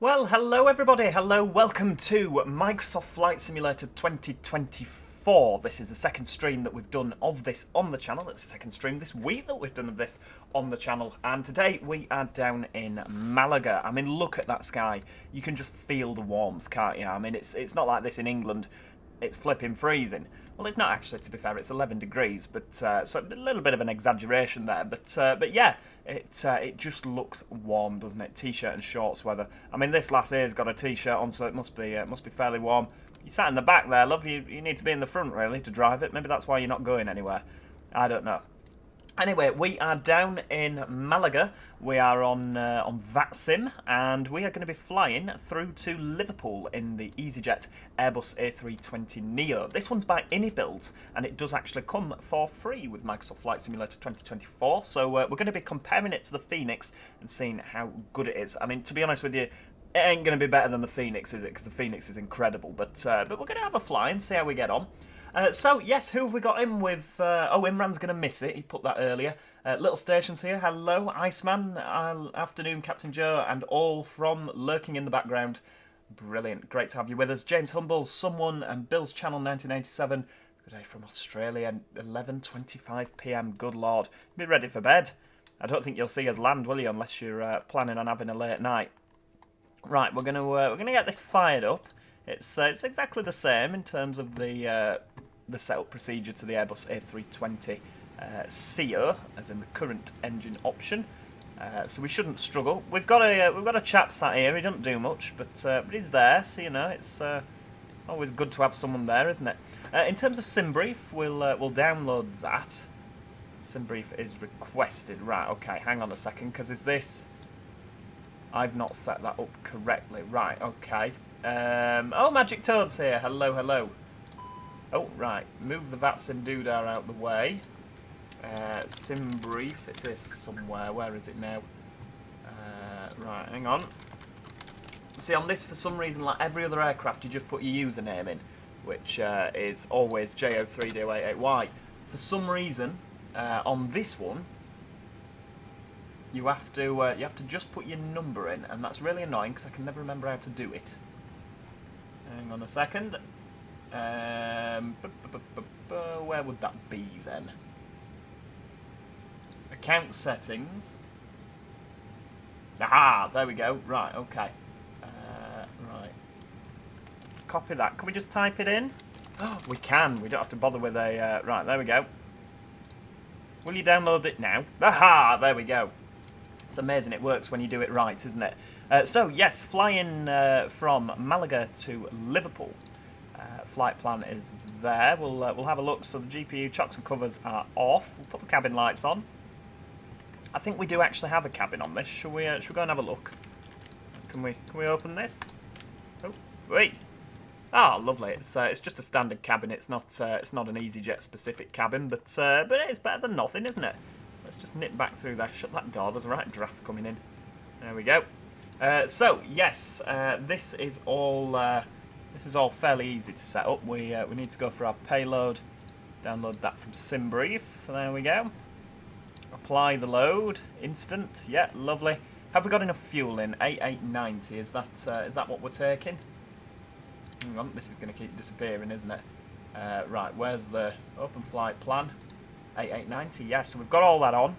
Well, hello everybody, hello, welcome to Microsoft Flight Simulator 2024. This is the second stream that we've done of this on the channel. It's the second stream this week that we've done of this on the channel. And today we are down in Malaga. I mean, look at that sky. You can just feel the warmth, can't you? I mean, it's not like this in England. It's flipping freezing. Well, it's not actually, to be fair. It's 11 degrees, but so a little bit of an exaggeration there. But yeah, it just looks warm, doesn't it? T-shirt and shorts weather. I mean, this lassie's got a T-shirt on, so it must be fairly warm. You sat in the back there, love. You need to be in the front really to drive it. Maybe that's why you're not going anywhere. I don't know. Anyway, we are down in Malaga. We are on VATSIM, and we are going to be flying through to Liverpool in the EasyJet Airbus A320NEO. This one's by IniBuilds, and it does actually come for free with Microsoft Flight Simulator 2024. So we're going to be comparing it to the Phoenix and seeing how good it is. I mean, to be honest with you, it ain't going to be better than the Phoenix, is it? Because the Phoenix is incredible. But we're going to have a fly and see how we get on. So, yes, who have we got in with? Oh, Imran's going to miss it. He put that earlier. Little Stations here. Hello, Iceman. Afternoon, Captain Joe, and all from lurking in the background. Brilliant. Great to have you with us. James Humble, Someone, and Bill's Channel 1987. Good day from Australia. 11:25 p.m. Good Lord. Be ready for bed. I don't think you'll see us land, will you, unless you're planning on having a late night. Right, we're gonna get this fired up. It's exactly the same in terms of the setup procedure to the Airbus A320NEO, as in the current engine option. So we shouldn't struggle. We've got a chap sat here. He doesn't do much, but he's there. So you know, it's always good to have someone there, isn't it? In terms of SimBrief, we'll download that. SimBrief is requested. Right. Okay. Hang on a second, because is this? I've not set that up correctly. Right. Okay. Oh, Magic Toad's here. Hello, hello. Oh, right. Move the VATSIM doodah out the way. SimBrief. It's this somewhere. Where is it now? Right, hang on. See, on this, for some reason, like every other aircraft, you just put your username in, which is always JO3D088Y. For some reason, on this one, you have to just put your number in, and that's really annoying because I can never remember how to do it. Hang on a second. Where would that be then? Account settings. Aha! There we go. Right. Okay. Right. Copy that. Can we just type it in? Oh, we can. We don't have to bother with a. Right. There we go. Will you download it now? Aha! There we go. It's amazing it works when you do it right, isn't it? So, yes, flying from Malaga to Liverpool. Flight plan is there. We'll have a look. So the GPU chocks and covers are off. We'll put the cabin lights on. I think we do actually have a cabin on this. Shall we go and have a look? Can we open this? Oh, wait. Oh, lovely. It's just a standard cabin. It's not an EasyJet specific cabin, but it is better than nothing, isn't it? Let's just nip back through there. Shut that door. There's a right draft coming in. There we go. So yes, this is all fairly easy to set up. We need to go for our payload. Download that from SimBrief. There we go. Apply the load. Instant. Yeah, lovely. Have we got enough fuel in? 8890. Is that what we're taking? Hang on. This is going to keep disappearing, isn't it? Right. Where's the open flight plan? 8890. Yeah. So we've got all that on.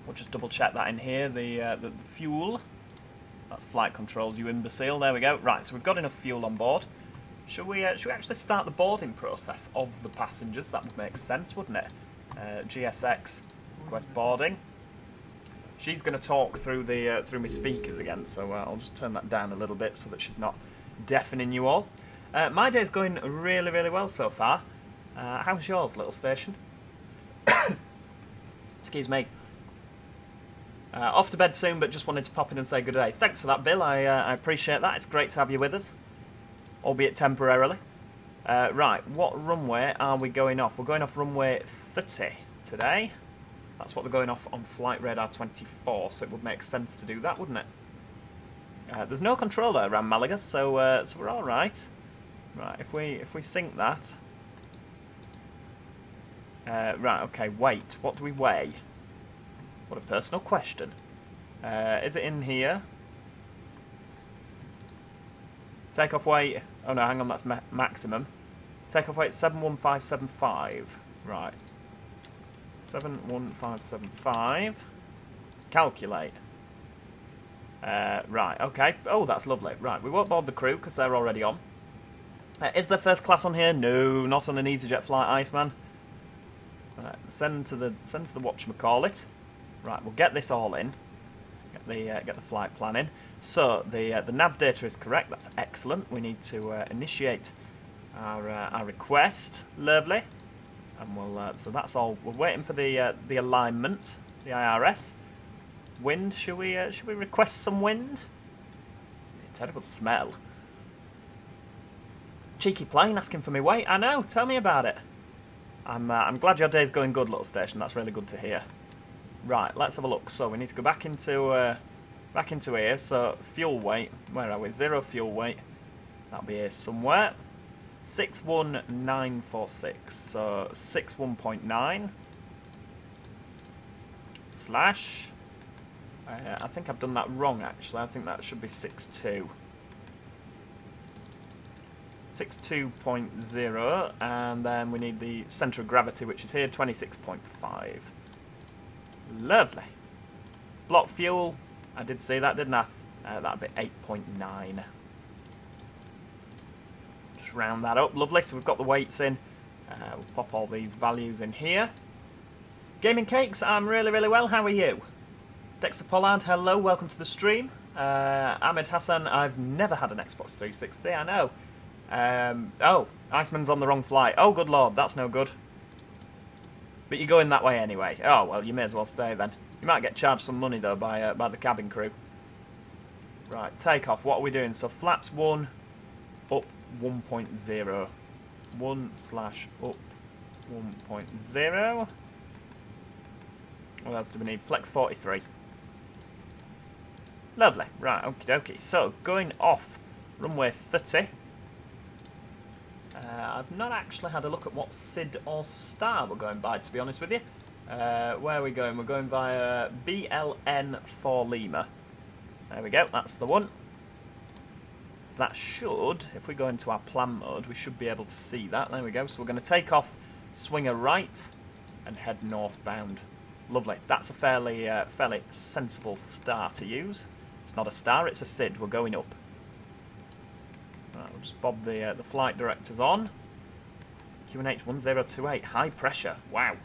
We'll just double check that in here. The fuel. That's flight controls, you imbecile. There we go. Right, so we've got enough fuel on board. Should we actually start the boarding process of the passengers? That would make sense, wouldn't it? GSX, request boarding. She's going to talk through my speakers again, so I'll just turn that down a little bit so that she's not deafening you all. My day's going really, really well so far. How's yours, little station? Excuse me. Off to bed soon, but just wanted to pop in and say good day. Thanks for that, Bill. I appreciate that. It's great to have you with us, albeit temporarily. Right, what runway are we going off? We're going off runway 30 today. That's what they're going off on Flight Radar 24, so it would make sense to do that, wouldn't it? There's no controller around Malaga, so we're all right. Right, if we sync that. Right, okay. Weight. What do we weigh? What a personal question. Is it in here? Takeoff weight. Oh no, hang on, that's maximum. Takeoff weight 71575. Right. 71575. Calculate. Right, okay. Oh, that's lovely. Right, we won't board the crew because they're already on. Is there first class on here? No, not on an EasyJet flight, Iceman. Right, send to the whatchamacallit. Right, we'll get this all in. Get the flight plan in. So the nav data is correct. That's excellent. We need to initiate our request. Lovely. And we'll so that's all. We're waiting for the alignment, the IRS. Wind. Should we request some wind? Terrible smell. Cheeky plane asking for me weight. I know. Tell me about it. I'm glad your day's going good, little station. That's really good to hear. Right, let's have a look. So we need to go back into here. So fuel weight. Where are we? 0 fuel weight. That'll be here somewhere. 61946. So 61.9 slash. I think I've done that wrong actually. I think that should be 62. 62.0, and then we need the centre of gravity, which is here, 26.5. Lovely. Block fuel, I did say that, didn't I? That'd be 8.9. Just round that up, lovely. So we've got the weights in. We'll pop all these values in here. Gaming Cakes, I'm really, really well. How are you? Dexter Pollard, hello, welcome to the stream. Ahmed Hassan, I've never had an Xbox 360, I know. Oh, Iceman's on the wrong flight. Oh, good lord, that's no good. But you're going that way anyway. Oh, well, you may as well stay then. You might get charged some money, though, by the cabin crew. Right, takeoff. What are we doing? So, flaps 1, up 1.0. 1/up 1.0. What else do we need? Flex 43. Lovely. Right, okie dokie. So, going off runway 30. I've not actually had a look at what SID or star we're going by, to be honest with you. Where are we going? We're going by BLN for Lima. There we go, that's the one. So that should, if we go into our plan mode, we should be able to see that. There we go. So we're going to take off, swing a right, and head northbound. Lovely. That's a fairly sensible star to use. It's not a star, it's a SID. We're going up. Right, we'll just bob the flight directors on. QNH 1028, high pressure. Wow.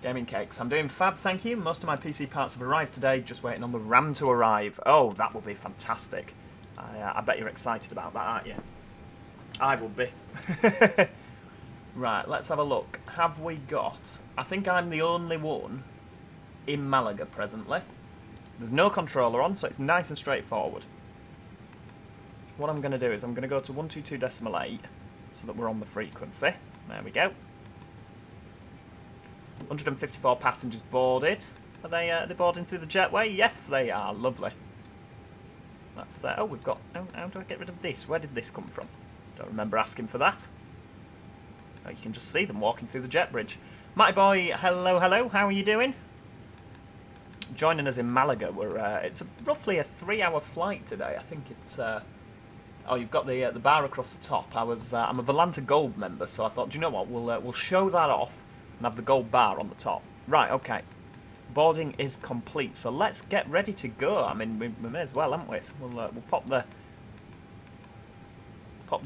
Gaming Cakes, I'm doing fab, thank you. Most of my PC parts have arrived today, just waiting on the RAM to arrive. Oh, that will be fantastic. I bet you're excited about that, aren't you? I will be. Right, let's have a look. Have we got... I think I'm the only one in Malaga presently. There's no controller on, so it's nice and straightforward. What I'm going to do is I'm going to go to 122.8 so that we're on the frequency. There we go. 154 passengers boarded. Are they boarding through the jetway? Yes, they are. Lovely. That's oh, we've got... How do I get rid of this? Where did this come from? Don't remember asking for that. Oh, you can just see them walking through the jet bridge. Mighty boy, hello, hello. How are you doing? Joining us in Malaga. It's roughly a 3-hour flight today. I think it's... oh, you've got the bar across the top. I'm a Volanta Gold member, so I thought, do you know what? We'll show that off and have the gold bar on the top. Right, okay. Boarding is complete, so let's get ready to go. I mean, we may as well, haven't we? So we'll pop the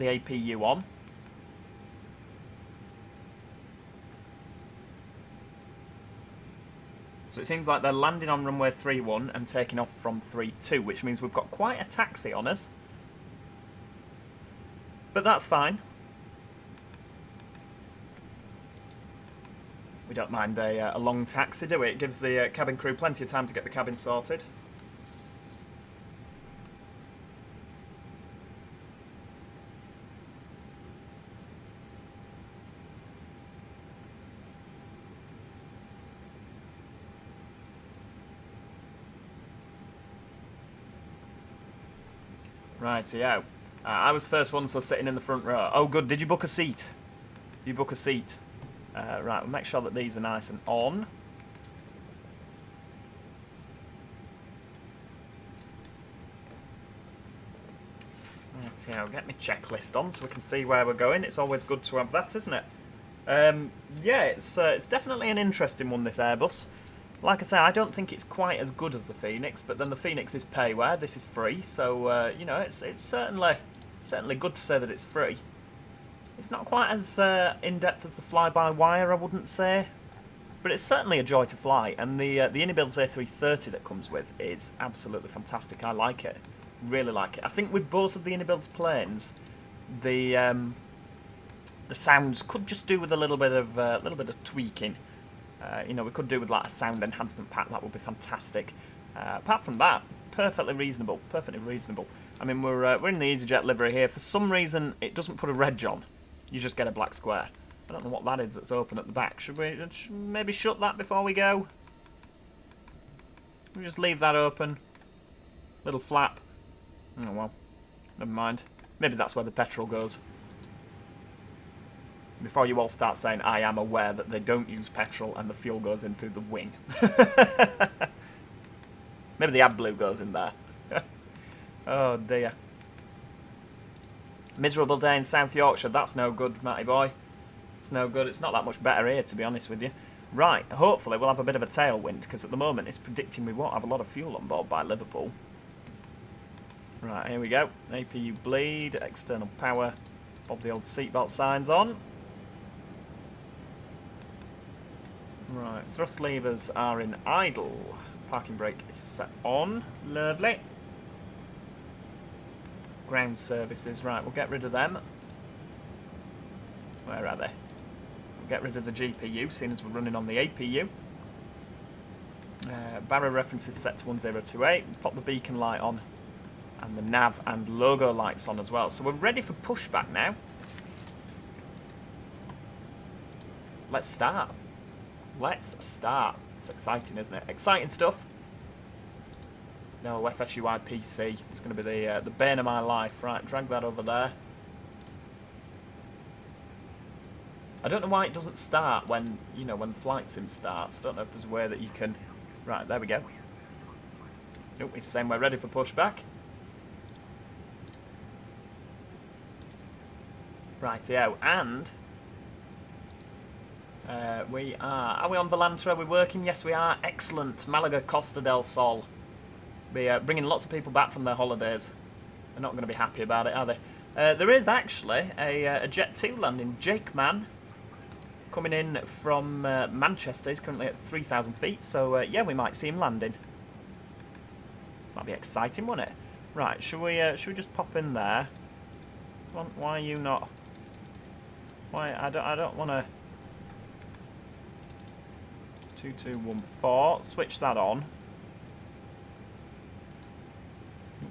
APU on. So it seems like they're landing on runway 31 and taking off from 32, which means we've got quite a taxi on us. But that's fine. We don't mind a long taxi, do we? It gives the cabin crew plenty of time to get the cabin sorted. Rightio. I was first one, so sitting in the front row. Oh, good. Did you book a seat? You book a seat. Right, we'll make sure that these are nice and on. Rightio, get my checklist on so we can see where we're going. It's always good to have that, isn't it? Yeah, it's definitely an interesting one, this Airbus. Like I say, I don't think it's quite as good as the Phoenix, but then the Phoenix is payware, this is free, so, you know, it's certainly good to say that it's free. It's not quite as in-depth as the fly-by-wire, I wouldn't say, but it's certainly a joy to fly, and the IniBuilds A330 that comes with is absolutely fantastic. I like it, really like it. I think with both of the IniBuilds planes, the sounds could just do with a little bit of tweaking. You know, we could do with like a sound enhancement pack. That would be fantastic. Apart from that, perfectly reasonable. Perfectly reasonable. I mean, we're in the EasyJet livery here. For some reason, it doesn't put a reg on. You just get a black square. I don't know what that is that's open at the back. Should we maybe shut that before we go? We just leave that open. Little flap. Oh well, never mind. Maybe that's where the petrol goes. Before you all start saying, I am aware that they don't use petrol and the fuel goes in through the wing. Maybe the AdBlue goes in there. Oh dear. Miserable day in South Yorkshire. That's no good, Matty boy. It's no good. It's not that much better here, to be honest with you. Right, hopefully we'll have a bit of a tailwind, because at the moment it's predicting we won't have a lot of fuel on board by Liverpool. Right, here we go. APU bleed, external power. Bob the old seatbelt signs on. Right, thrust levers are in idle. Parking brake is set on. Lovely. Ground services, right, we'll get rid of them. Where are they? We'll get rid of the GPU, seeing as we're running on the APU. Barrow reference is set to 1028. Pop the beacon light on. And the nav and logo lights on as well. So we're ready for pushback now. Let's start. Let's start. It's exciting, isn't it? Exciting stuff. No FSUI PC. It's going to be the bane of my life. Right, drag that over there. I don't know why it doesn't start when, you know, when Flight Sim starts. I don't know if there's a way that you can... Right, there we go. Nope, it's saying we're ready for pushback. Rightio, and... we are we on Volantra? Are we working? Yes, we are. Excellent. Malaga, Costa del Sol. We're bringing lots of people back from their holidays. They're not going to be happy about it, are they? There is actually a Jet 2 landing. Jake Man coming in from Manchester. He's currently at 3,000 feet, so yeah, we might see him landing. That'd be exciting, wouldn't it? Right, should we just pop in there? Why are you not? Why I don't want to. 2214. Switch that on.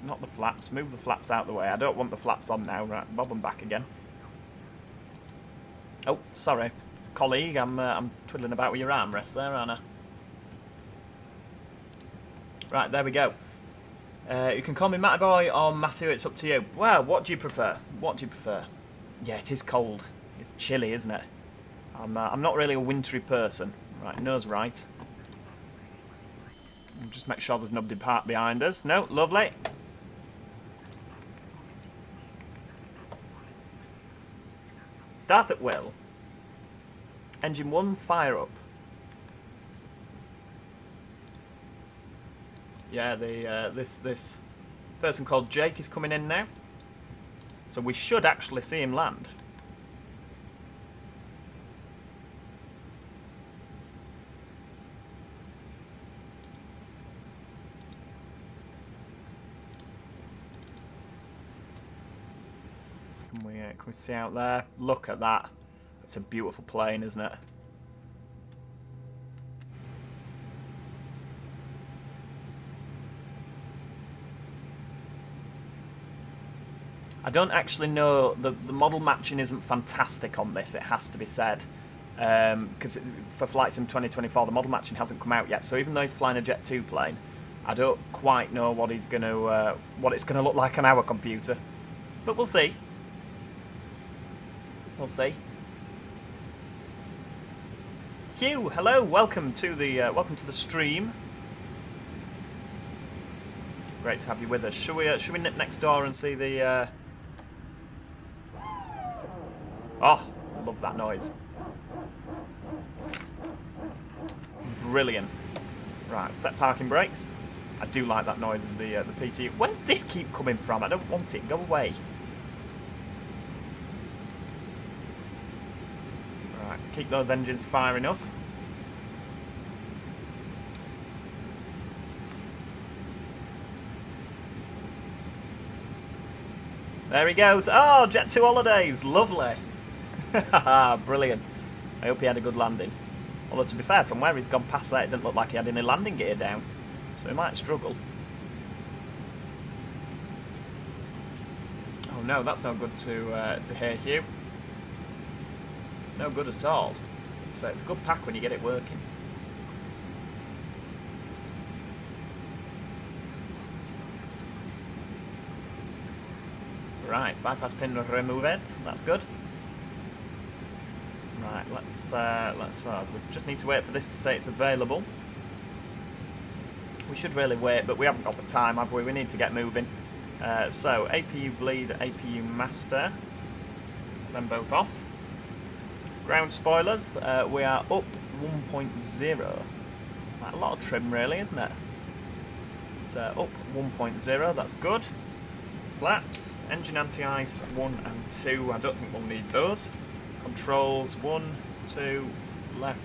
Not the flaps. Move the flaps out of the way. I don't want the flaps on now. Right, bob them back again. Oh, sorry, colleague. I'm twiddling about with your armrest there, aren't I? Right, there we go. You can call me Matty Boy or Matthew. It's up to you. Well, what do you prefer? What do you prefer? Yeah, it is cold. It's chilly, isn't it? I'm not really a wintry person. Right, nose right. Just make sure there's nobody parked behind us. No, lovely. Start at will. Engine 1, fire up. Yeah, this person called Jake is coming in now. So we should actually see him land. Can we see out there? Look at that. It's a beautiful plane, isn't it? I don't actually know. The model matching isn't fantastic on this, it has to be said. Because for Flight Sim 2024, the model matching hasn't come out yet. So even though he's flying a Jet 2 plane, I don't quite know what he's going to, what it's going to look like on our computer. But we'll see. We'll see. Hugh, hello, welcome to the stream. Great to have you with us. Should we nip next door and see the? Oh, love that noise. Brilliant. Right, set parking brakes. I do like that noise of the PT. Where's this keep coming from? I don't want it. Go away. Right, keep those engines firing up. There he goes. Oh, Jet 2 holidays. Lovely. Brilliant. I hope he had a good landing. Although, to be fair, from where he's gone past that, it didn't look like he had any landing gear down. So he might struggle. Oh no, that's no good to hear, Hugh. No good at all. So it's a good pack when you get it working. Right, bypass pin removed. That's good. Right, let's we just need to wait for this to say it's available. We should really wait, but we haven't got the time, have we? We need to get moving. So, APU bleed, APU master. Them both off. Ground spoilers, we are up 1.0. Quite a lot of trim, really, isn't it? It's up 1.0, that's good. Flaps, engine anti-ice 1 and 2, I don't think we'll need those. Controls 1, 2, left,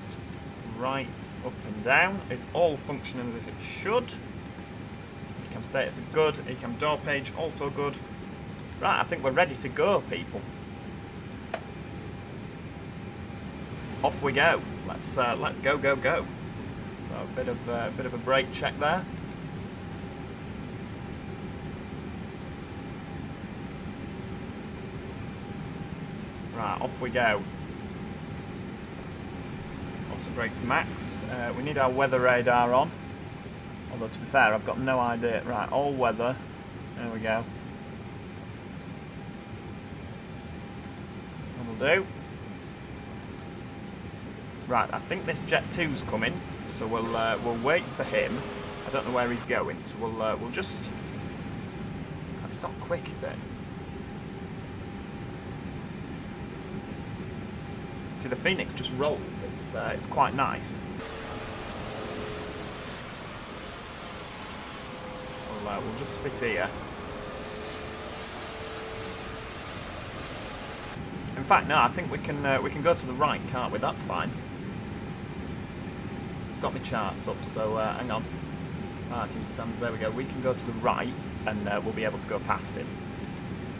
right, up and down. It's all functioning as it should. Ecam status is good. Ecam door page also good. Right, I think we're ready to go, people. Off we go. Let's go, go, go. So a bit of a brake check there. Right, off we go. Off the brakes max. We need our weather radar on. Although, to be fair, I've got no idea. Right, all weather. There we go. That'll do. Right, I think this Jet 2's coming, so we'll wait for him. I don't know where he's going, so we'll just. It's not quick, is it? See, the Phoenix just rolls. It's quite nice. We'll just sit here. In fact, no, I think we can go to the right, can't we? That's fine. Got my charts up, so hang on. Parking stands. There we go. We can go to the right, and we'll be able to go past him.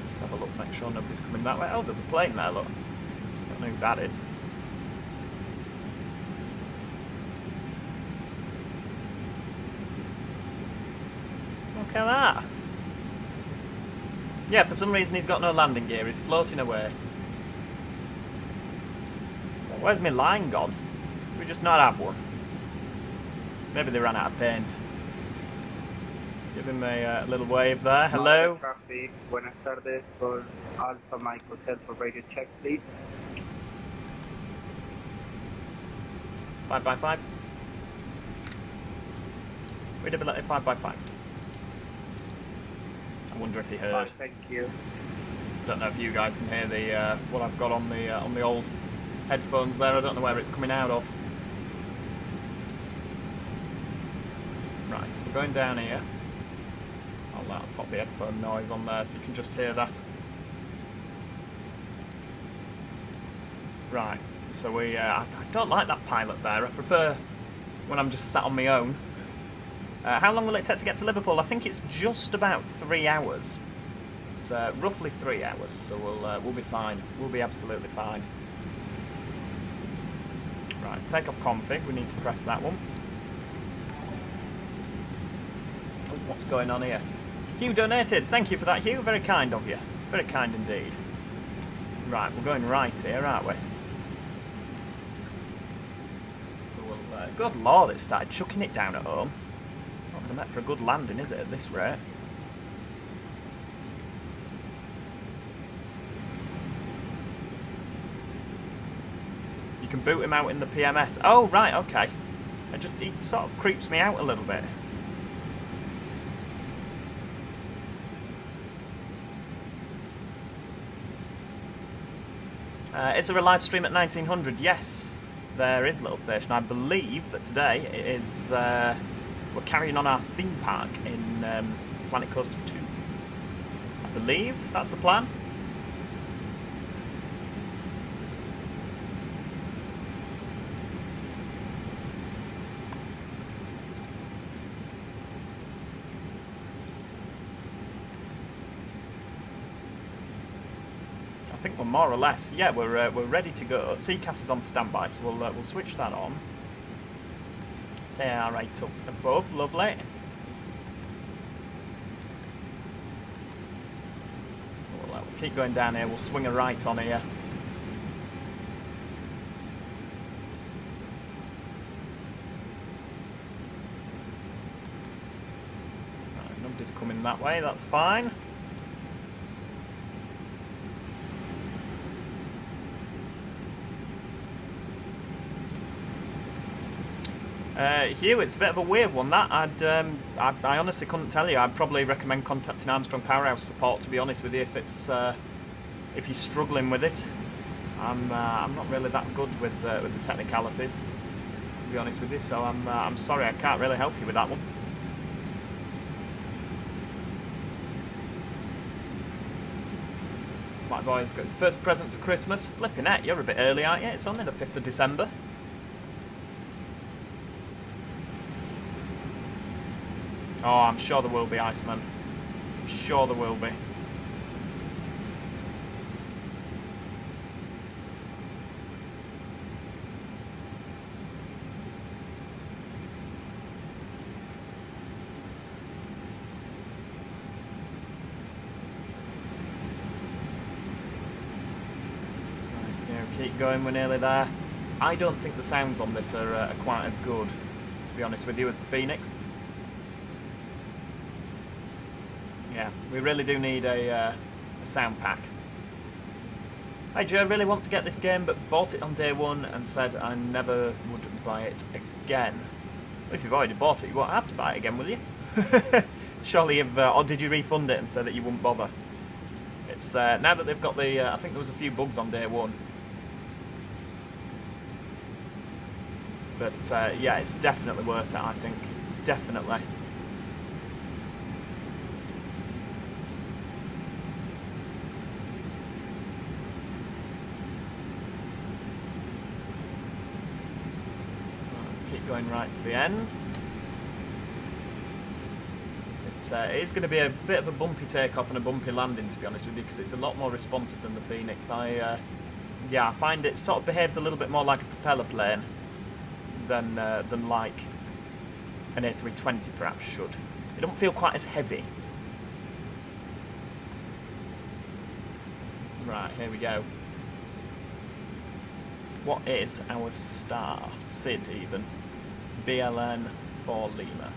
Just have a look, make sure nobody's coming that way. Oh, there's a plane there. Look. Don't know who that is. Look at that. Yeah, for some reason he's got no landing gear. He's floating away. Where's my line gone? Do we just not have one? Maybe they ran out of paint. Give him a little wave there. Hello. Traffic. Buenas tardes. For Alpha Mike Hotel for radio check, please. 5x5. Readability 5x5. I wonder if he heard. Thank you. Don't know if you guys can hear the what I've got on the old headphones there. I don't know where it's coming out of. Right, so we're going down here. I'll pop the headphone noise on there so you can just hear that. Right, so I don't like that pilot there. I prefer when I'm just sat on my own. How long will it take to get to Liverpool? I think it's just about 3 hours. It's roughly 3 hours, so we'll be fine. We'll be absolutely fine. Right, take off config. We need to press that one. Oh, what's going on here? Hugh donated. Thank you for that, Hugh. Very kind of you. Very kind indeed. Right, we're going right here, aren't we? Good lord, it started chucking it down at home. It's not going to make for a good landing, is it, at this rate? You can boot him out in the PMS. Oh, right, okay. He sort of creeps me out a little bit. Is there a live stream at 1900? Yes, there is, Little Station. I believe that today it is we're carrying on our theme park in Planet Coaster 2. I believe that's the plan. I think we're more or less, yeah, we're ready to go. TCAS is on standby, so we'll switch that on. TARA tilt above, lovely. So we'll keep going down here. We'll swing a right on here. Right, nobody's coming that way. That's fine. Hugh, it's a bit of a weird one. That I honestly couldn't tell you. I'd probably recommend contacting Armstrong Powerhouse support, to be honest with you, if it's if you're struggling with it. I'm not really that good with the technicalities, to be honest with you. So I'm sorry, I can't really help you with that one. My boy's got his first present for Christmas. Flipping heck, you're a bit early, aren't you? It's only the 5th of December. Oh, I'm sure there will be, Iceman. I'm sure there will be. Right, so keep going, we're nearly there. I don't think the sounds on this are quite as good, to be honest with you, as the Phoenix. Yeah, we really do need a sound pack. Hi Joe, I really want to get this game, but bought it on day one and said I never would buy it again. Well, if you've already bought it, you won't have to buy it again, will you? Surely you've... or did you refund it and say that you wouldn't bother? It's now that they've got the... I think there was a few bugs on day one. But yeah, it's definitely worth it, I think. Definitely. Going right to the end. It is going to be a bit of a bumpy takeoff and a bumpy landing, to be honest with you, because it's a lot more responsive than the Phoenix. Yeah, I find it sort of behaves a little bit more like a propeller plane than like an A320 perhaps should. It don't feel quite as heavy. Right, here we go. What is our star? SID even. BLN for Lima.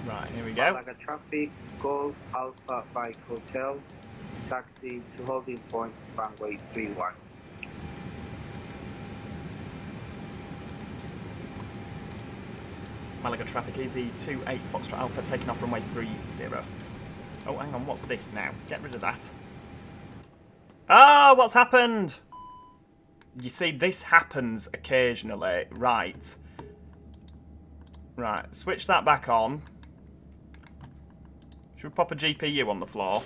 Right, here we go. Malaga traffic, Golf Alpha Bike Hotel, taxi to holding point, runway 31. Malaga traffic, EZ28 Foxtrot Alpha, taking off runway 30. Oh, hang on, what's this now? Get rid of that. Ah, what's happened? You see, this happens occasionally. Right. Right, switch that back on. Should we pop a GPU on the floor?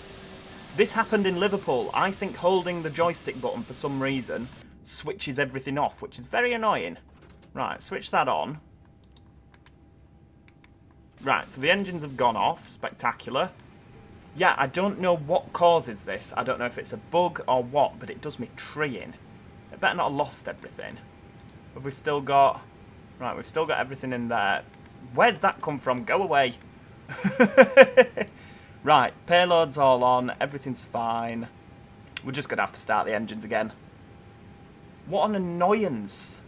This happened in Liverpool. I think holding the joystick button for some reason switches everything off, which is very annoying. Right, switch that on. Right, so the engines have gone off. Spectacular. Yeah, I don't know what causes this. I don't know if it's a bug or what, but it does me treeing. It better not have lost everything. Have we still got... Right, we've still got everything in there. Where's that come from? Go away. Right, payload's all on. Everything's fine. We're just going to have to start the engines again. What an annoyance.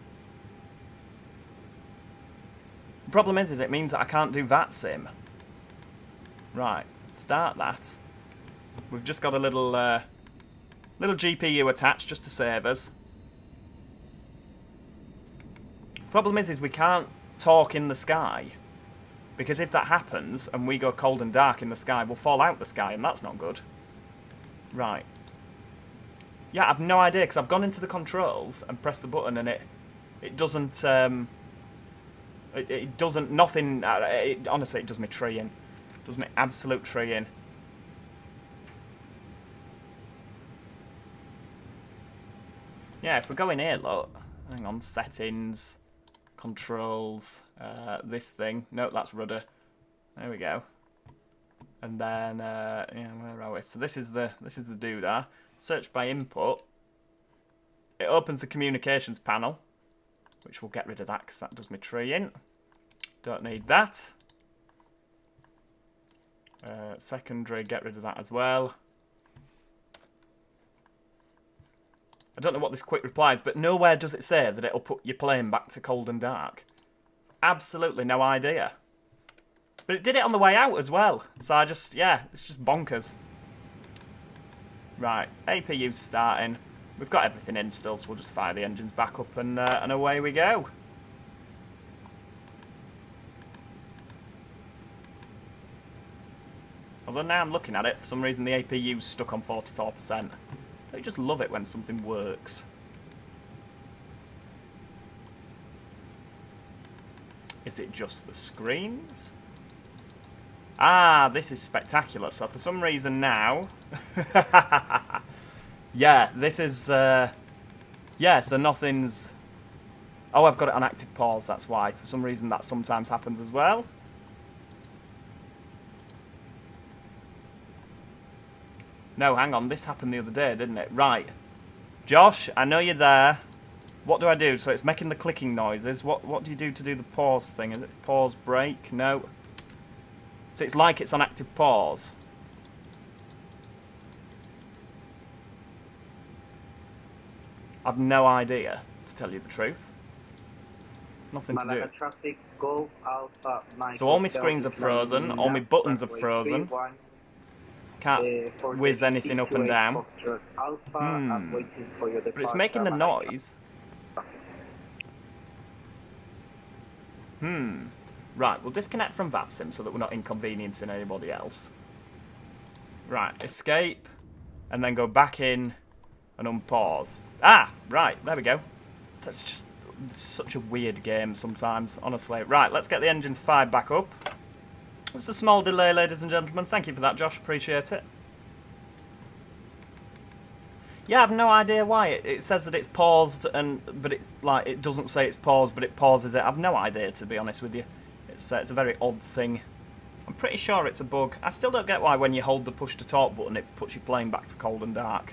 The problem is it means that I can't do that sim. Right, start that. We've just got a little little GPU attached just to save us. Problem is we can't talk in the sky. Because if that happens and we go cold and dark in the sky, we'll fall out the sky and that's not good. Right. Yeah, I've no idea because I've gone into the controls and pressed the button and it doesn't It doesn't, nothing, honestly, it does me tree in. It does me absolute tree in. Yeah, if we go in here, look, hang on, settings, controls, this thing. No, that's rudder. There we go. And then, yeah, where are we? So this is the doodah. Search by input. It opens the communications panel, which we'll get rid of that because that does me tree in. Don't need that. Secondary, get rid of that as well. I don't know what this quick reply is, but nowhere does it say that it'll put your plane back to cold and dark. Absolutely no idea. But it did it on the way out as well. So I just, yeah, it's just bonkers. Right, APU's starting. We've got everything in still, so we'll just fire the engines back up and away we go. Although now I'm looking at it, for some reason the APU's stuck on 44%. I just love it when something works. Is it just the screens? Ah, this is spectacular. So for some reason now... yeah, this is... yeah, so nothing's... Oh, I've got it on active pause, that's why. For some reason that sometimes happens as well. No, hang on, this happened the other day, didn't it? Right. Josh, I know you're there. What do I do? So it's making the clicking noises. What do you do to do the pause thing? Is it pause, break? No. So it's like it's on active pause. I've no idea, to tell you the truth. Nothing to Malaga do. traffic, Golf Alpha, Mike So all my screens are frozen, all my buttons are frozen. Can't whiz anything up and down. But it's making the noise. Right, we'll disconnect from VATSIM so that we're not inconveniencing anybody else. Right, escape, and then go back in and unpause. Ah, right, there we go. That's just such a weird game sometimes, honestly. Right, let's get the engines fired back up. Just a small delay, ladies and gentlemen. Thank you for that, Josh. Appreciate it. Yeah, I have no idea why. It says that it's paused, but it doesn't say it's paused, but it pauses it. I've no idea, to be honest with you. It's a very odd thing. I'm pretty sure it's a bug. I still don't get why when you hold the push to talk button, it puts your plane back to cold and dark.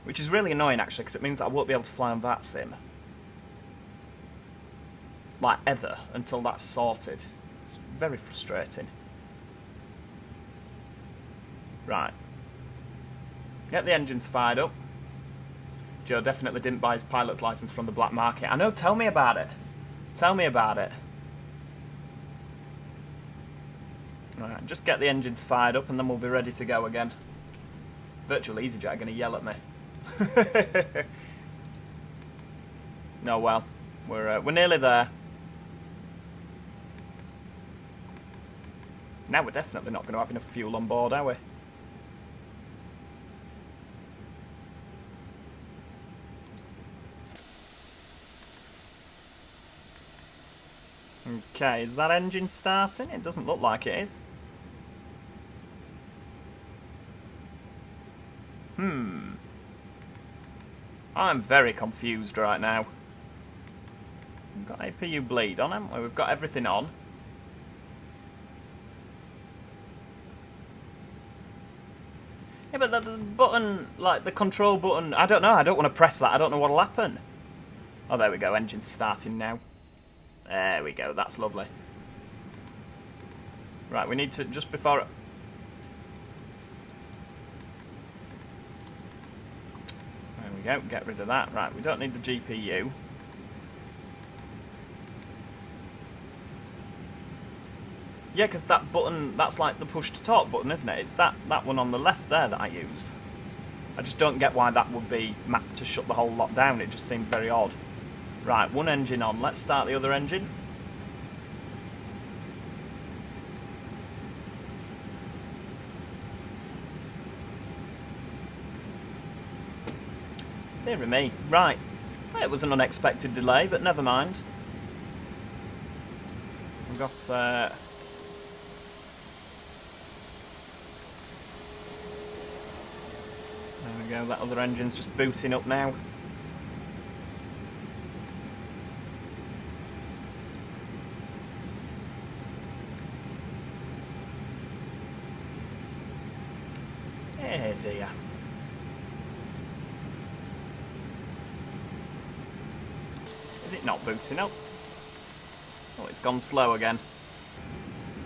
Which is really annoying, actually, because it means that I won't be able to fly on VATSIM. Like, ever, until that's sorted. It's very frustrating. Right. Get the engines fired up. Joe definitely didn't buy his pilot's license from the black market. I know, tell me about it. Tell me about it. Right, just get the engines fired up and then we'll be ready to go again. Virtual EasyJet are going to yell at me. No, well, we're nearly there. Now we're definitely not going to have enough fuel on board, are we? Okay, is that engine starting? It doesn't look like it is. I'm very confused right now. We've got APU bleed on, haven't we? We've got everything on. Yeah, but the button, like the control button, I don't know. I don't want to press that. I don't know what'll happen. Oh, there we go. Engine's starting now. There we go. That's lovely. Right, we need to, just before... There we go. Get rid of that. Right, we don't need the GPU. Yeah, because that button, that's like the push to talk button, isn't it? It's that one on the left there that I use. I just don't get why that would be mapped to shut the whole lot down. It just seems very odd. Right, one engine on. Let's start the other engine. Dear me. Right. It was an unexpected delay, but never mind. we've got... There we go, that other engine's just booting up now. Oh dear. Is it not booting up? Oh, it's gone slow again.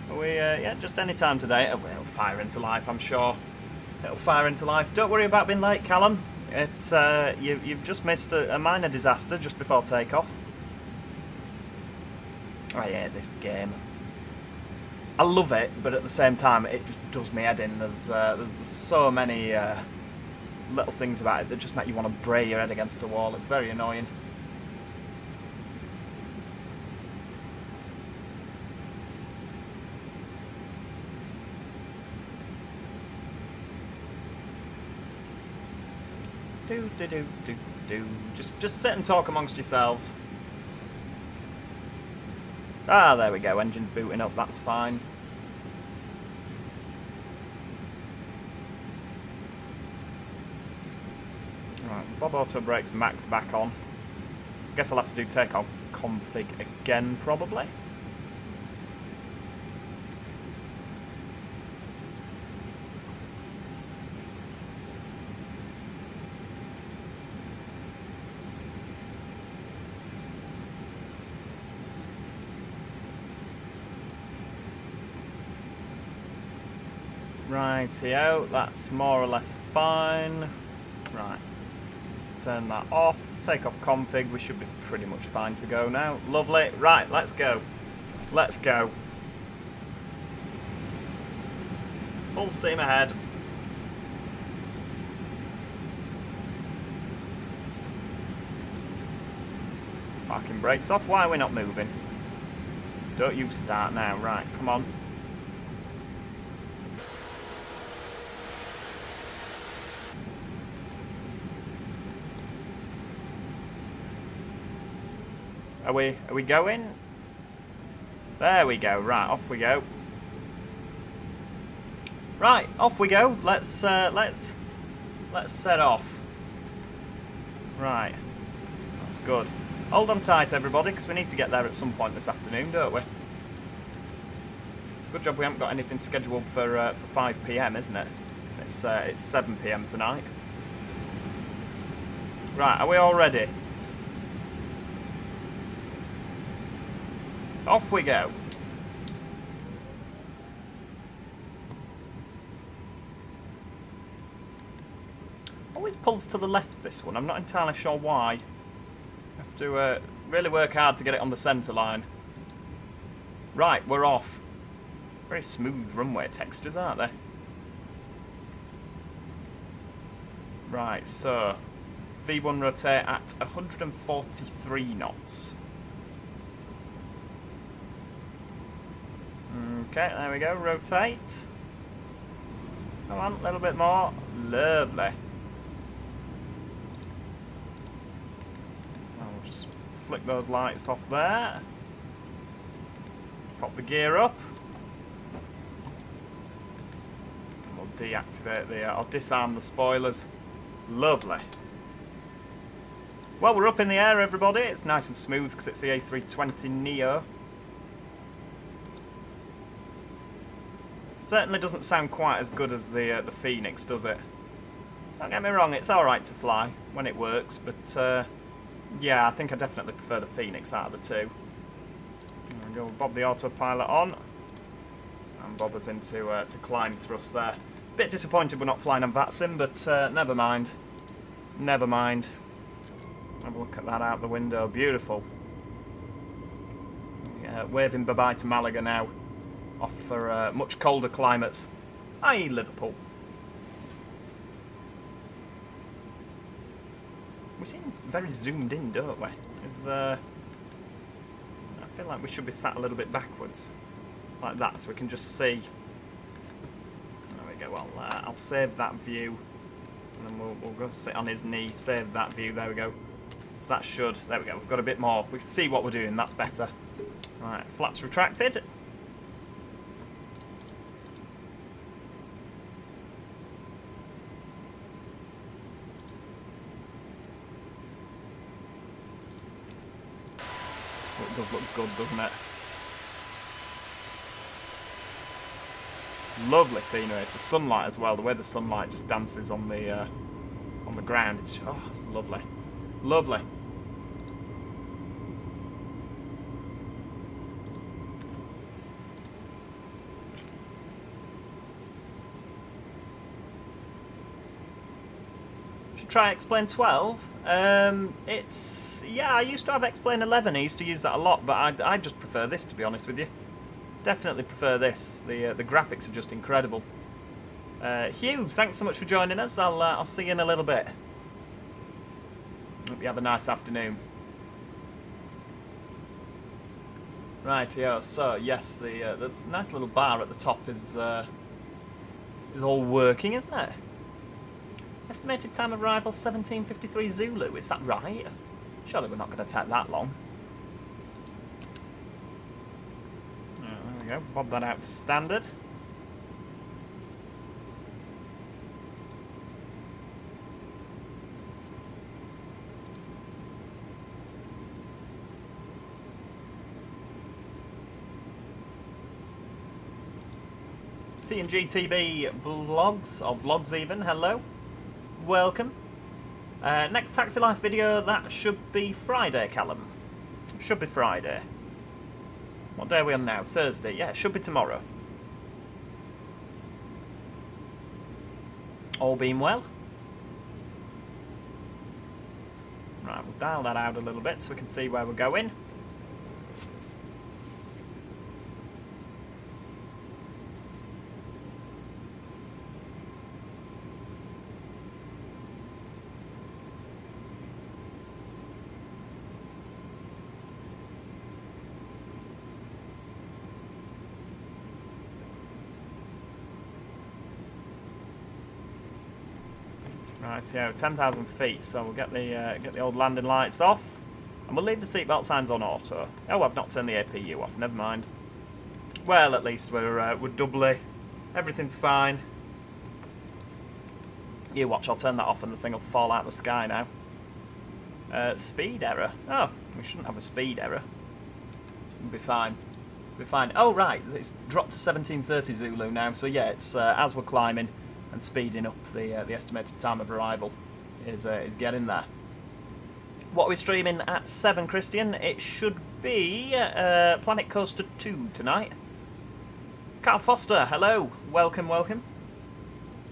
Are we, yeah, just any time today. It'll fire into life, I'm sure. It'll fire into life. Don't worry about being late, Callum. It's you've just missed a minor disaster just before takeoff. I hate this game. I love it, but at the same time, it just does me head in. There's so many little things about it that just make you want to bray your head against the wall. It's very annoying. Do. Just sit and talk amongst yourselves. Ah, there we go. Engine's booting up. That's fine. Right, Bob Auto Brakes max back on. Guess I'll have to do takeoff config again, probably. Rightio, that's more or less fine. Right, turn that off, take off config, we should be pretty much fine to go now. Lovely, right, let's go. Let's go. Full steam ahead. Parking brakes off, why are we not moving? Don't you start now, right, come on. Are we going? There we go. Right, off we go. Right, off we go. Let's set off. Right, that's good. Hold on tight, everybody, because we need to get there at some point this afternoon, don't we? It's a good job we haven't got anything scheduled for 5 PM, isn't it? It's 7 PM tonight. Right, are we all ready? Off we go. Always pulls to the left, this one. I'm not entirely sure why. Have to really work hard to get it on the centre line. Right, we're off. Very smooth runway textures, aren't they? Right, so V1 rotate at 143 knots. Okay, there we go, rotate. Come on, a little bit more. Lovely. So we'll just flick those lights off there. Pop the gear up. And we'll deactivate the, or disarm the spoilers. Lovely. Well, we're up in the air, everybody. It's nice and smooth because it's the A320NEO. Certainly doesn't sound quite as good as the Phoenix, does it? Don't get me wrong, it's alright to fly when it works, but yeah, I think I definitely prefer the Phoenix out of the two. There we go, bob the autopilot on. And bob us into to climb thrust there. Bit disappointed we're not flying on VATSIM, but never mind. Never mind. Have a look at that out the window, beautiful. Yeah, waving bye-bye to Malaga now. Off for much colder climates, i.e. Liverpool. We seem very zoomed in, don't we? I feel like we should be sat a little bit backwards, like that, so we can just see. There we go, well, I'll save that view, and then we'll go sit on his knee, save that view, there we go. So that should, there we go, we've got a bit more, we can see what we're doing, that's better. Right, flaps retracted. Oh, it does look good, doesn't it? Lovely scenery. The sunlight as well. The way the sunlight just dances on the ground. It's lovely, lovely. Should try Explain 12. I used to have Explain 11. I used to use that a lot, but I just prefer this, to be honest with you. Definitely prefer this. The graphics are just incredible. Hugh, thanks so much for joining us. I'll see you in a little bit. Hope you have a nice afternoon. Rightio. So yes, the nice little bar at the top is all working, isn't it? Estimated time of arrival 17:53 Zulu. Is that right? Surely we're not going to take that long. There we go. Bob that out to standard. TNG TV blogs, or vlogs even, hello. Welcome. Next Taxi Life video, that should be Friday, Callum. Should be Friday. What day are we on now? Thursday. Yeah, it should be tomorrow. All being well. Right, we'll dial that out a little bit so we can see where we're going. Right, so 10,000 feet, so we'll get the old landing lights off, and we'll leave the seatbelt signs on auto. Oh, I've not turned the APU off. Never mind. Well, at least we're doubly. Everything's fine. You watch, I'll turn that off, and the thing will fall out of the sky now. Speed error. Oh, we shouldn't have a speed error. We'll be fine. We'll be fine. Oh, right, it's dropped to 17:30 Zulu now. So yeah, it's as we're climbing and speeding up, the estimated time of arrival is getting there. What are we streaming at 7, Christian? It should be Planet Coaster 2 tonight. Carl Foster, hello. Welcome, welcome.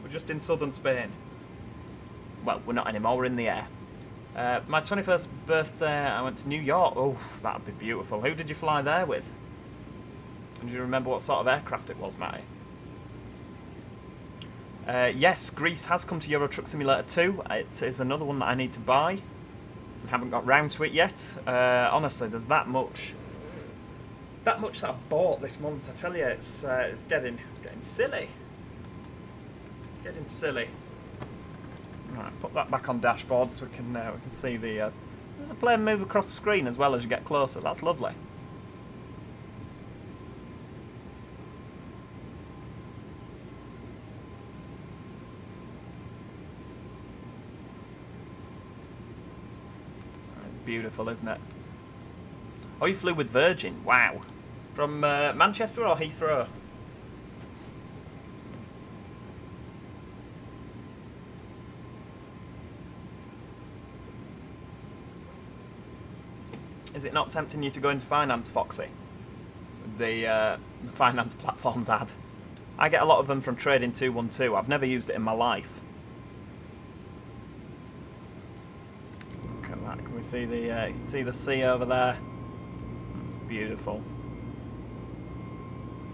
We're just in southern Spain. Well, we're not anymore, we're in the air. For my 21st birthday, I went to New York. Oh, that'd be beautiful. Who did you fly there with? And do you remember what sort of aircraft it was, Matty? Yes, Greece has come to Euro Truck Simulator 2. It is another one that I need to buy. I haven't got round to it yet. Honestly, there's that much that I've bought this month. I tell you, it's getting silly. It's getting silly. Right, put that back on dashboard so we can see the. There's a plane move across the screen as well as you get closer. That's lovely. Beautiful, isn't it? Oh, you flew with Virgin. Wow. From Manchester or Heathrow? Is it not tempting you to go into finance, Foxy? The finance platforms ad. I get a lot of them from Trading 212. I've never used it in my life. Can we see the you can see the sea over there? It's beautiful.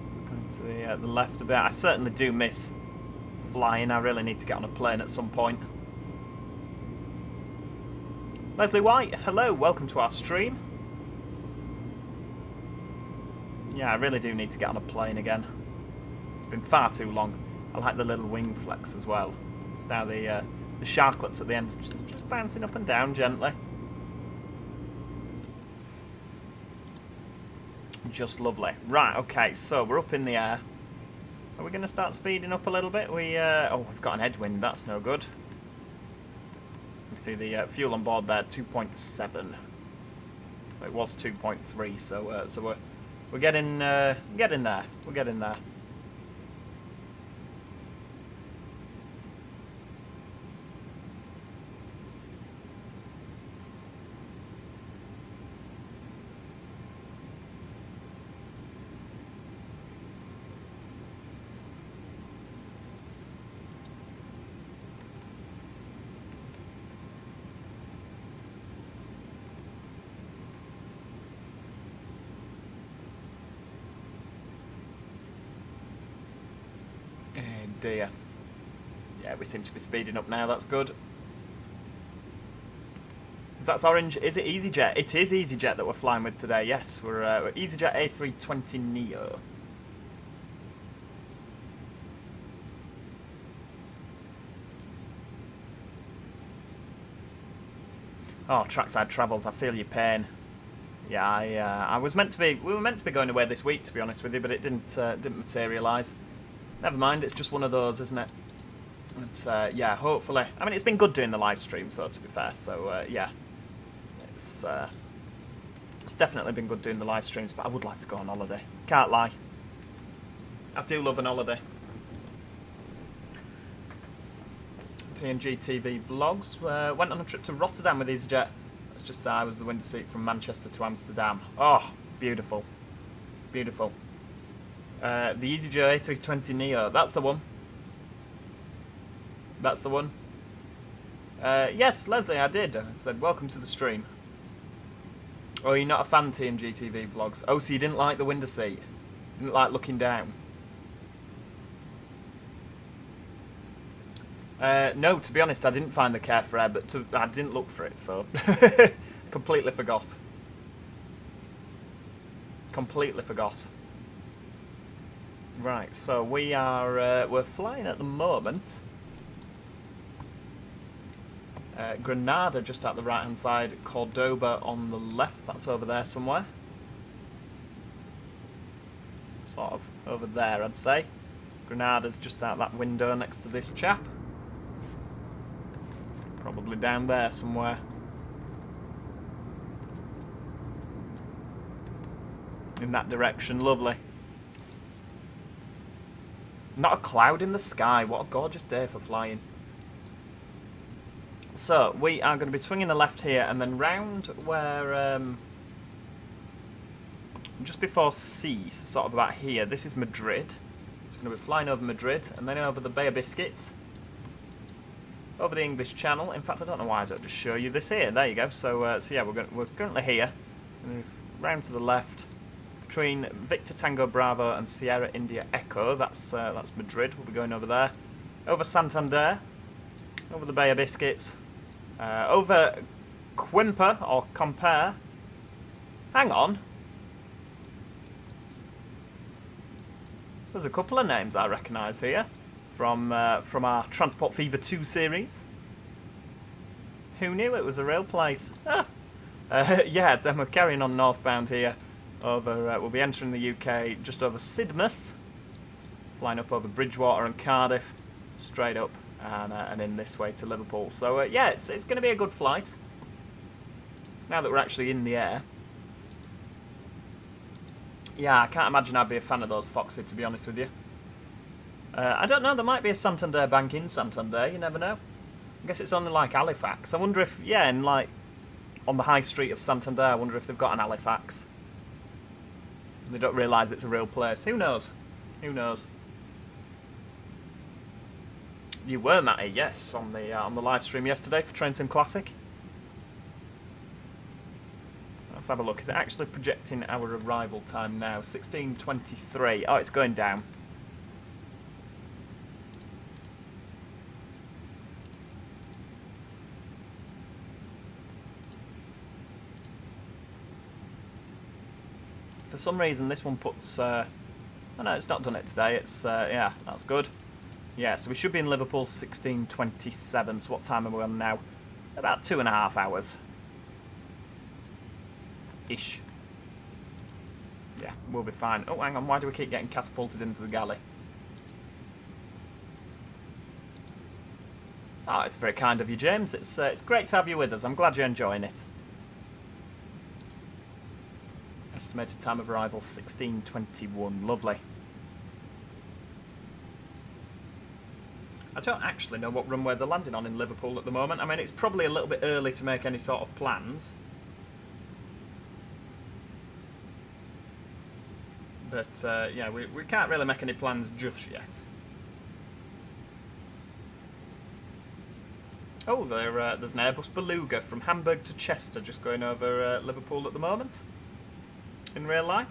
Let's go into the left a bit. I certainly do miss flying. I really need to get on a plane at some point. Leslie White, hello, welcome to our stream. Yeah, I really do need to get on a plane again. It's been far too long. I like the little wing flex as well. Just how the sharklets at the end just bouncing up and down gently. Just lovely. Right, okay, so we're up in the air. Are we going to start speeding up a little bit? We've got an headwind. That's no good. You can see the fuel on board there, 2.7. It was 2.3, so we're getting there. We're getting there. Dear. Yeah, we seem to be speeding up now, that's good. That's orange. Is it EasyJet? It is EasyJet that we're flying with today, yes. We're EasyJet A320NEO. Oh, trackside travels, I feel your pain. Yeah, I was meant to be. We were meant to be going away this week, to be honest with you, but it didn't materialise. Never mind, it's just one of those, isn't it? It's, yeah, hopefully. I mean, it's been good doing the live streams, though, to be fair. So, yeah, it's definitely been good doing the live streams. But I would like to go on holiday. Can't lie. I do love an holiday. TNG TV vlogs. Went on a trip to Rotterdam with EasyJet. Let's just say I was the window seat from Manchester to Amsterdam. Oh, beautiful, beautiful. The EasyJet A320NEO, that's the one. That's the one. Yes, Leslie, I did. I said, welcome to the stream. Oh, you're not a fan of TNG TV vlogs. Oh, so you didn't like the window seat? You didn't like looking down? No, to be honest, I didn't find the care for air, but I didn't look for it, so... Completely forgot. Completely forgot. Right, so we are we're flying at the moment. Granada just at the right hand side, Cordoba on the left, that's over there somewhere. Sort of over there, I'd say. Granada's just out that window next to this chap. Probably down there somewhere. In that direction, lovely. Not a cloud in the sky. What a gorgeous day for flying. So, we are going to be swinging a left here and then round where... just before Cease, sort of about here. This is Madrid. It's going to be flying over Madrid and then over the Bay of Biscuits. Over the English Channel. In fact, I don't know why I don't just show you this here. There you go. So, yeah, we're currently here. Round to the left. Between Victor Tango Bravo and Sierra India Echo, that's Madrid. We'll be going over there, over Santander, over the Bay of Biscuits, over Quimper or Compare. Hang on, there's a couple of names I recognise here from our Transport Fever 2 series. Who knew it was a real place? Ah. Yeah, then we're carrying on northbound here. Over, we'll be entering the UK just over Sidmouth, flying up over Bridgewater and Cardiff, straight up and in this way to Liverpool. So yeah, it's going to be a good flight. Now that we're actually in the air. Yeah, I can't imagine I'd be a fan of those Foxy, to be honest with you. I don't know, there might be a Santander bank in Santander, you never know. I guess it's only like Halifax. I wonder if, yeah, in like, on the high street of Santander, I wonder if they've got an Halifax. They don't realise it's a real place. Who knows? Who knows? You were, Matty, yes, on the live stream yesterday for Train Sim Classic. Let's have a look. Is it actually projecting our arrival time now? 16:23. Oh, it's going down. For some reason, this one puts... oh no, it's not done it today. It's, yeah, that's good. Yeah, so we should be in Liverpool 16:27. So what time are we on now? About 2.5 hours. Ish. Yeah, we'll be fine. Oh, hang on, why do we keep getting catapulted into the galley? Oh, it's very kind of you, James. It's great to have you with us. I'm glad you're enjoying it. Estimated time of arrival, 16:21. Lovely. I don't actually know what runway they're landing on in Liverpool at the moment. I mean, it's probably a little bit early to make any sort of plans. But, yeah, we can't really make any plans just yet. Oh, there's an Airbus Beluga from Hamburg to Chester just going over Liverpool at the moment. In real life.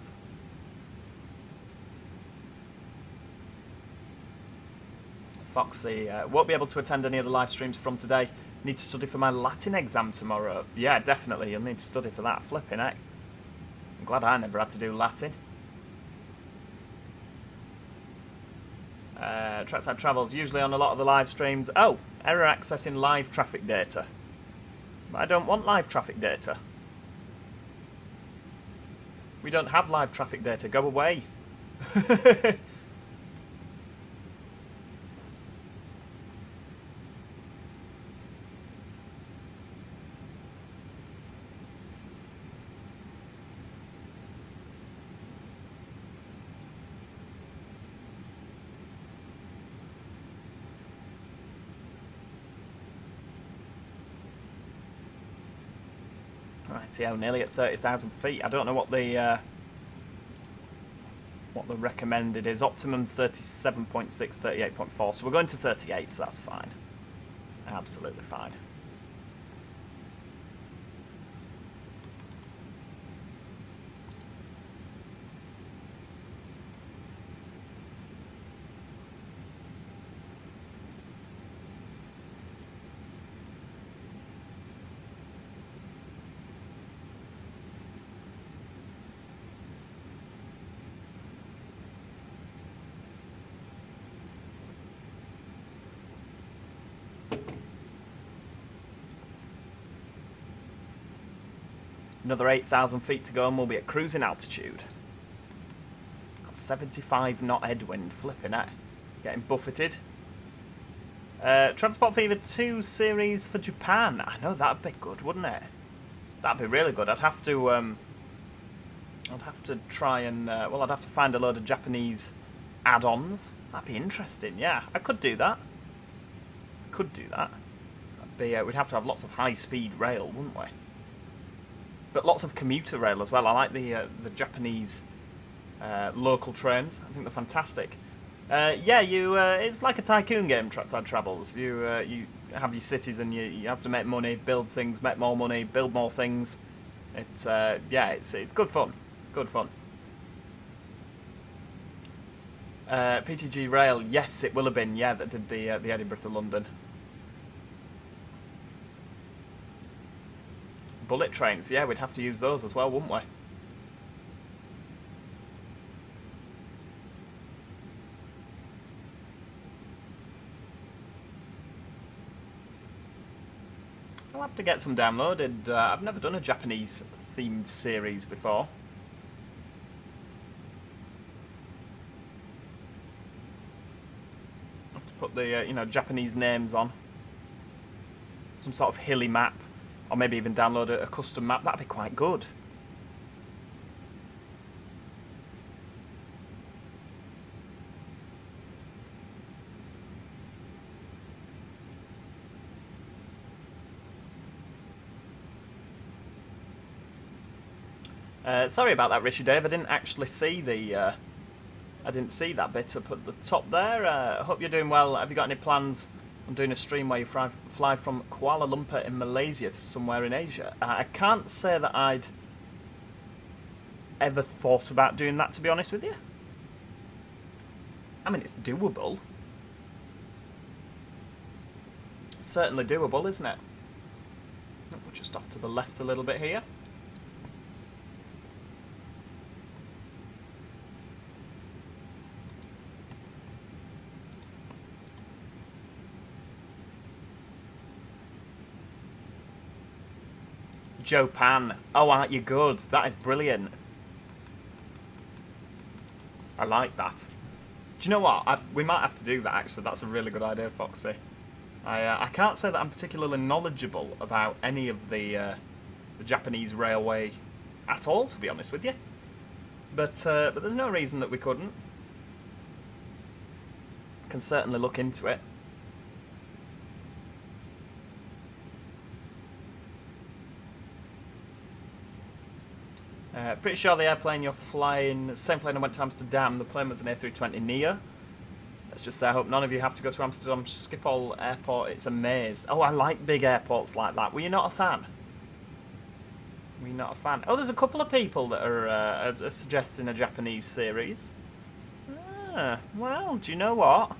Foxy, won't be able to attend any of the live streams from today. Need to study for my Latin exam tomorrow. Yeah, definitely, you'll need to study for that. Flipping heck. I'm glad I never had to do Latin. Trackside Travels, usually on a lot of the live streams. Oh, error accessing live traffic data. But I don't want live traffic data. We don't have live traffic data. Go away. Right, nearly at 30,000 feet. I don't know what the recommended is. Optimum 37.6, 38.4. So we're going to 38, so that's fine. It's absolutely fine. Another 8,000 feet to go and we'll be at cruising altitude. Got 75 knot headwind, flipping it. Getting buffeted. Transport Fever 2 series for Japan. I know, that'd be good, wouldn't it? That'd be really good. I'd have to try and... well, I'd have to find a load of Japanese add-ons. That'd be interesting, yeah. I could do that. Could do that. That'd be, we'd have to have lots of high-speed rail, wouldn't we? But lots of commuter rail as well. I like the Japanese local trains. I think they're fantastic. Yeah, it's like a tycoon game, Trackside Travels. You have your cities and you have to make money, build things, make more money, build more things. It's yeah, it's good fun. It's good fun. PTG Rail, yes, it will have been. Yeah, that did the Edinburgh to London. Bullet trains, yeah, we'd have to use those as well, wouldn't we? I'll have to get some downloaded. I've never done a Japanese themed series before. I'll have to put the Japanese names on. Some sort of hilly map. Or maybe even download a custom map. That'd be quite good. Sorry about that, Richard Dave. I didn't actually see the... I didn't see that bit up at the top there. I hope you're doing well. Have you got any plans on doing a stream where you fly from Kuala Lumpur in Malaysia to somewhere in Asia? I can't say that I'd ever thought about doing that, to be honest with you. I mean, it's doable. It's certainly doable, isn't it? Oh, we're just off to the left a little bit here. Joe Pan. Oh, aren't you good? That is brilliant. I like that. Do you know what? We might have to do that, actually. That's a really good idea, Foxy. I can't say that I'm particularly knowledgeable about any of the Japanese railway at all, to be honest with you. But there's no reason that we couldn't. Can certainly look into it. Pretty sure the airplane you're flying, same plane I went to Amsterdam, the plane was an A320NEO. Let's just say I hope none of you have to go to Amsterdam Schiphol Airport. It's a maze. Oh, I like big airports like that. Were you not a fan? Were you not a fan? Oh, there's a couple of people that are suggesting a Japanese series. Ah, well, do you know what?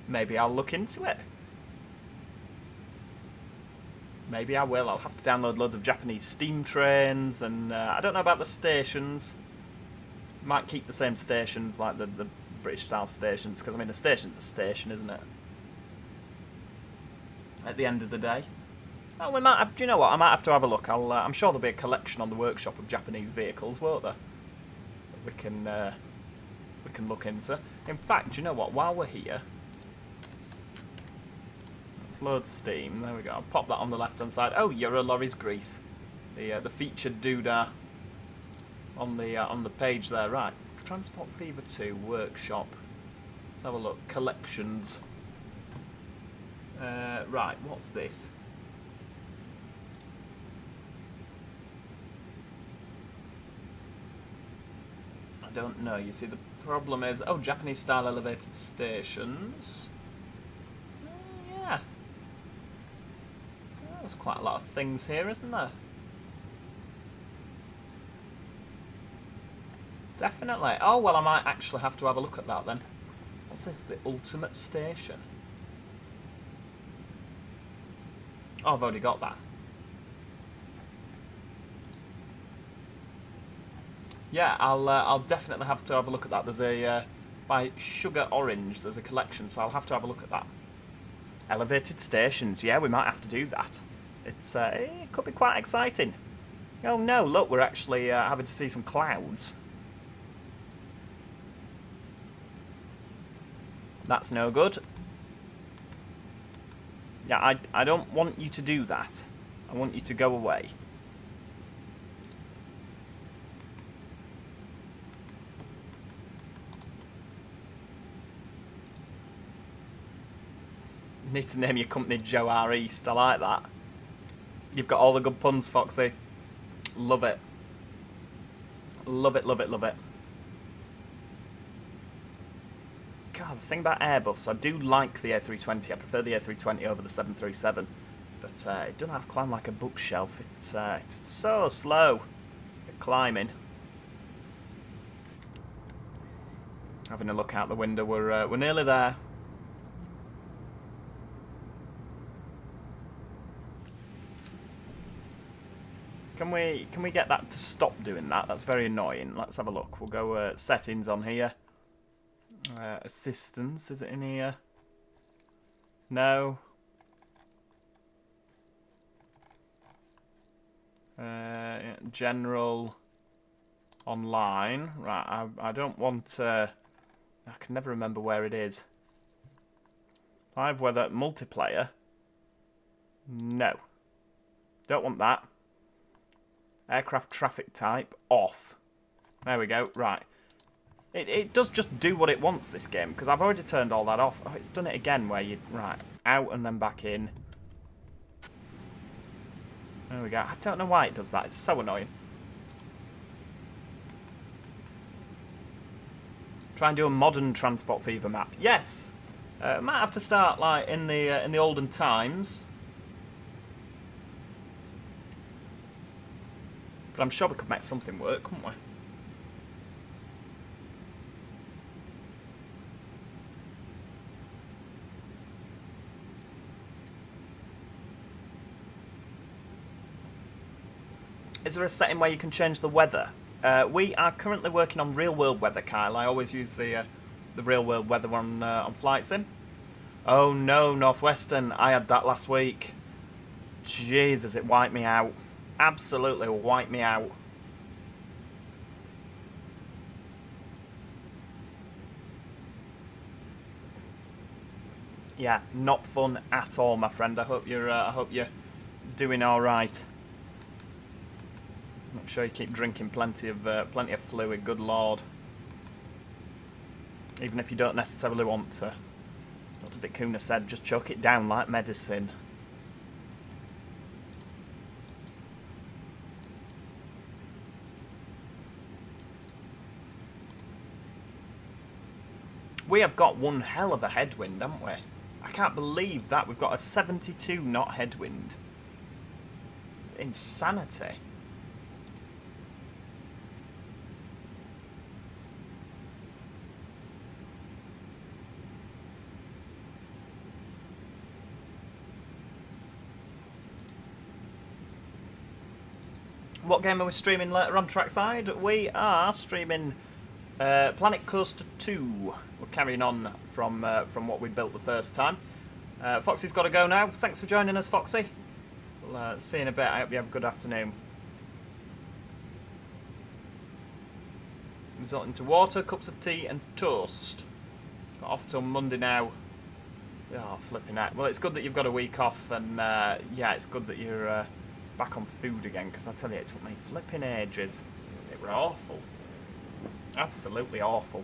Maybe I'll look into it. Maybe I will. I'll have to download loads of Japanese steam trains, and I don't know about the stations. Might keep the same stations like the British-style stations, because I mean a station's a station, isn't it? At the end of the day. Oh, we might have. Do you know what? I might have to have a look. I'm sure there'll be a collection on the workshop of Japanese vehicles, won't there? That we can look into. In fact, do you know what? While we're here. Load steam. There we go. I'll pop that on the left hand side. Oh, Euro lorries grease. The featured doodah on the page there. Right. Transport Fever 2 workshop. Let's have a look. Collections. Right. What's this? I don't know. You see, the problem is, oh, Japanese style elevated stations. Yeah. There's quite a lot of things here, isn't there? Definitely. Oh, well, I might actually have to have a look at that then. What's this? The ultimate station. Oh, I've already got that. Yeah, I'll definitely have to have a look at that. There's a by Sugar Orange. There's a collection, so I'll have to have a look at that. Elevated stations. Yeah, we might have to do that. It could be quite exciting. Oh no! Look, we're actually having to see some clouds. That's no good. Yeah, I don't want you to do that. I want you to go away. You need to name your company Joe R. East. I like that. You've got all the good puns, Foxy. Love it. Love it, love it, love it. God, the thing about Airbus, I do like the A320. I prefer the A320 over the 737. But it doesn't have to climb like a bookshelf. It's so slow at climbing. Having a look out the window, we're nearly there. Can we get that to stop doing that? That's very annoying. Let's have a look. We'll go settings on here. Assistance, is it in here? No. General. Online. Right, I don't want... I can never remember where it is. Live weather, multiplayer. No. Don't want that. Aircraft traffic type, off. There we go, right. It does just do what it wants, this game, because I've already turned all that off. Oh, it's done it again where you... Right, out and then back in. There we go. I don't know why it does that. It's so annoying. Try and do a modern Transport Fever map. Yes! Might have to start, like, in the olden times. But I'm sure we could make something work, couldn't we? Is there a setting where you can change the weather? We are currently working on real-world weather, Kyle. I always use the real-world weather on Flight Sim. Oh no, Northwestern. I had that last week. Jesus, it wiped me out. Absolutely wiped me out. Yeah, not fun at all, my friend. I hope you're doing all right. Make sure you keep drinking plenty of fluid. Good lord. Even if you don't necessarily want to. Dr. Vicuna said, just chuck it down like medicine. We have got one hell of a headwind, haven't we? I can't believe that. We've got a 72 knot headwind. Insanity. What game are we streaming later on trackside? We are streaming Planet Coaster 2. We're carrying on from what we built the first time. Foxy's got to go now. Thanks for joining us, Foxy. We'll see you in a bit. I hope you have a good afternoon. Resorting to water, cups of tea and toast. Got off till Monday now. Oh, flipping out. Well, it's good that you've got a week off, and yeah, it's good that you're back on food again, because I tell you, it took me flipping ages. It were awful. Absolutely awful.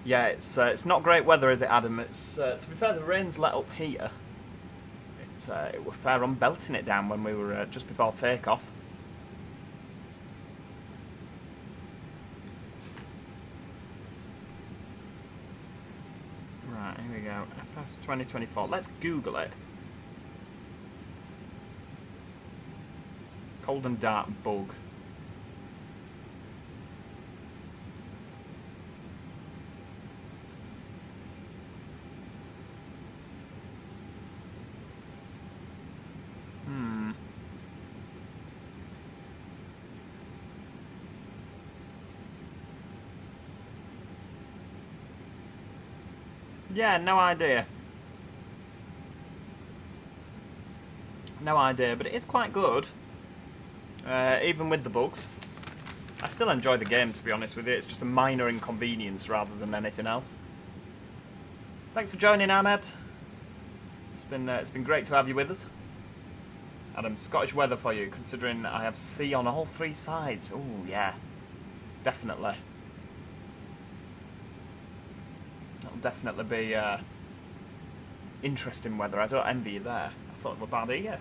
Yeah, it's not great weather, is it, Adam? It's to be fair, the rain's let up here. It were fair on belting it down when we were just before takeoff. Right, here we go. FS 2024. Let's Google it. Cold and dark bug. Yeah, no idea. No idea, but it is quite good. Even with the bugs. I still enjoy the game, to be honest with you. It's just a minor inconvenience rather than anything else. Thanks for joining, Ahmed. It's been great to have you with us. Adam, Scottish weather for you, considering I have sea on all three sides. Oh, yeah. Definitely. That'll definitely be interesting weather. I don't envy you there. I thought it were bad here.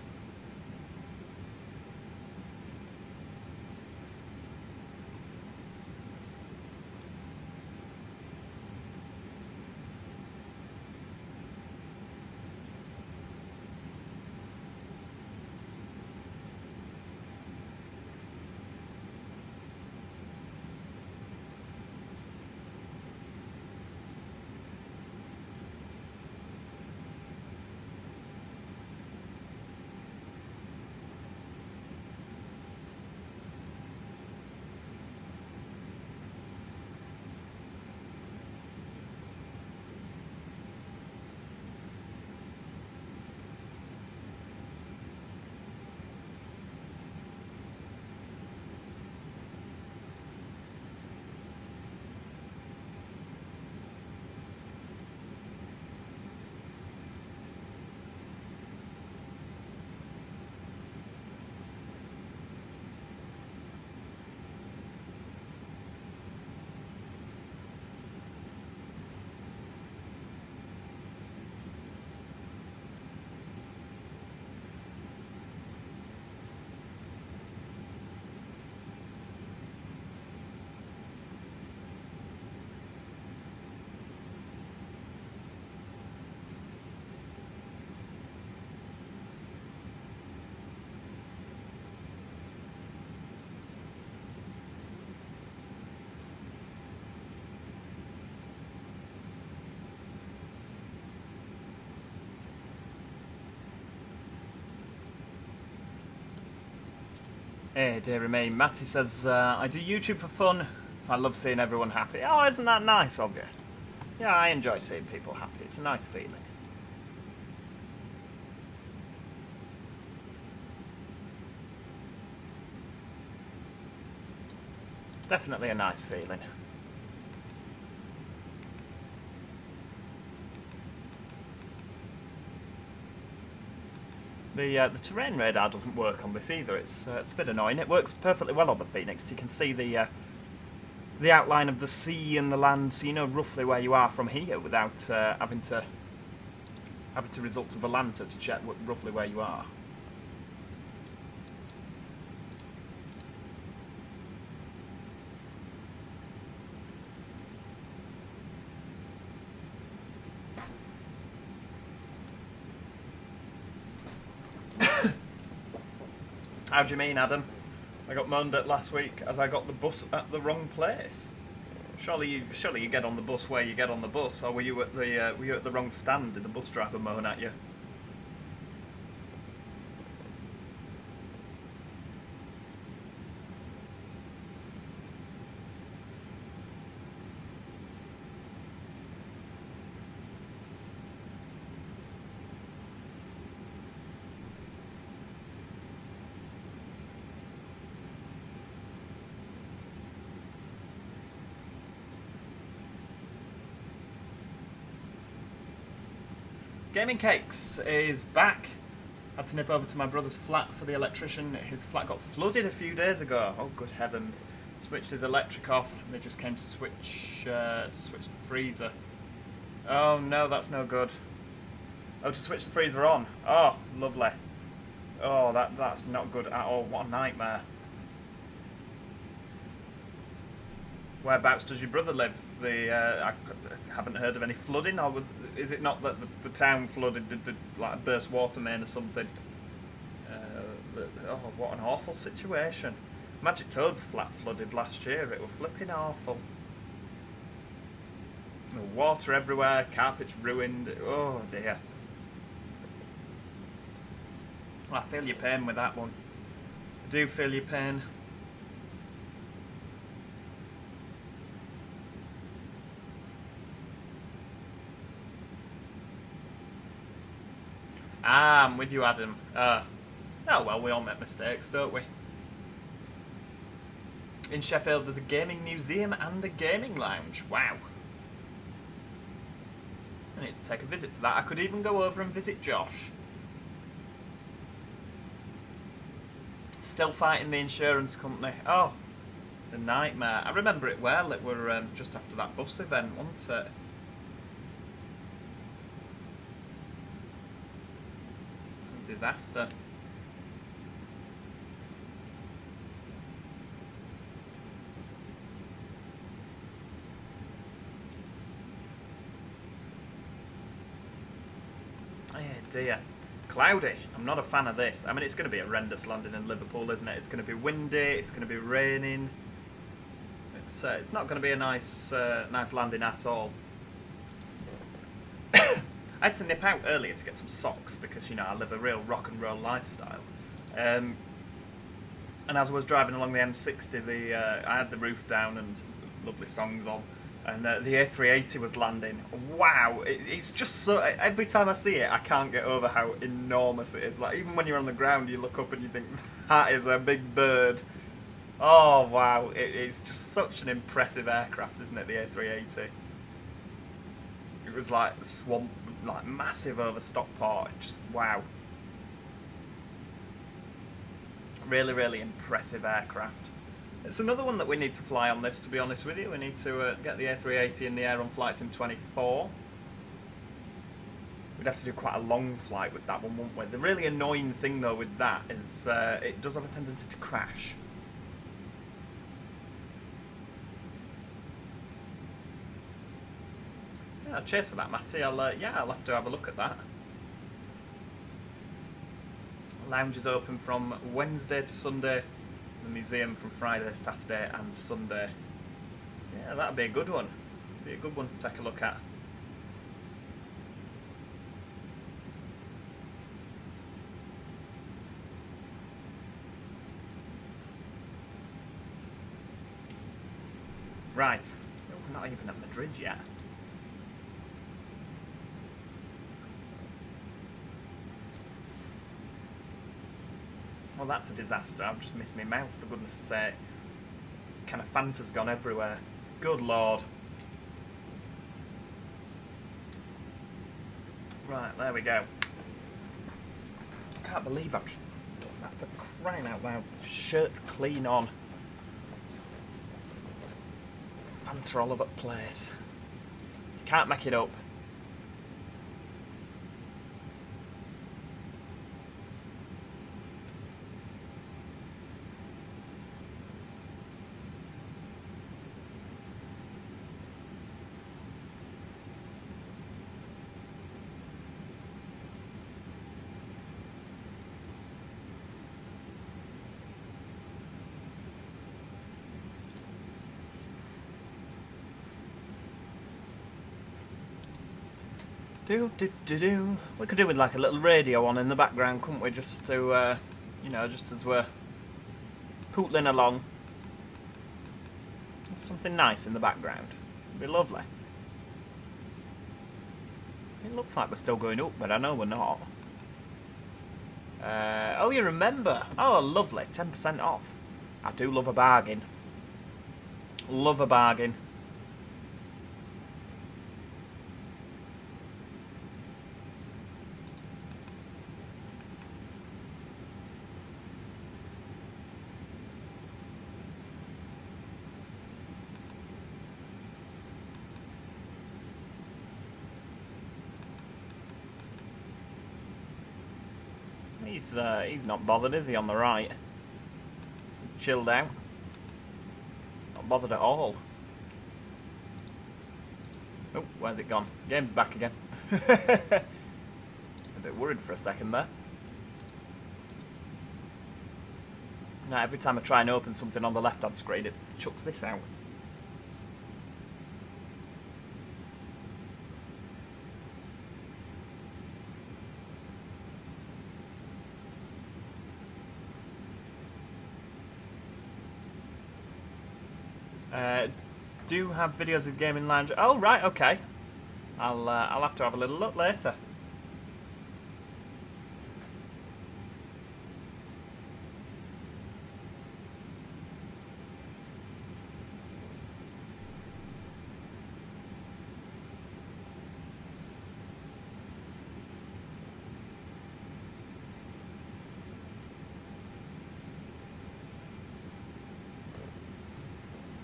Hey, dear me. Matty says, I do YouTube for fun, so I love seeing everyone happy. Oh, isn't that nice of you? Yeah, I enjoy seeing people happy. It's a nice feeling. Definitely a nice feeling. The terrain radar doesn't work on this either. It's a bit annoying. It works perfectly well on the Phoenix. You can see the outline of the sea and the land, so you know roughly where you are from here without having to resort to the Volanta to check roughly where you are. How do you mean, Adam? I got moaned at last week as I got the bus at the wrong place. Surely you get on the bus where you get on the bus, or were you at the wrong stand? Did the bus driver moan at you? Gaming Cakes is back. Had to nip over to my brother's flat for the electrician. His flat got flooded a few days ago. Oh, good heavens. Switched his electric off and they just came to switch the freezer. Oh no, that's no good. Oh, to switch the freezer on. Oh, lovely. Oh, that's not good at all. What a nightmare. Whereabouts does your brother live? I haven't heard of any flooding, or is it not that the town flooded? Did the like burst water main or something? Oh, what an awful situation. Magic Toad's flat flooded last year. It was flipping awful. The water everywhere, carpets ruined. Oh dear. Well, I feel your pain with that one. I do feel your pain. Ah, I'm with you, Adam. Oh well, we all make mistakes, don't we? In Sheffield, there's a gaming museum and a gaming lounge. Wow. I need to take a visit to that. I could even go over and visit Josh. Still fighting the insurance company. Oh, the nightmare. I remember it well. It were just after that bus event, wasn't it? Disaster. Oh dear. Cloudy. I'm not a fan of this. I mean, it's going to be a horrendous landing in Liverpool, isn't it? It's going to be windy. It's going to be raining. It's not going to be a nice landing at all. I had to nip out earlier to get some socks because, you know, I live a real rock and roll lifestyle. And as I was driving along the M60, I had the roof down and lovely songs on, and the A380 was landing. Wow, it's just so. Every time I see it, I can't get over how enormous it is. Like, even when you're on the ground, you look up and you think, that is a big bird. Oh wow, it's just such an impressive aircraft, isn't it? The A380. It was like swamp. Like massive over Stockport, just wow. Really, really impressive aircraft. It's another one that we need to fly on this, to be honest with you. We need to get the A380 in the air on flights in 24. We'd have to do quite a long flight with that one, wouldn't we? The really annoying thing though with that is it does have a tendency to crash. Cheers for that, Matty. I'll have to have a look at that. Lounge is open from Wednesday to Sunday. The museum from Friday, Saturday and Sunday. Yeah, that'd be a good one. Be a good one to take a look at. Right. Oh, we're not even at Madrid yet. Well, that's a disaster. I've just missed my mouth, for goodness sake. Kind of Fanta's gone everywhere. Good lord. Right, there we go. I can't believe I've just done that, for crying out loud. The shirt's clean on. Fanta all over the place. You can't make it up. Do. We could do with like a little radio on in the background, couldn't we? Just to, you know, just as we're pootling along. Something nice in the background. It'd be lovely. It looks like we're still going up, but I know we're not. Oh, you remember? Oh, lovely. 10% off. I do love a bargain. Love a bargain. He's not bothered, is he, on the right? Chilled out. Not bothered at all. Oh, where's it gone? Game's back again. A bit worried for a second there. Now, every time I try and open something on the left-hand screen, it chucks this out. Do have videos of gaming lounge. Oh right, okay. I'll have to have a little look later.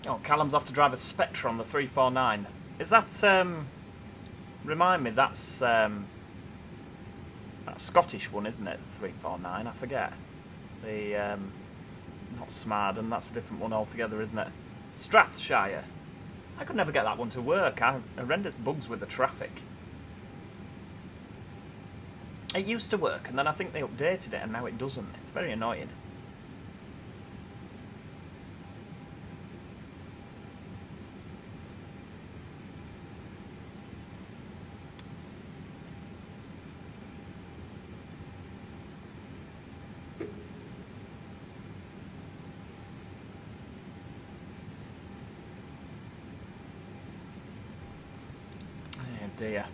Oh, Callum's off to drive a Spectre on the 349. Is that, remind me, that's that Scottish one, isn't it? The 349, I forget. The, not Smarden, that's a different one altogether, isn't it? Strathshire. I could never get that one to work. I have horrendous bugs with the traffic. It used to work, and then I think they updated it, and now it doesn't. It's very annoying. Dear.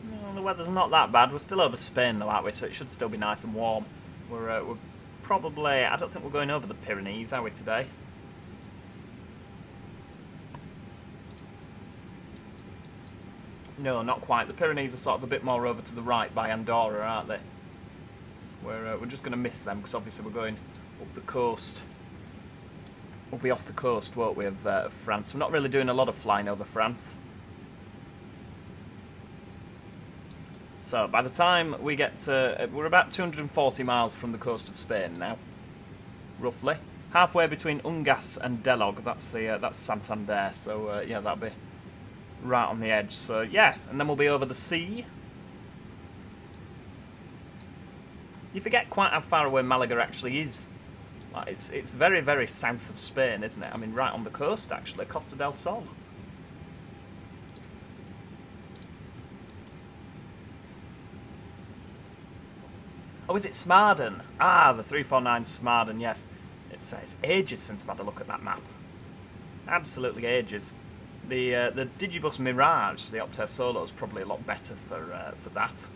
No, the weather's not that bad. We're still over Spain though, aren't we? So it should still be nice and warm. We're probably... I don't think we're going over the Pyrenees, are we, today? No, not quite. The Pyrenees are sort of a bit more over to the right by Andorra, aren't they? We're just going to miss them because obviously we're going up the coast. We'll be off the coast, won't we, of France. We're not really doing a lot of flying over France. So by the time we get to... we're about 240 miles from the coast of Spain now, roughly. Halfway between Ungas and Delog, that's Santander, so yeah, that'll be right on the edge. So yeah, and then we'll be over the sea. You forget quite how far away Malaga actually is. Like, it's very, very south of Spain, isn't it? I mean, right on the coast, actually, Costa del Sol. Oh, is it Smarden? Ah, the 349 Smarden, yes. It's ages since I've had a look at that map. Absolutely ages. The Digibus Mirage, the Optare Solo, is probably a lot better for that.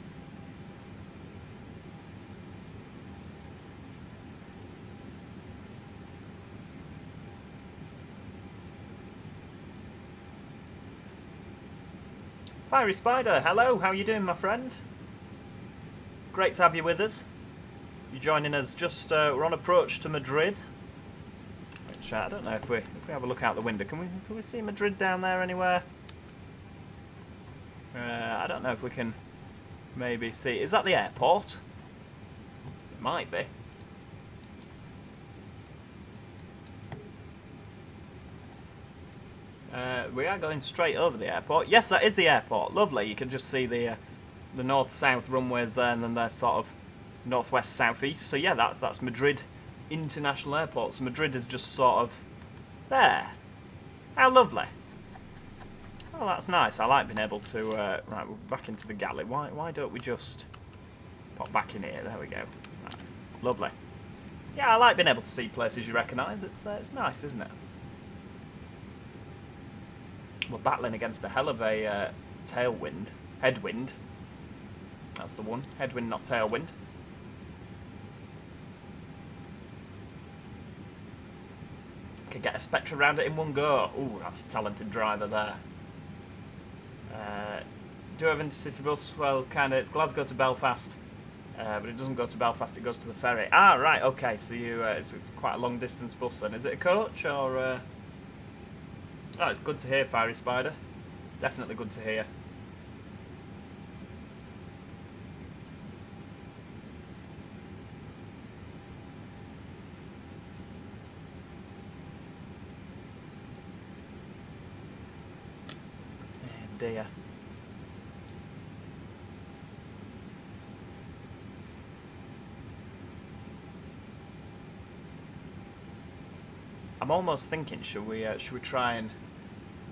Fiery Spider, hello, how you doing, my friend? Great to have you with us. You're joining us just, we're on approach to Madrid. Which, I don't know if we have a look out the window, can we see Madrid down there anywhere? I don't know if we can maybe see, is that the airport? It might be. We are going straight over the airport. Yes, that is the airport. Lovely. You can just see the north-south runways there, and then they're sort of northwest-southeast. So yeah, that's Madrid International Airport. So Madrid is just sort of there. How lovely. Oh, that's nice. I like being able to... right, we're back into the galley. Why don't we just pop back in here? There we go. Right. Lovely. Yeah, I like being able to see places you recognise. It's nice, isn't it? We're battling against a hell of a tailwind. Headwind. That's the one. Headwind, not tailwind. Could get a Spectre around it in one go. Ooh, that's a talented driver there. Do you have intercity bus? Well, kind of. It's Glasgow to Belfast. But it doesn't go to Belfast, it goes to the ferry. Ah, right, okay. So you, it's quite a long distance bus then. Is it a coach or... Oh, it's good to hear, Fiery Spider. Definitely good to hear. Oh dear. I'm almost thinking, should we try and...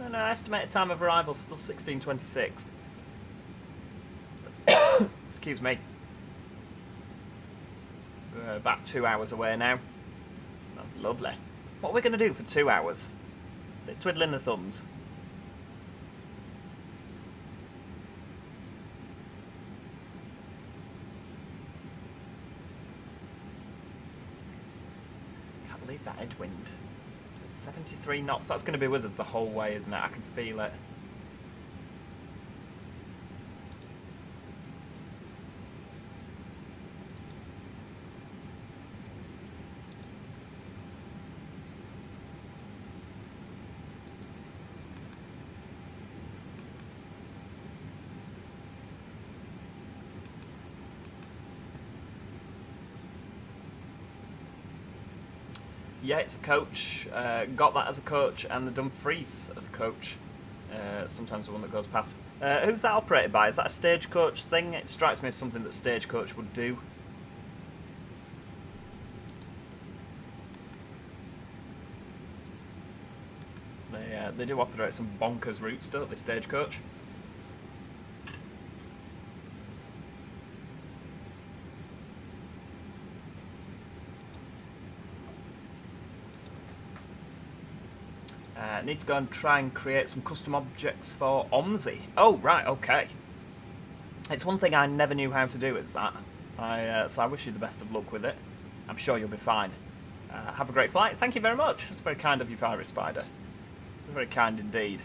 Oh, no, estimated time of arrival still 16:26. Excuse me. So we're about 2 hours away now. That's lovely. What are we going to do for 2 hours? Is it twiddling the thumbs? Can't believe that headwind. 73 knots, that's going to be with us the whole way, isn't it? I can feel it. Yeah, it's a coach. Got that as a coach, and the Dumfries as a coach. Sometimes the one that goes past. Who's that operated by? Is that a stagecoach thing? It strikes me as something that stagecoach would do. They do operate some bonkers routes, don't they, stagecoach? Need to go and try and create some custom objects for OMSI. Oh, right, okay. It's one thing I never knew how to do, is that. So I wish you the best of luck with it. I'm sure you'll be fine. Have a great flight. Thank you very much. That's very kind of you, Fiery Spider. Very kind indeed.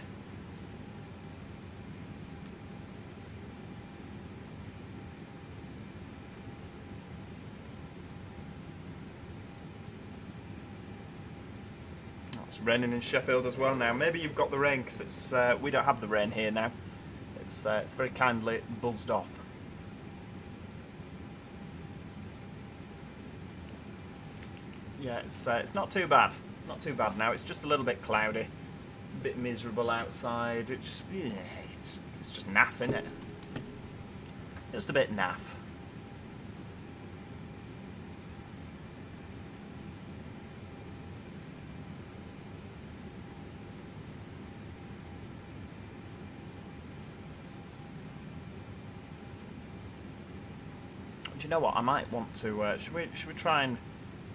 It's raining in Sheffield as well now. Maybe you've got the rain, because it's we don't have the rain here now. It's very kindly buzzed off. Yeah, it's not too bad. Not too bad now. It's just a little bit cloudy, a bit miserable outside. It just, yeah, it's just naff, isn't it? Just a bit naff. Do you know what? I might want to. Should we try and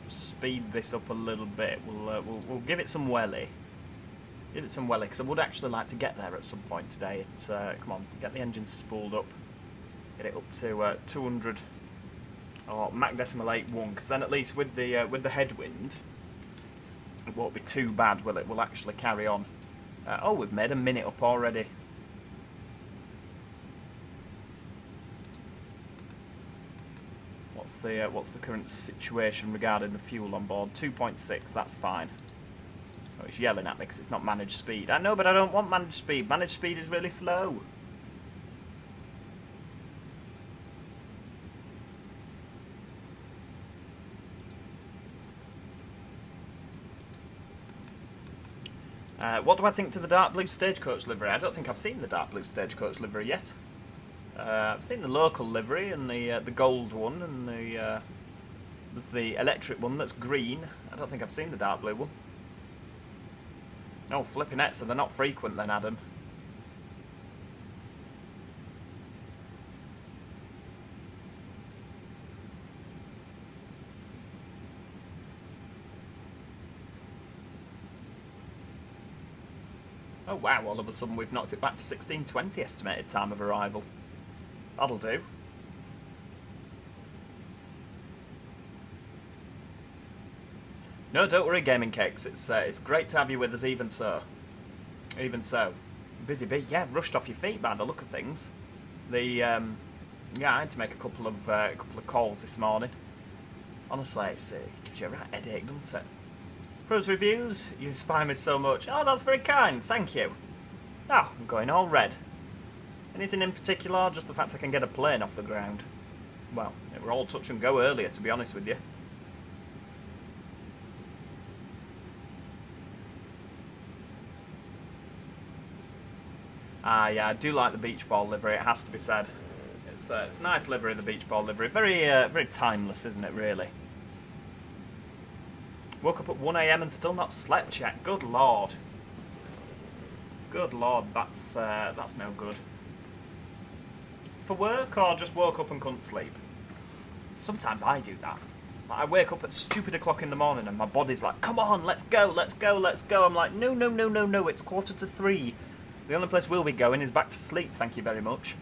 speed this up a little bit? We'll give it some welly. Give it some welly, because I would actually like to get there at some point today. It's come on, get the engines spooled up, get it up to 200 or Mach decimal 8.1, because then at least with the headwind, it won't be too bad, will it? We'll actually carry on. Oh, we've made a minute up already. what's the current situation regarding the fuel on board? 2.6. That's fine. Oh, it's yelling at me because it's not managed speed. I know, but I don't want managed speed. Managed speed is really slow. What do I think to the dark blue stagecoach livery? I don't think I've seen the dark blue stagecoach livery yet. I've seen the local livery and the gold one, and there's the electric one that's green. I don't think I've seen the dark blue one. Oh, flipping it, so they're not frequent then, Adam. Oh wow, all of a sudden we've knocked it back to 16:20 estimated time of arrival. That'll do. No, don't worry, Gaming Cakes. It's great to have you with us, even so. Even so. Busy bee. Yeah, rushed off your feet by the look of things. Yeah, I had to make a couple of calls this morning. Honestly, it gives you a right headache, doesn't it? Pros Reviews, you inspire me so much. Oh, that's very kind, thank you. Oh, I'm going all red. Anything in particular, or just the fact I can get a plane off the ground? Well, it were all touch and go earlier, to be honest with you. Ah, yeah, I do like the beach ball livery, it has to be said. It's a nice livery, the beach ball livery. Very timeless, isn't it, really? Woke up at 1 AM and still not slept yet. Good lord. Good lord, that's no good. For work, or just woke up and couldn't sleep? Sometimes I do that. Like, I wake up at stupid o'clock in the morning and my body's like, come on, let's go, let's go, let's go. I'm like, no, it's 2:45. The only place we'll be going is back to sleep, thank you very much.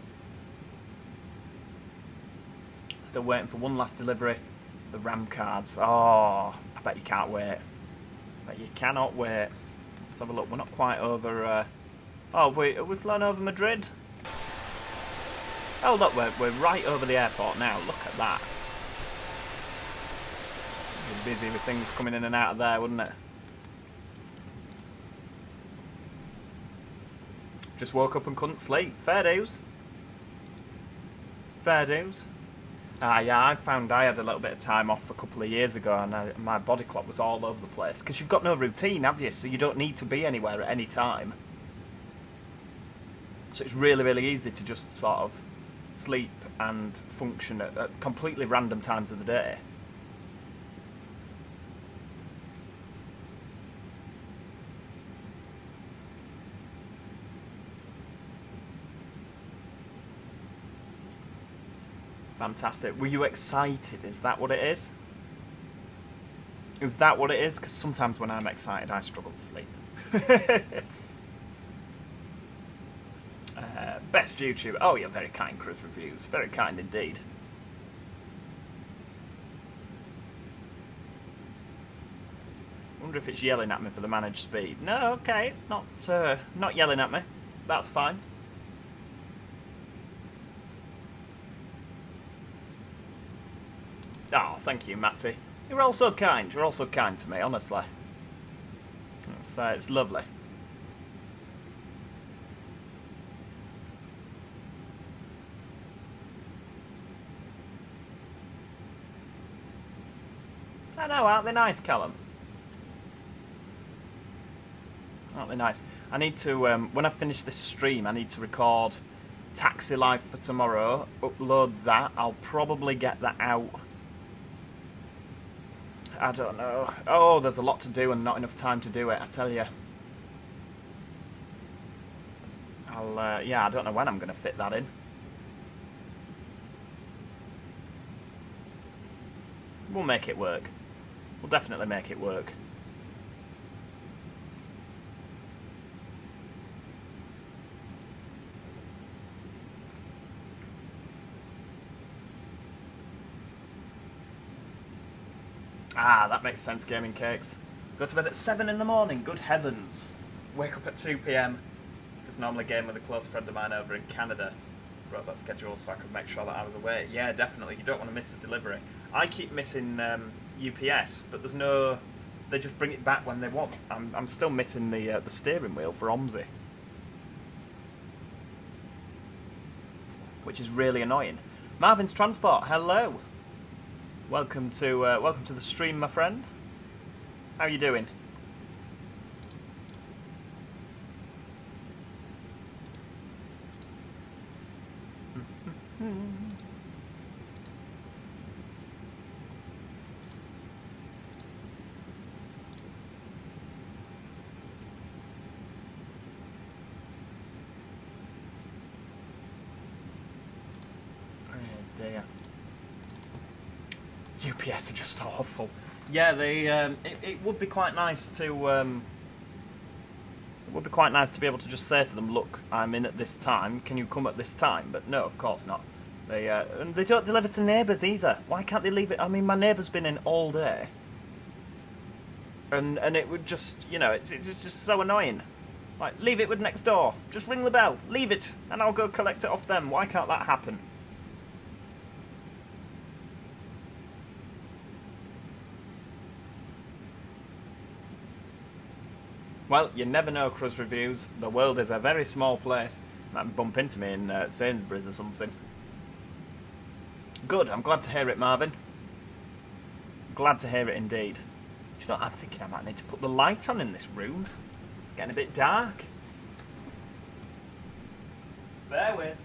Still waiting for one last delivery. The RAM cards. Oh, I bet you can't wait. Bet you cannot wait. Let's have a look. We're not quite over... Oh, have we flown over Madrid? Oh, look, we're right over the airport now. Look at that. Be busy with things coming in and out of there, wouldn't it? Just woke up and couldn't sleep. Fair dues. Fair dues. Ah, yeah, I found I had a little bit of time off a couple of years ago and my body clock was all over the place. Because you've got no routine, have you? So you don't need to be anywhere at any time. So it's really, really easy to just sort of sleep and function at completely random times of the day. Fantastic. Were you excited? Is that what it is? Is that what it is? Because sometimes when I'm excited, I struggle to sleep. Best YouTube. Oh, you're very kind, Cruise Reviews. Very kind indeed. Wonder if it's yelling at me for the managed speed. No, okay, it's not yelling at me. That's fine. Oh, thank you, Matty. You're all so kind. You're all so kind to me, honestly. It's lovely. I know, aren't they nice, Callum? Aren't they nice? I need to, when I finish this stream, I need to record Taxi Life for tomorrow, upload that. I'll probably get that out. I don't know. Oh, there's a lot to do and not enough time to do it, I tell you. Yeah, I don't know when I'm going to fit that in. We'll make it work. We'll definitely make it work. Ah, that makes sense, Gaming Cakes. Go to bed at 7 in the morning, good heavens. Wake up at 2 PM, because normally game with a close friend of mine over in Canada. Wrote that schedule so I could make sure that I was awake. Yeah, definitely, you don't want to miss the delivery. I keep missing UPS, but there's no. They just bring it back when they want. I'm still missing the steering wheel for OMSI, which is really annoying. Marvin's Transport, hello. Welcome to the stream, my friend. How are you doing? UPS are just awful. Yeah, they. It would be quite nice to. It would be quite nice to be able to just say to them, "Look, I'm in at this time. Can you come at this time?" But no, of course not. And they don't deliver to neighbours either. Why can't they leave it? I mean, my neighbour's been in all day, and it would just, you know, it's just so annoying. Like, leave it with next door. Just ring the bell. Leave it, and I'll go collect it off them. Why can't that happen? Well, you never know, Cruz Reviews. The world is a very small place. Might bump into me in Sainsbury's or something. Good, I'm glad to hear it, Marvin. Glad to hear it indeed. Do you know, I'm thinking I might need to put the light on in this room. Getting a bit dark. Bear with.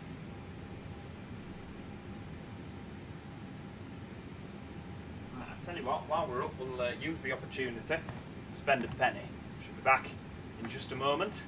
I tell you what, while we're up, we'll use the opportunity to spend a penny. Should be back in just a moment.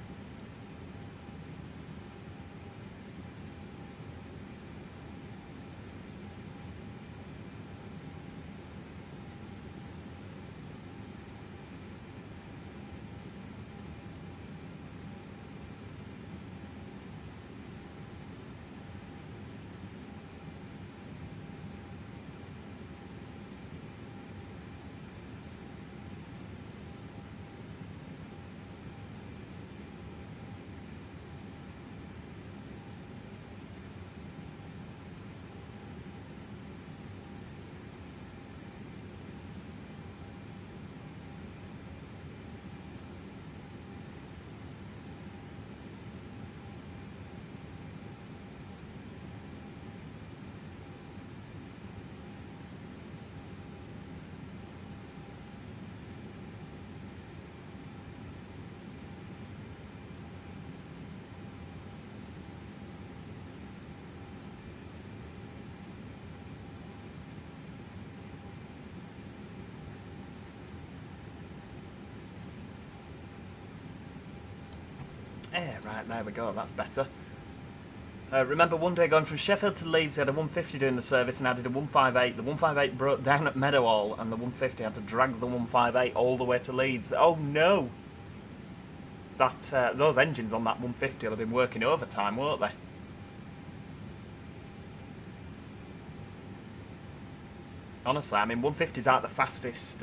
Right, there we go, that's better. Remember one day going from Sheffield to Leeds, I had a 150 doing the service and I did a 158. The 158 broke down at Meadowhall and the 150 had to drag the 158 all the way to Leeds. Oh no! Those engines on that 150 will have been working overtime, won't they? Honestly, I mean, 150s aren't the fastest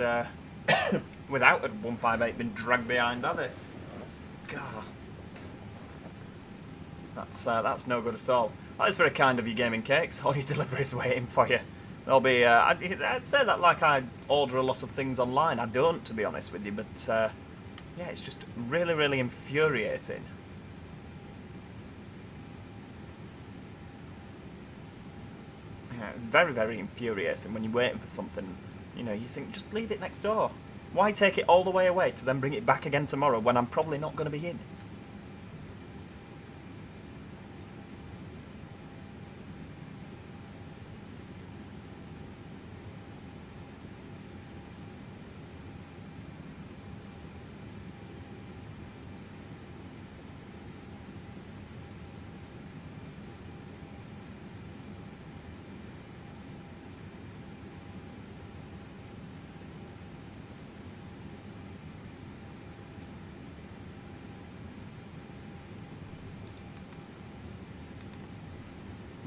without a 158 being dragged behind, are they? God. That's no good at all. That is very kind of you, Gaming Cakes. All your deliveries waiting for you. There'll be. I'd say that like I order a lot of things online. I don't, to be honest with you. But yeah, it's just really, really infuriating. Yeah, it's very, very infuriating when you're waiting for something. You know, you think just leave it next door. Why take it all the way away to then bring it back again tomorrow when I'm probably not going to be in?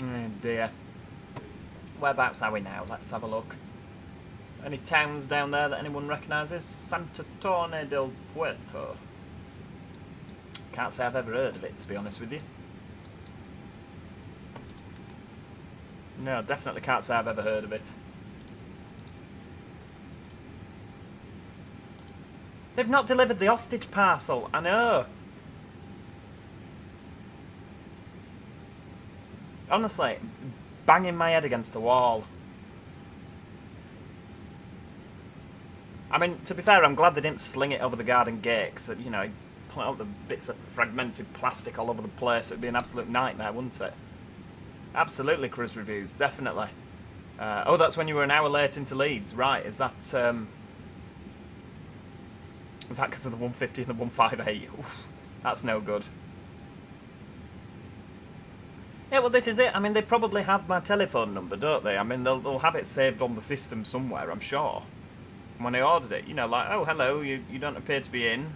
Oh dear. Whereabouts are we now? Let's have a look. Any towns down there that anyone recognises? Sant'Antone del Puerto. Can't say I've ever heard of it, to be honest with you. No, definitely can't say I've ever heard of it. They've not delivered the hostage parcel. I know. Honestly, banging my head against the wall. I mean, to be fair, I'm glad they didn't sling it over the garden gate, because, you know, point out the bits of fragmented plastic all over the place. It'd be an absolute nightmare, wouldn't it? Absolutely, cruise reviews, definitely. Oh, that's when you were an hour late into Leeds, right? Is that because of the 150 and the 158? Oof, that's no good. Yeah, well, this is it. I mean, they probably have my telephone number, don't they? I mean, they'll have it saved on the system somewhere, I'm sure. When I ordered it, you know, like, oh, hello, you don't appear to be in.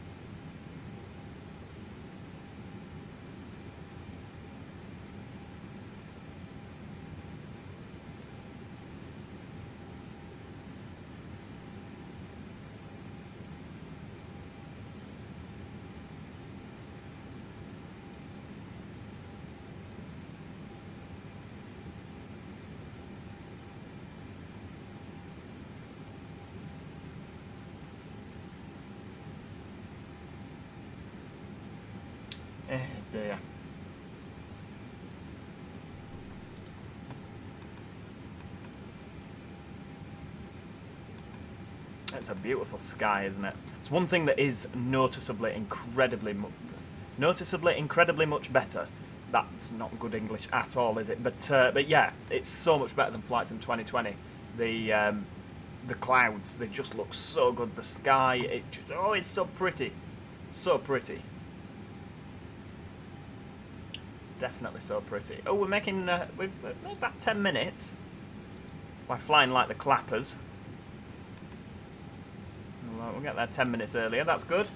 Eh, dear. It's a beautiful sky, isn't it? It's one thing that is noticeably incredibly much better. That's not good English at all, is it? But yeah, it's so much better than flights in 2020. The clouds, they just look so good. The sky, it's so pretty, so pretty. Definitely so pretty. Oh, we're making we've made about 10 minutes by flying like the clappers. We'll get there 10 minutes earlier. That's good.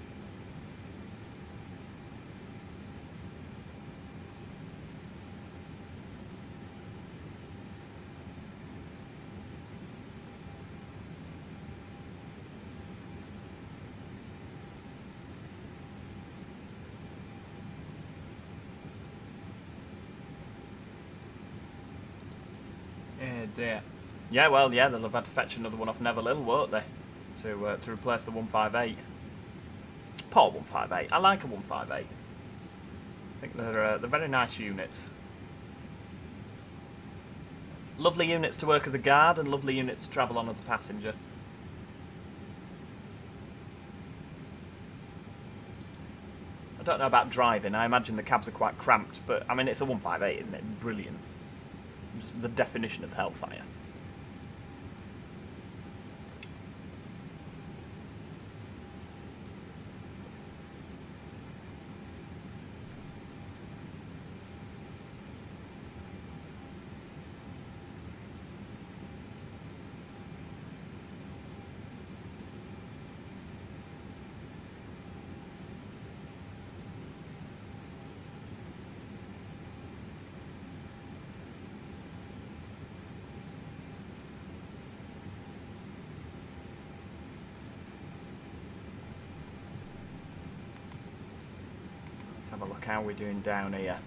Dear. Yeah, well, yeah, they'll have had to fetch another one off Neverlill, won't they? To replace the 158. Poor 158. I like a 158. I think they're very nice units. Lovely units to work as a guard and lovely units to travel on as a passenger. I don't know about driving. I imagine the cabs are quite cramped, but I mean, it's a 158, isn't it? Brilliant. Just the definition of hellfire. Let's have a look how we're doing down here.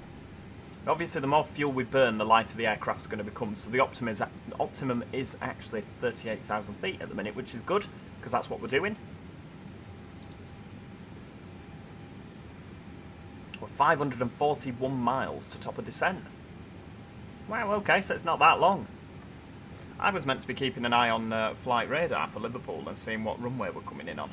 Obviously, the more fuel we burn, the lighter the aircraft's going to become. So the optimum is actually 38,000 feet at the minute, which is good, because that's what we're doing. We're 541 miles to top of descent. Wow, okay, so it's not that long. I was meant to be keeping an eye on flight radar for Liverpool and seeing what runway we're coming in on.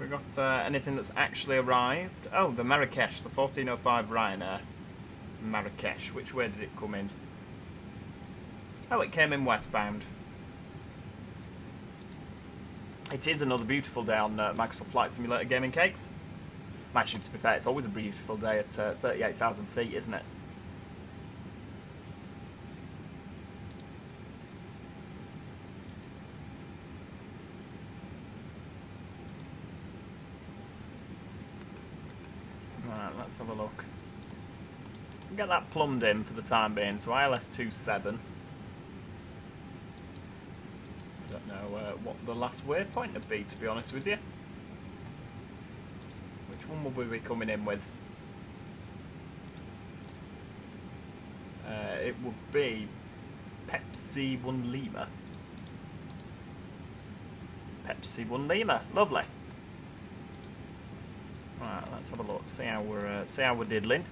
We got anything that's actually arrived? Oh, the Marrakesh, the 1405 Ryanair. Marrakesh. Which way did it come in? Oh, it came in westbound. It is another beautiful day on Microsoft Flight Simulator Gaming Cakes. Actually, to be fair, it's always a beautiful day at 38,000 feet, isn't it? Right, let's have a look. Get that plumbed in for the time being, so ILS-27. I don't know what the last waypoint would be, to be honest with you. Which one will we be coming in with? it would be Pepsi 1 Lima. Pepsi 1 Lima, lovely. Right, let's have a look. See how we're diddling.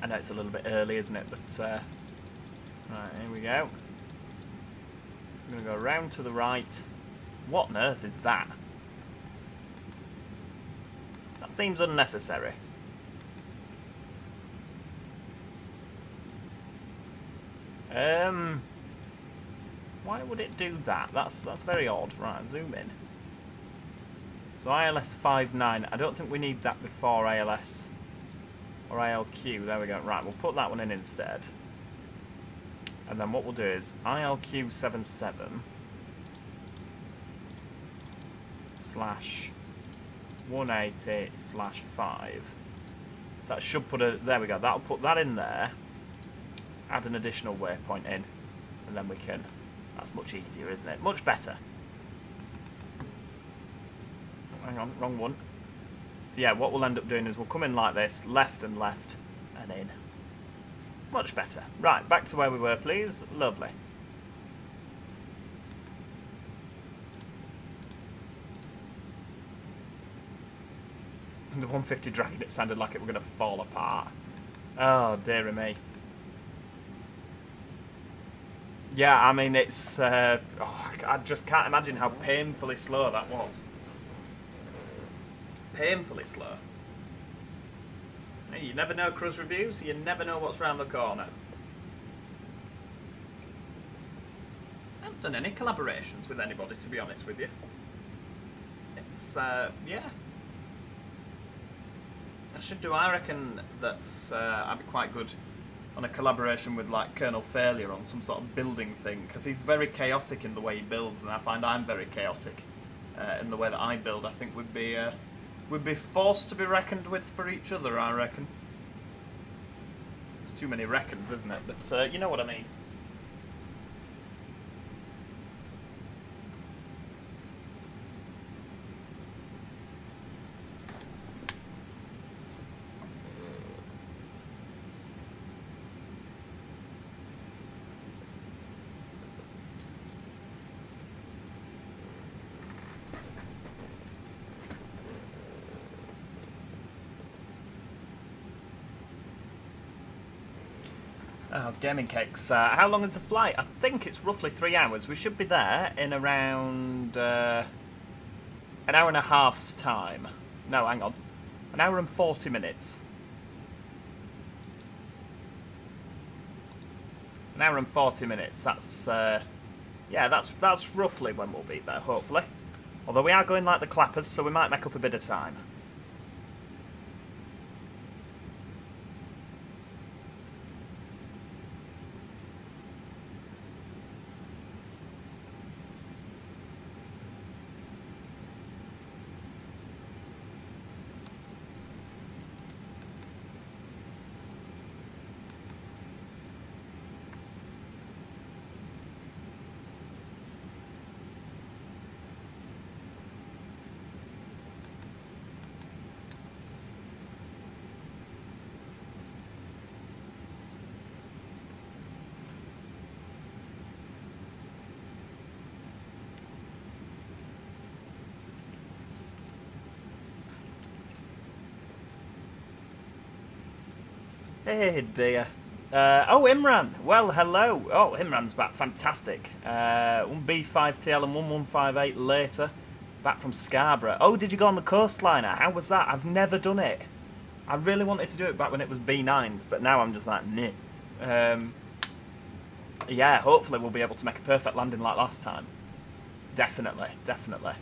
I know it's a little bit early, isn't it? But right, here we go. So I'm going to go around to the right. What on earth is that? That seems unnecessary. Why would it do that? That's very odd. Right, zoom in. So ILS 59. I don't think we need that before ILS or ILQ. There we go. Right, we'll put that one in instead. And then what we'll do is ILQ 77 slash 180 slash 5. So that should put a, there we go, that'll put that in there, add an additional waypoint in, and then we can, that's much easier, isn't it? Much better. Oh, hang on, wrong one. So yeah, what we'll end up doing is we'll come in like this, left and left, and in. Much better. Right, back to where we were, please. Lovely. The 150 Dragon, it sounded like it were going to fall apart. Oh, dearie me. Yeah, I mean, it's... I just can't imagine how painfully slow that was. Painfully slow. Hey, you never know cruise reviews, you never know what's round the corner. I haven't done any collaborations with anybody, to be honest with you. It's, yeah. I should do, I reckon that's, I'd be quite good on a collaboration with like Colonel Failure on some sort of building thing, because he's very chaotic in the way he builds, and I find I'm very chaotic in the way that I build. I think we'd be forced to be reckoned with for each other, I reckon. There's too many reckons, isn't it? But you know what I mean. Oh, gaming cakes. How long is the flight? I think it's roughly 3 hours. We should be there in around an hour and a half's time. No, hang on. An hour and 40 minutes. An hour and 40 minutes. That's, yeah, that's roughly when we'll be there, hopefully. Although we are going like the clappers, so we might make up a bit of time. Hey dear. Oh, Imran. Well, hello. Oh, Imran's back. Fantastic. 1B5TL and 1158 later. Back from Scarborough. Oh, did you go on the coastliner? How was that? I've never done it. I really wanted to do it back when it was B9s, but now I'm just like, nah. Yeah, hopefully we'll be able to make a perfect landing like last time. Definitely, definitely.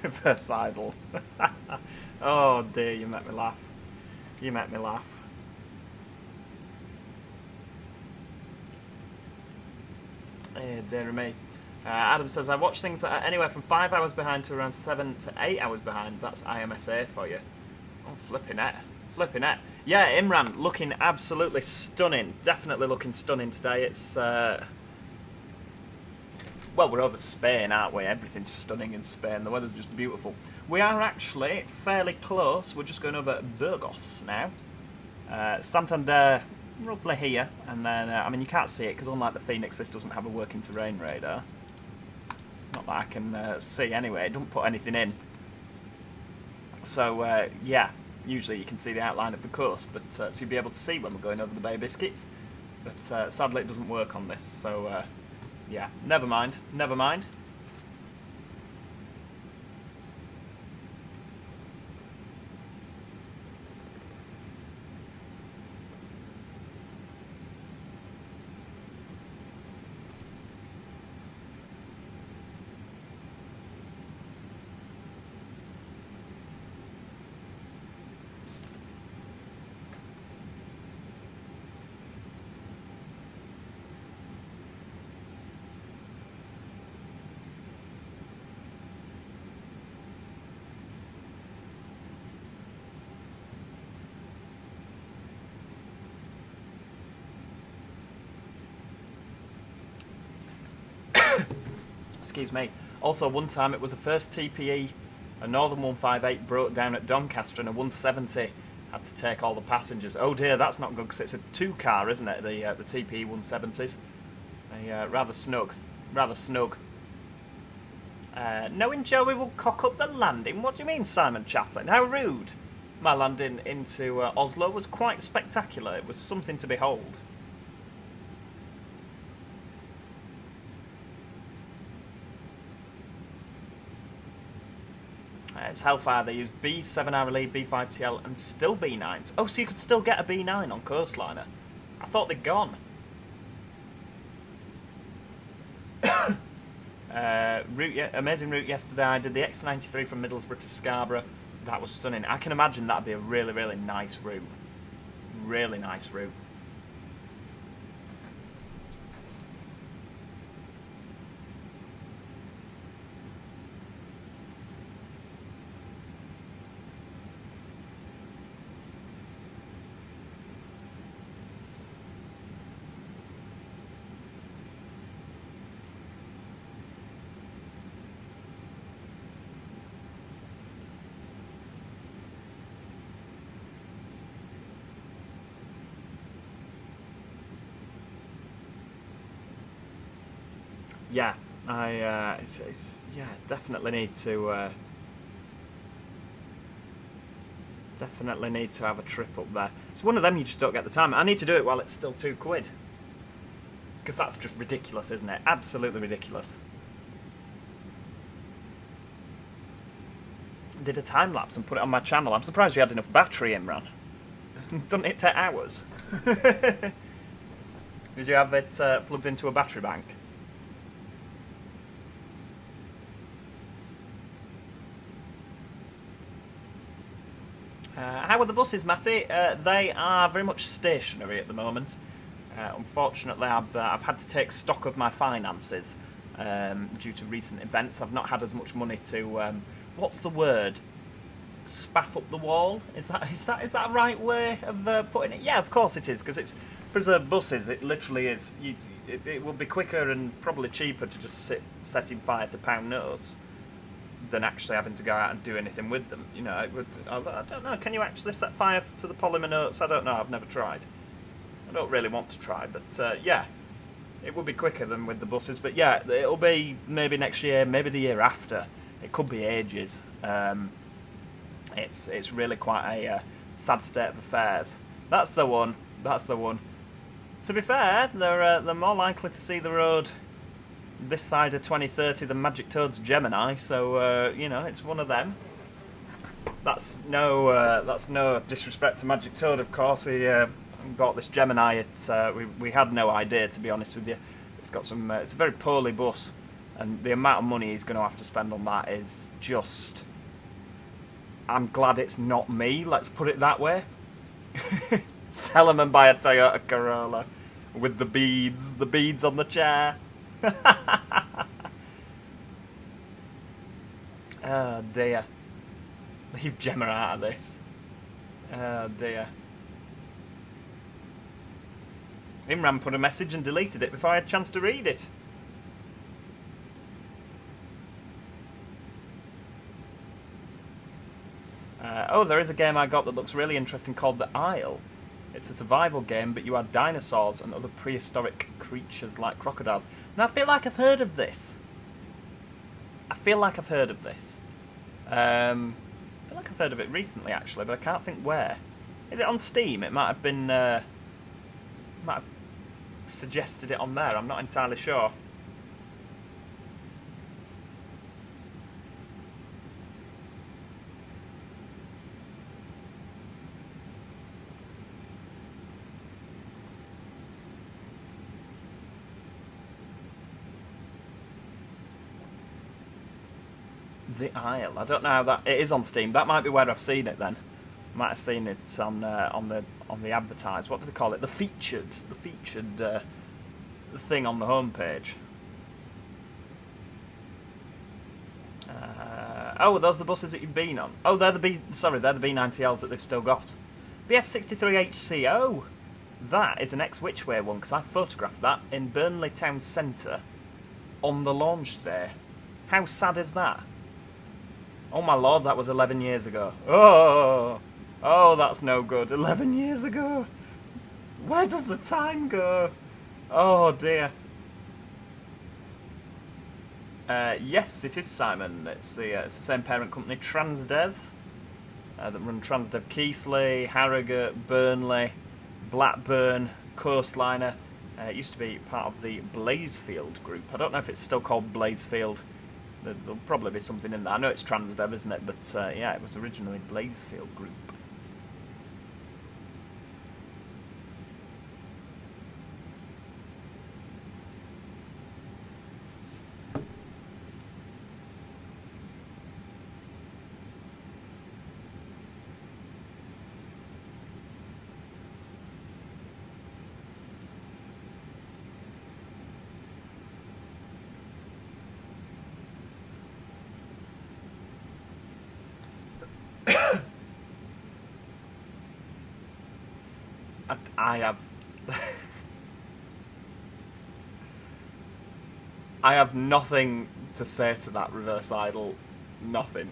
Reverse idle. Oh dear, you make me laugh. You make me laugh. Dear me. Adam says, I watch things that are anywhere from 5 hours behind to around 7 to 8 hours behind. That's IMSA for you. Oh, flipping it. Flipping it. Yeah, Imran, looking absolutely stunning. Definitely looking stunning today. It's, well, we're over Spain, aren't we? Everything's stunning in Spain. The weather's just beautiful. We are actually fairly close. We're just going over Burgos now. Santander, roughly here, and then, I mean, you can't see it because unlike the Phoenix, this doesn't have a working terrain radar. Not that I can see anyway, it doesn't put anything in. So, yeah, usually you can see the outline of the coast, but so you'll be able to see when we're going over the Bay Biscuits. But sadly it doesn't work on this, so yeah, never mind, never mind. Excuse me. Also, one time it was the first TPE, a Northern 158 broke down at Doncaster and a 170 had to take all the passengers. Oh dear, that's not good because it's a two-car, isn't it? The TPE 170s. Rather snug. Rather snug. Knowing Joey will cock up the landing? What do you mean, Simon Chaplin? How rude. My landing into Oslo was quite spectacular. It was something to behold. It's Hellfire. They use B7 Lead, B5TL, and still B9s. Oh, so you could still get a B9 on Coastliner. I thought they'd gone. Amazing route yesterday. I did the X93 from Middlesbrough to Scarborough. That was stunning. I can imagine that'd be a really, really nice route. Really nice route. Yeah, yeah, definitely need to have a trip up there. It's one of them you just don't get the time. I need to do it while it's still £2, because that's just ridiculous, isn't it? Absolutely ridiculous. Did a time lapse and put it on my channel. I'm surprised you had enough battery, Imran. Doesn't it take hours? Did you have it plugged into a battery bank? How are the buses, Matty? They are very much stationary at the moment. Unfortunately, I've had to take stock of my finances due to recent events. I've not had as much money to what's the word? Spaff up the wall? Is that a right way of putting it? Yeah, of course it is, because it's preserved buses. It literally is. It will be quicker and probably cheaper to just setting fire to pound notes than actually having to go out and do anything with them. You know, I don't know, can you actually set fire to the polymer notes? I don't know, I've never tried. I don't really want to try, but yeah, it would be quicker than with the buses. But yeah, it'll be maybe next year, maybe the year after. It could be ages. It's really quite a sad state of affairs. That's the one. That's the one. To be fair, they're more likely to see the road this side of 2030 than Magic Toad's Gemini, so you know, it's one of them. That's no disrespect to Magic Toad, of course. He bought this Gemini. We had no idea, to be honest with you. It's got some. It's a very poorly bus, and the amount of money he's going to have to spend on that is just. I'm glad it's not me. Let's put it that way. Sell him and buy a Toyota Corolla with the beads on the chair. Oh dear. Leave Gemma out of this. Oh dear. Imran put a message and deleted it before I had a chance to read it. Oh, there is a game I got that looks really interesting called The Isle. It's a survival game, but you are dinosaurs and other prehistoric creatures like crocodiles. Now, I feel like I've heard of this. I feel like I've heard of this. I feel like I've heard of it recently, actually, but I can't think where. Is it on Steam? It might have been... might have suggested it on there. I'm not entirely sure. The Isle. I don't know how that... It is on Steam. That might be where I've seen it then. Might have seen it on the advertised. What do they call it? The featured thing on the homepage. Oh, those are the buses that you've been on. Oh, they're the B90Ls that they've still got. BF63HCO. That is an ex-Which Way one because I photographed that in Burnley Town Centre on the launch day. How sad is that? Oh my lord, that was 11 years ago. Oh, that's no good. 11 years ago. Where does the time go? Oh dear. Yes, it is Simon. It's the same parent company, Transdev, that run Transdev Keighley, Harrogate, Burnley, Blackburn, Coastliner. It used to be part of the Blazefield group. I don't know if it's still called Blazefield. There'll probably be something in there. I know it's Transdev, isn't it? But yeah, it was originally Blazefield Group. I have... I have nothing to say to that, Reverse Idol. Nothing.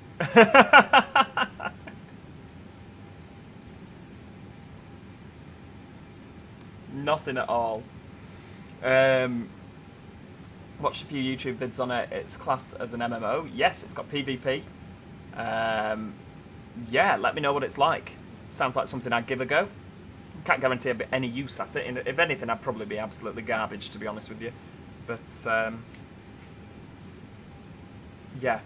Nothing at all. Watched a few YouTube vids on it. It's classed as an MMO. Yes, it's got PvP. Yeah, let me know what it's like. Sounds like something I'd give a go. Can't guarantee I'd be any use at it. If anything, I'd probably be absolutely garbage, to be honest with you. But, yeah.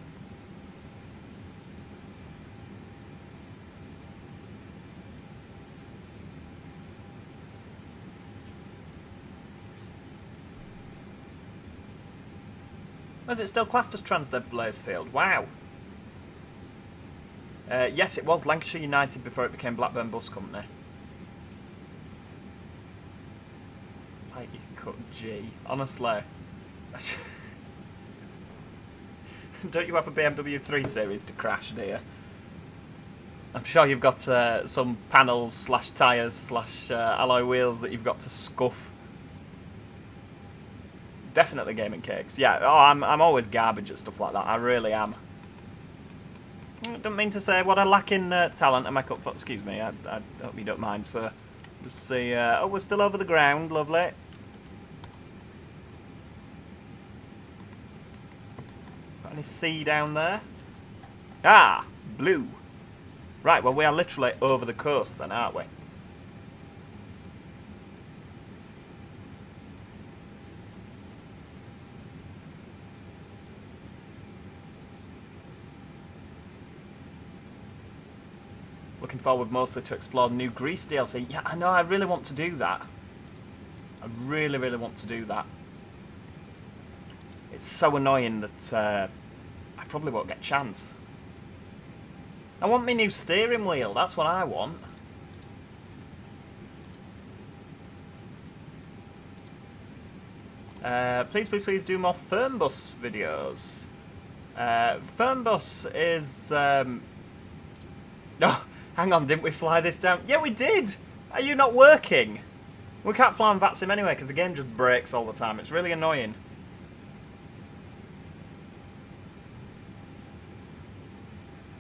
Was it still classed as Transdev Blazefield? Wow. Yes, it was Lancashire United before it became Blackburn Bus Company. Like you cut G. Honestly. Don't you have a BMW 3 Series to crash, do you? I'm sure you've got some panels / tyres / alloy wheels that you've got to scuff. Definitely gaming cakes. Yeah, oh, I'm always garbage at stuff like that. I really am. I don't mean to say what I lack in talent. Am I cut for? Excuse me. I hope you don't mind, sir. Just see. Oh, we're still over the ground. Lovely. Got any sea down there? Ah, blue. Right. Well, we are literally over the coast, then, aren't we? Looking forward mostly to explore the new Greece DLC. Yeah, I know, I really want to do that. I really, really want to do that. It's so annoying that I probably won't get a chance. I want my new steering wheel, that's what I want. Please, please, please do more Fernbus videos. Fernbus is... Oh, hang on, didn't we fly this down? Yeah, we did! Are you not working? We can't fly on VATSIM anyway because the game just breaks all the time. It's really annoying.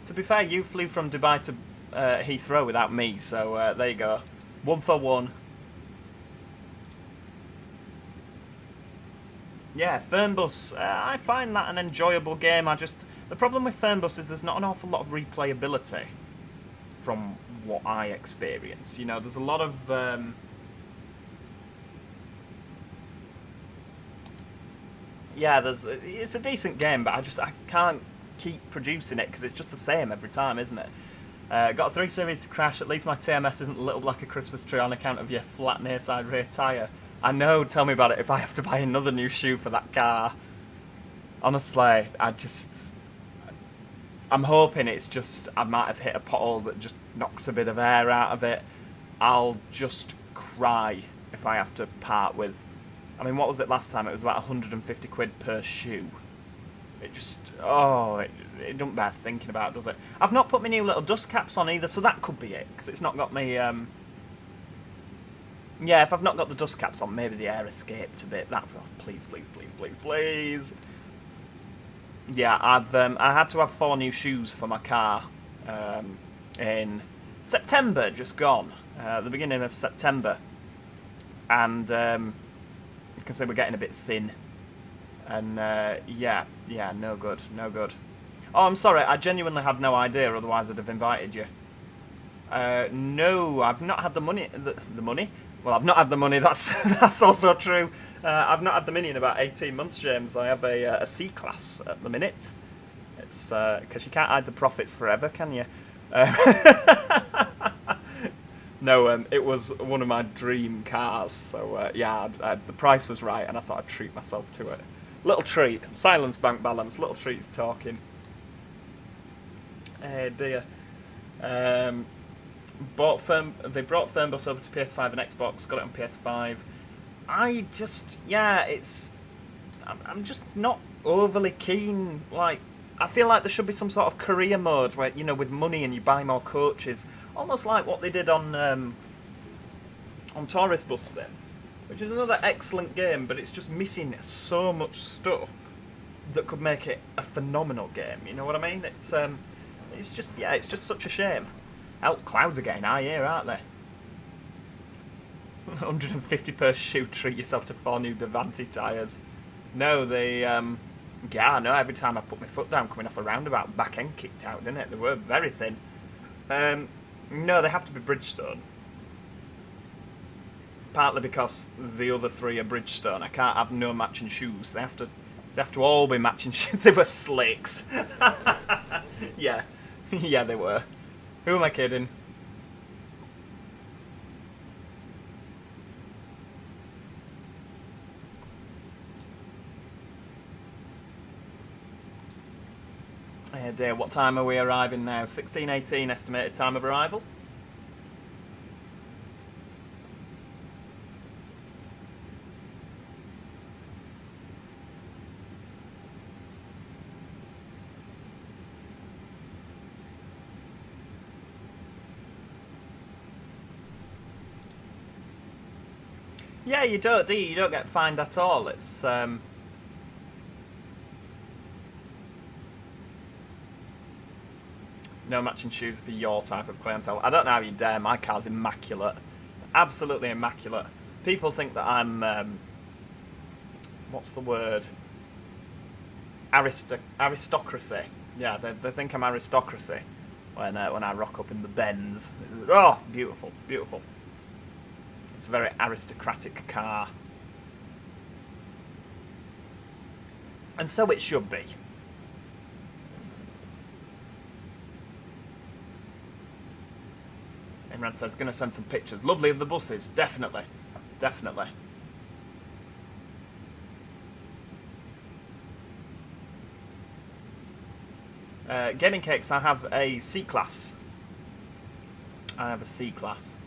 To be fair, you flew from Dubai to Heathrow without me, so there you go. 1 for 1. Yeah, Fernbus, I find that an enjoyable game. The problem with Fernbus is there's not an awful lot of replayability from what I experience. You know, there's a lot of... yeah, it's a decent game, but I can't keep producing it because it's just the same every time, isn't it? Got a 3 Series to crash. At least my TMS isn't lit up like a Christmas tree on account of your flat near side rear tyre. I know, tell me about it if I have to buy another new shoe for that car. Honestly, I'm hoping it's just, I might have hit a pothole that just knocks a bit of air out of it. I'll just cry if I have to part with, I mean, what was it last time? It was about 150 quid per shoe. It just, it don't bear thinking about, does it? I've not put my new little dust caps on either, so that could be it, because it's not got me, yeah, if I've not got the dust caps on, maybe the air escaped a bit. Please, please, please, please, please. Yeah, I had to have 4 new shoes for my car in September, just gone, the beginning of September, and because they were getting a bit thin, and yeah, no good, no good. Oh, I'm sorry, I genuinely had no idea, otherwise I'd have invited you. No, I've not had the money. The money? Well, I've not had the money. That's also true. I've not had the Mini in about 18 months, James. I have a C-Class at the minute. It's because you can't hide the profits forever, can you? No, it was one of my dream cars. So yeah, the price was right, and I thought I'd treat myself to it. Little treat. Silence bank balance. Little treats talking. Dear. They brought Fernbus over to PS5 and Xbox, got it on PS5. I'm just not overly keen. Like, I feel like there should be some sort of career mode where, you know, with money and you buy more coaches, almost like what they did on Tourist Bus Sim, which is another excellent game, but it's just missing so much stuff that could make it a phenomenal game. You know what I mean? It's just such a shame. Hell, clouds are getting high here, aren't they? 150 per shoe, treat yourself to 4 new Davanti tyres. No, yeah, I know, every time I put my foot down coming off a roundabout, back end kicked out, didn't it? They were very thin. No, they have to be Bridgestone. Partly because the other 3 are Bridgestone. I can't have no matching shoes. They have to all be matching shoes. They were slicks. Yeah. Yeah, they were. Who am I kidding? Oh dear, what time are we arriving now? 16:18 estimated time of arrival. Yeah, you don't, do you? You don't get fined at all. It's no matching shoes for your type of clientele. I don't know how you dare. My car's immaculate, absolutely immaculate. People think that I'm what's the word? Aristocracy. Yeah, they think I'm aristocracy when I rock up in the Benz. Oh, beautiful, beautiful. It's a very aristocratic car. And so it should be. Imran says, going to send some pictures. Lovely of the buses. Definitely. Definitely. Gaming Cakes, I have a C-Class. I have a C-Class.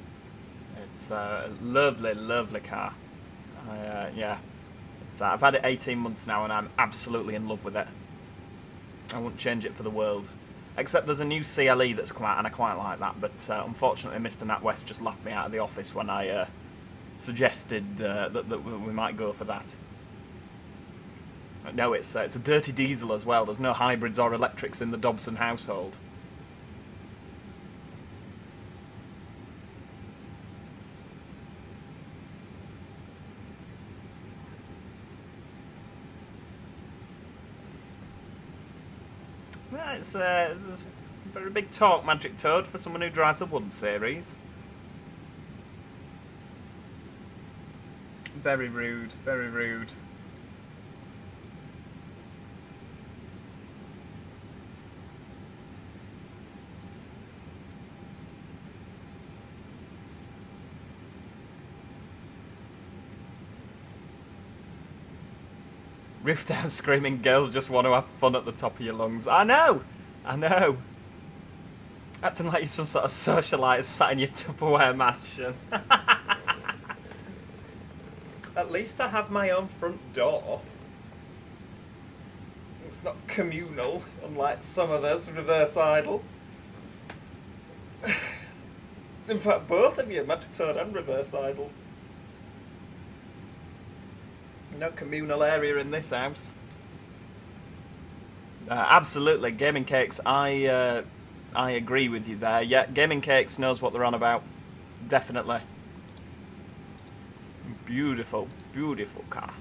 It's a lovely, lovely car. Yeah, I've had it 18 months now and I'm absolutely in love with it. I wouldn't change it for the world. Except there's a new CLE that's come out and I quite like that, but unfortunately Mr. NatWest just laughed me out of the office when I suggested that we might go for that. No, it's a dirty diesel as well. There's no hybrids or electrics in the Dobson household. It's a very big talk, Magic Toad, for someone who drives a 1 Series. Very rude, very rude. Roof down screaming, girls just want to have fun at the top of your lungs. I know! I know. Acting like you're some sort of socialite sat in your Tupperware mansion. At least I have my own front door. It's not communal, unlike some of us, reverse idle. In fact, both of you, Magic Toad and reverse idle. No communal area in this house. Absolutely, Gaming Cakes, I agree with you there. Yeah, Gaming Cakes knows what they're on about. Definitely. Beautiful, beautiful car.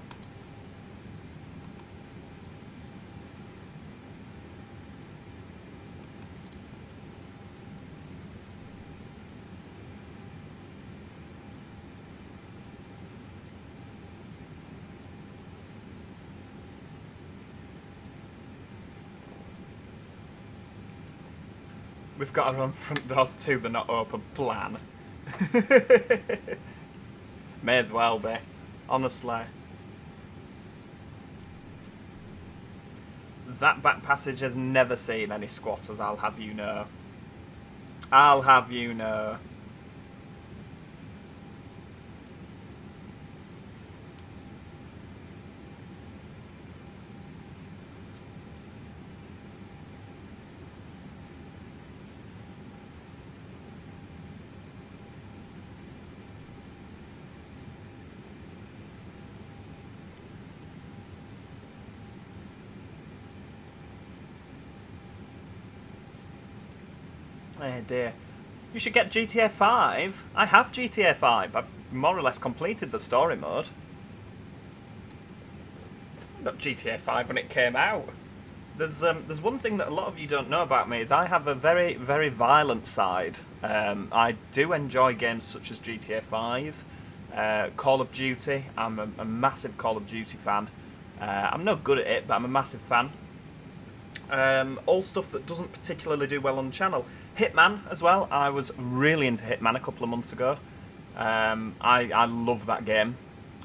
We've got our own front doors too, they're not open plan. May as well be, honestly. That back passage has never seen any squatters, I'll have you know. I'll have you know. Oh dear. You should get GTA 5. I have GTA 5. I've more or less completed the story mode. Got GTA 5 when it came out. There's one thing that a lot of you don't know about me is I have a very, very violent side. I do enjoy games such as GTA 5, Call of Duty. I'm a massive Call of Duty fan. I'm not good at it, but I'm a massive fan. All stuff that doesn't particularly do well on the channel. Hitman as well. I was really into Hitman a couple of months ago. I love that game.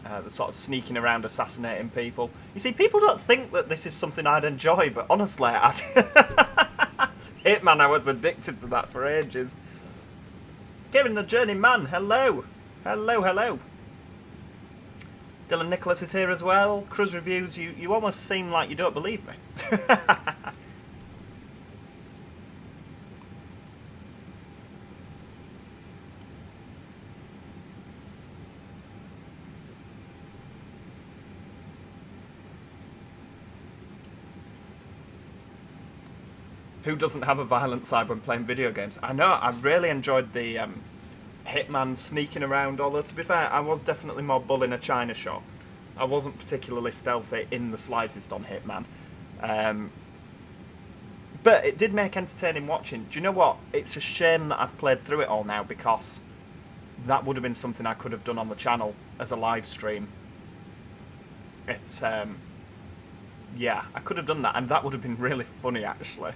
The sort of sneaking around assassinating people. You see, people don't think that this is something I'd enjoy, but honestly, Hitman, I was addicted to that for ages. Kieran the Journeyman, hello. Hello, hello. Dylan Nicholas is here as well. Cruz Reviews, you almost seem like you don't believe me. Who doesn't have a violent side when playing video games? I know, I've really enjoyed the Hitman sneaking around, although to be fair, I was definitely more bull in a china shop. I wasn't particularly stealthy in the slightest on Hitman. But it did make entertaining watching. Do you know what? It's a shame that I've played through it all now, because that would have been something I could have done on the channel as a live stream. It's, yeah, I could have done that, and that would have been really funny, actually.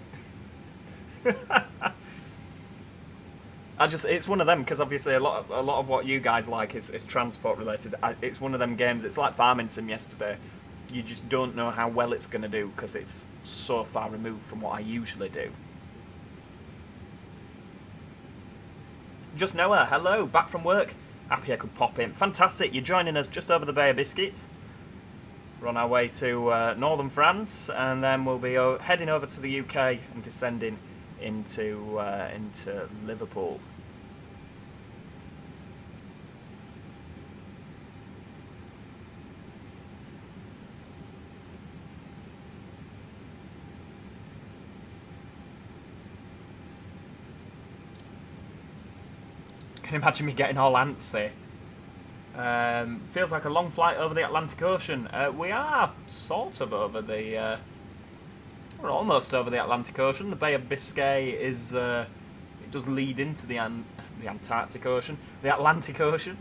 It's one of them, because obviously a lot of what you guys like is transport related. It's one of them games. It's like Farming Sim yesterday. You just don't know how well it's going to do because it's so far removed from what I usually do. Just Noah, hello, back from work. Happy I could pop in. Fantastic, you're joining us just over the Bay of Biscuits. We're on our way to northern France, and then we'll be heading over to the UK and descending into Liverpool. Can you imagine me getting all antsy? Feels like a long flight over the Atlantic Ocean. We are sort of over the We're almost over the Atlantic Ocean. The Bay of Biscay is... it does lead into the Antarctic Ocean. The Atlantic Ocean.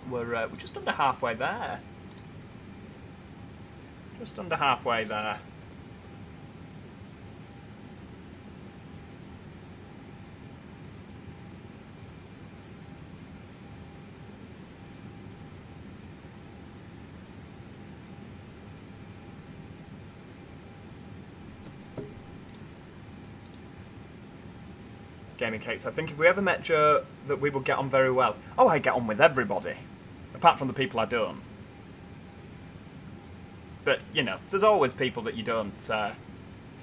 We're just under halfway there. Just under halfway there. Gaming Cakes, I think if we ever met Joe, that we would get on very well. Oh, I get on with everybody. Apart from the people I don't. But, you know, there's always people that you don't.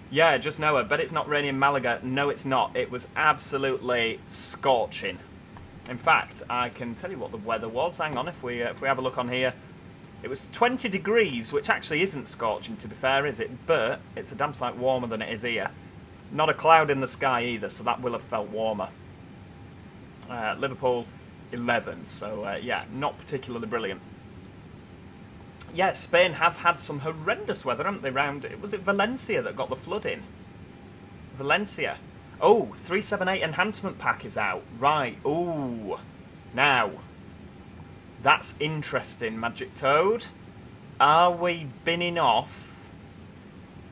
Yeah, just know it. But it's not raining in Malaga. No, it's not. It was absolutely scorching. In fact, I can tell you what the weather was. Hang on, if we have a look on here. It was 20 degrees, which actually isn't scorching, to be fair, is it? But it's a damn sight warmer than it is here. Not a cloud in the sky either, so that will have felt warmer. Liverpool, 11. So, yeah, not particularly brilliant. Yeah, Spain have had some horrendous weather, haven't they, round... Was it Valencia that got the flood in? Valencia. Oh, 378 enhancement pack is out. Right, ooh. Now, that's interesting, Magic Toad. Are we binning off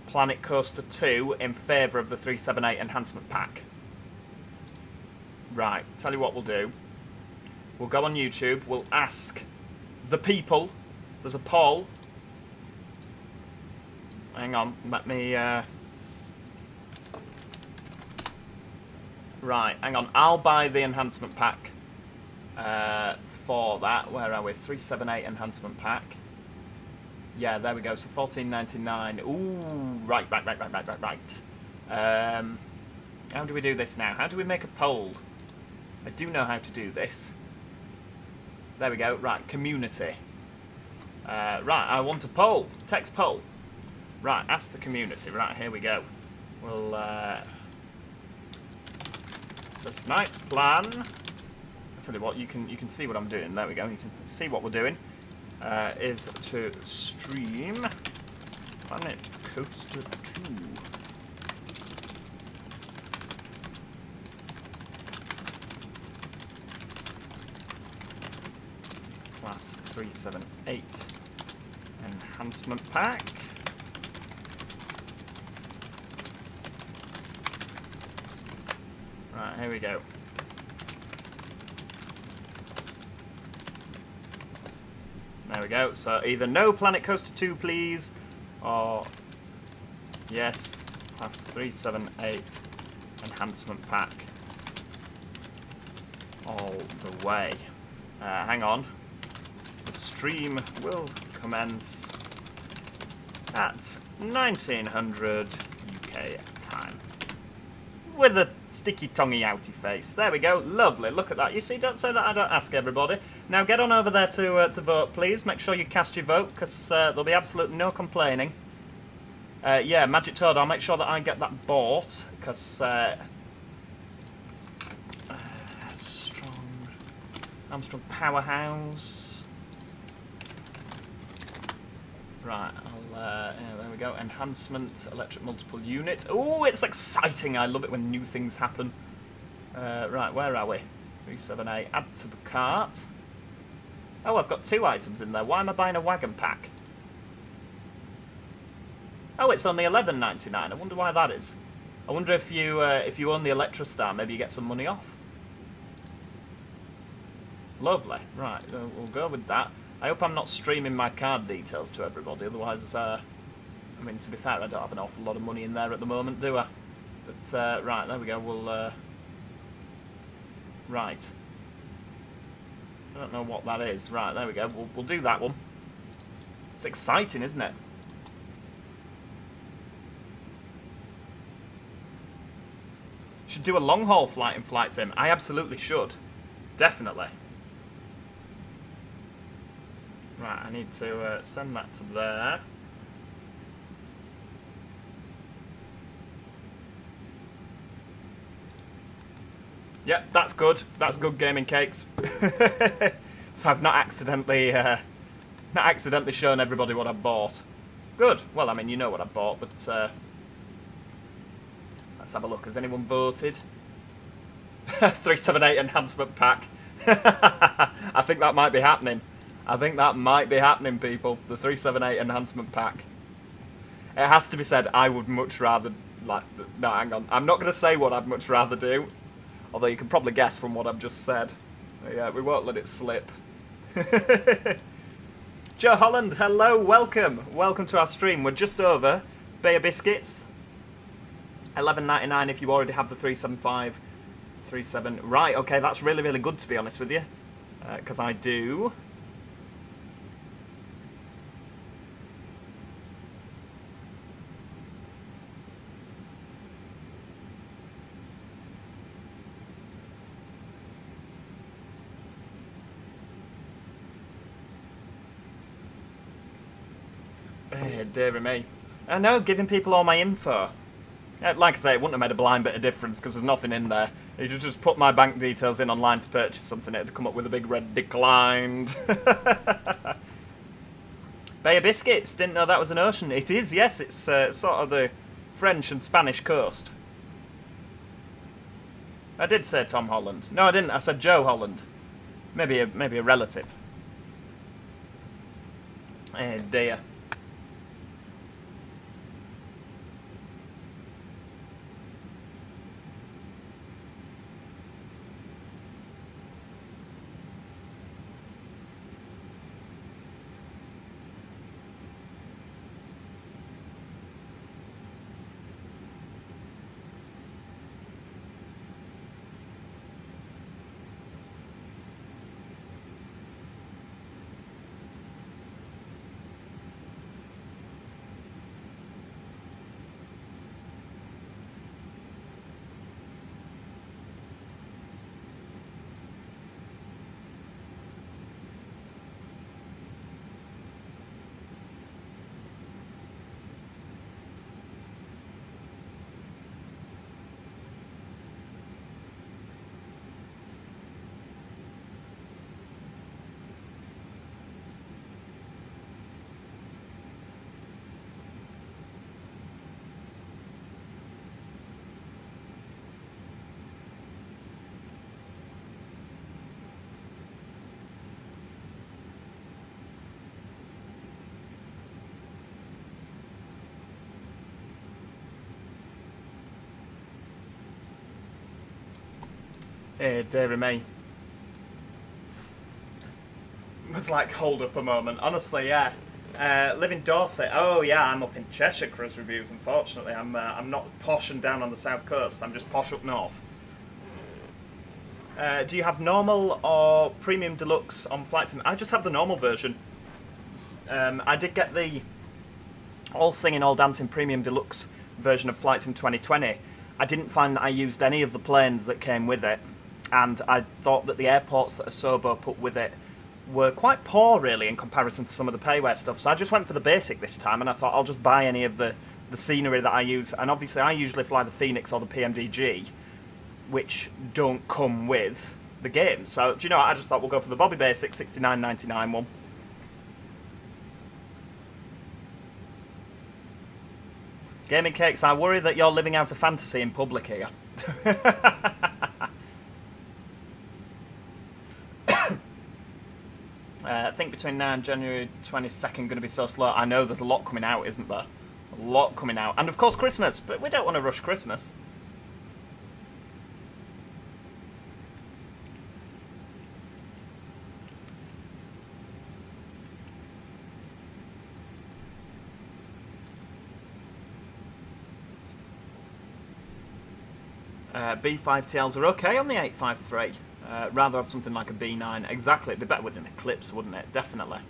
Planet Coaster 2 in favour of the 378 enhancement pack? Right, tell you what we'll do. We'll go on YouTube, we'll ask the people. There's a poll. Hang on, let me... Right, hang on. I'll buy the enhancement pack for that. Where are we? 378 enhancement pack. Yeah, there we go. So $14.99. Ooh, right. How do we do this now? How do we make a poll? I do know how to do this. There we go. Right, community. Right, I want a poll. Text poll. Right, ask the community. Right, here we go. We'll... So tonight's plan... I'll tell you what, you can see what I'm doing. There we go. You can see what we're doing. Is to stream Planet Coaster 2. Class 378 enhancement pack. Right, here we go. There we go. So either no Planet Coaster 2, please, or yes, Class 378 enhancement pack all the way. Hang on. The stream will commence at 1900 UK time. With a sticky tonguey outy face. There we go. Lovely. Look at that. You see, don't say that I don't ask everybody. Now get on over there to vote, please. Make sure you cast your vote, because there'll be absolutely no complaining. Yeah, Magic Toad, I'll make sure that I get that bought, because... Armstrong Powerhouse. Right, yeah, there we go. Enhancement, electric multiple unit. Oh, it's exciting. I love it when new things happen. Right, where are we? 378. Add to the cart. Oh, I've got 2 items in there. Why am I buying a wagon pack? Oh, it's only $11.99. I wonder why that is. I wonder if you own the Electrostar, maybe you get some money off. Lovely. Right, we'll go with that. I hope I'm not streaming my card details to everybody, otherwise, I mean, to be fair, I don't have an awful lot of money in there at the moment, do I? But, right, there we go, we'll, right. I don't know what that is. Right, there we go, we'll do that one. It's exciting, isn't it? Should do a long-haul flight in Flight Sim. I absolutely should. Definitely. Right, I need to send that to there. Yep, that's good. That's good, Gaming Cakes. So I've not accidentally shown everybody what I bought. Good. Well, I mean, you know what I bought, but let's have a look. Has anyone voted? 378 enhancement pack. I think that might be happening. I think that might be happening, people. The 378 enhancement pack. It has to be said, I would much rather... Like, no, hang on. I'm not going to say what I'd much rather do. Although you can probably guess from what I've just said. Yeah, we won't let it slip. Joe Holland, hello, welcome. Welcome to our stream. We're just over Bayer Biscuits. $11.99 if you already have the 375, 37. Right, okay, that's really, really good to be honest with you. Because I do. Dear me. I know, giving people all my info. Like I say, it wouldn't have made a blind bit of difference because there's nothing in there. If you just put my bank details in online to purchase something, it'd come up with a big red declined. Bayer Biscuits, didn't know that was an ocean. It is, yes, it's sort of the French and Spanish coast. I did say Tom Holland. No, I didn't. I said Joe Holland. Maybe a relative. Dear. Dear me. It was like, hold up a moment. Honestly, yeah. Live in Dorset. Oh, yeah, I'm up in Cheshire, Chris Reviews, unfortunately. I'm not posh and down on the south coast. I'm just posh up north. Do you have normal or premium deluxe on Flight Sim? I just have the normal version. I did get the all singing, all dancing premium deluxe version of Flight Sim 2020. I didn't find that I used any of the planes that came with it. And I thought that the airports that Asobo put with it were quite poor, really, in comparison to some of the payware stuff. So I just went for the basic this time, and I thought I'll just buy any of the scenery that I use. And obviously I usually fly the Phoenix or the PMDG, which don't come with the game. So, do you know what? I just thought we'll go for the Bobby Basic $69.99 one. Gaming Cakes, I worry that you're living out a fantasy in public here. I think between now and January 22nd going to be so slow. I know there's a lot coming out, isn't there? A lot coming out. And of course Christmas, but we don't want to rush Christmas. B5TLs are okay on the 853. Rather have something like a B9. Exactly, it'd be better with an Eclipse, wouldn't it? Definitely.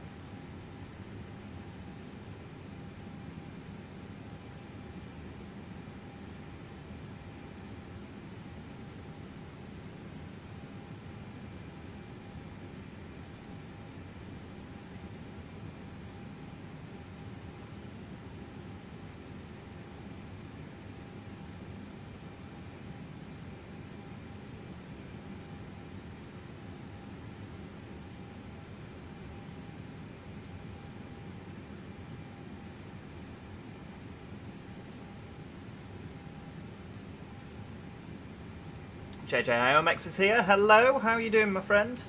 JJ Iomex is here. Hello, how are you doing, my friend?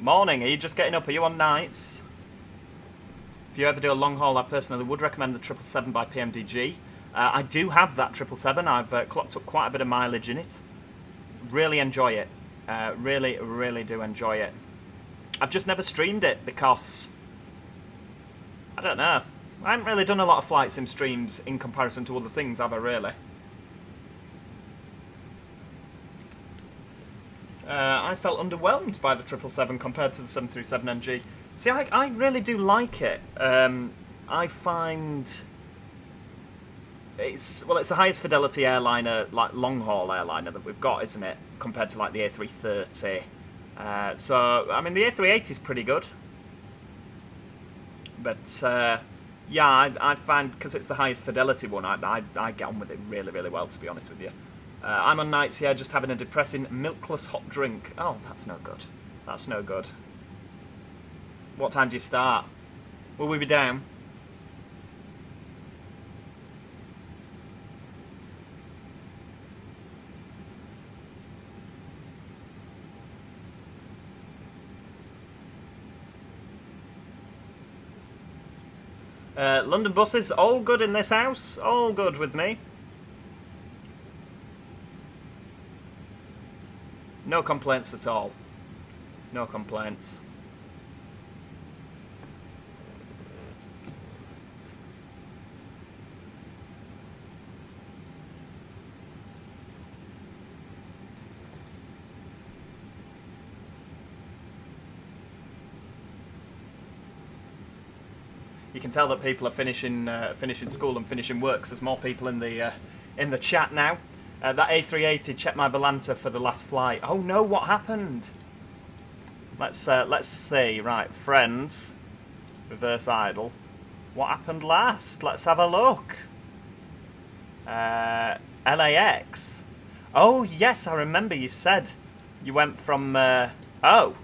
Morning, are you just getting up? Are you on nights? If you ever do a long haul, I personally would recommend the 777 by PMDG. I do have that 777. I've clocked up quite a bit of mileage in it. Really enjoy it. Really do enjoy it. I've just never streamed it because, I don't know. I haven't really done a lot of flight sim streams in comparison to other things, have I really? I felt underwhelmed by the 777 compared to the 737NG. See, I really do like it. I find it's the highest fidelity airliner, like long haul airliner that we've got, isn't it? Compared to like the A330. So I mean the A380 is pretty good, but yeah, I find because it's the highest fidelity one, I get on with it really well, to be honest with you. I'm on nights here, just having a depressing milkless hot drink. Oh, that's no good. That's no good. What time do you start? Will we be down? London buses, all good in this house. All good with me. No complaints at all. No complaints. You can tell that people are finishing school and finishing work. So there's more people in the chat now. That A380 checked my Volanta for the last flight. Oh no, what happened? Let's see. Right, friends, reverse idle. What happened last? Let's have a look. LAX. Oh yes, I remember you said you went from. Oh.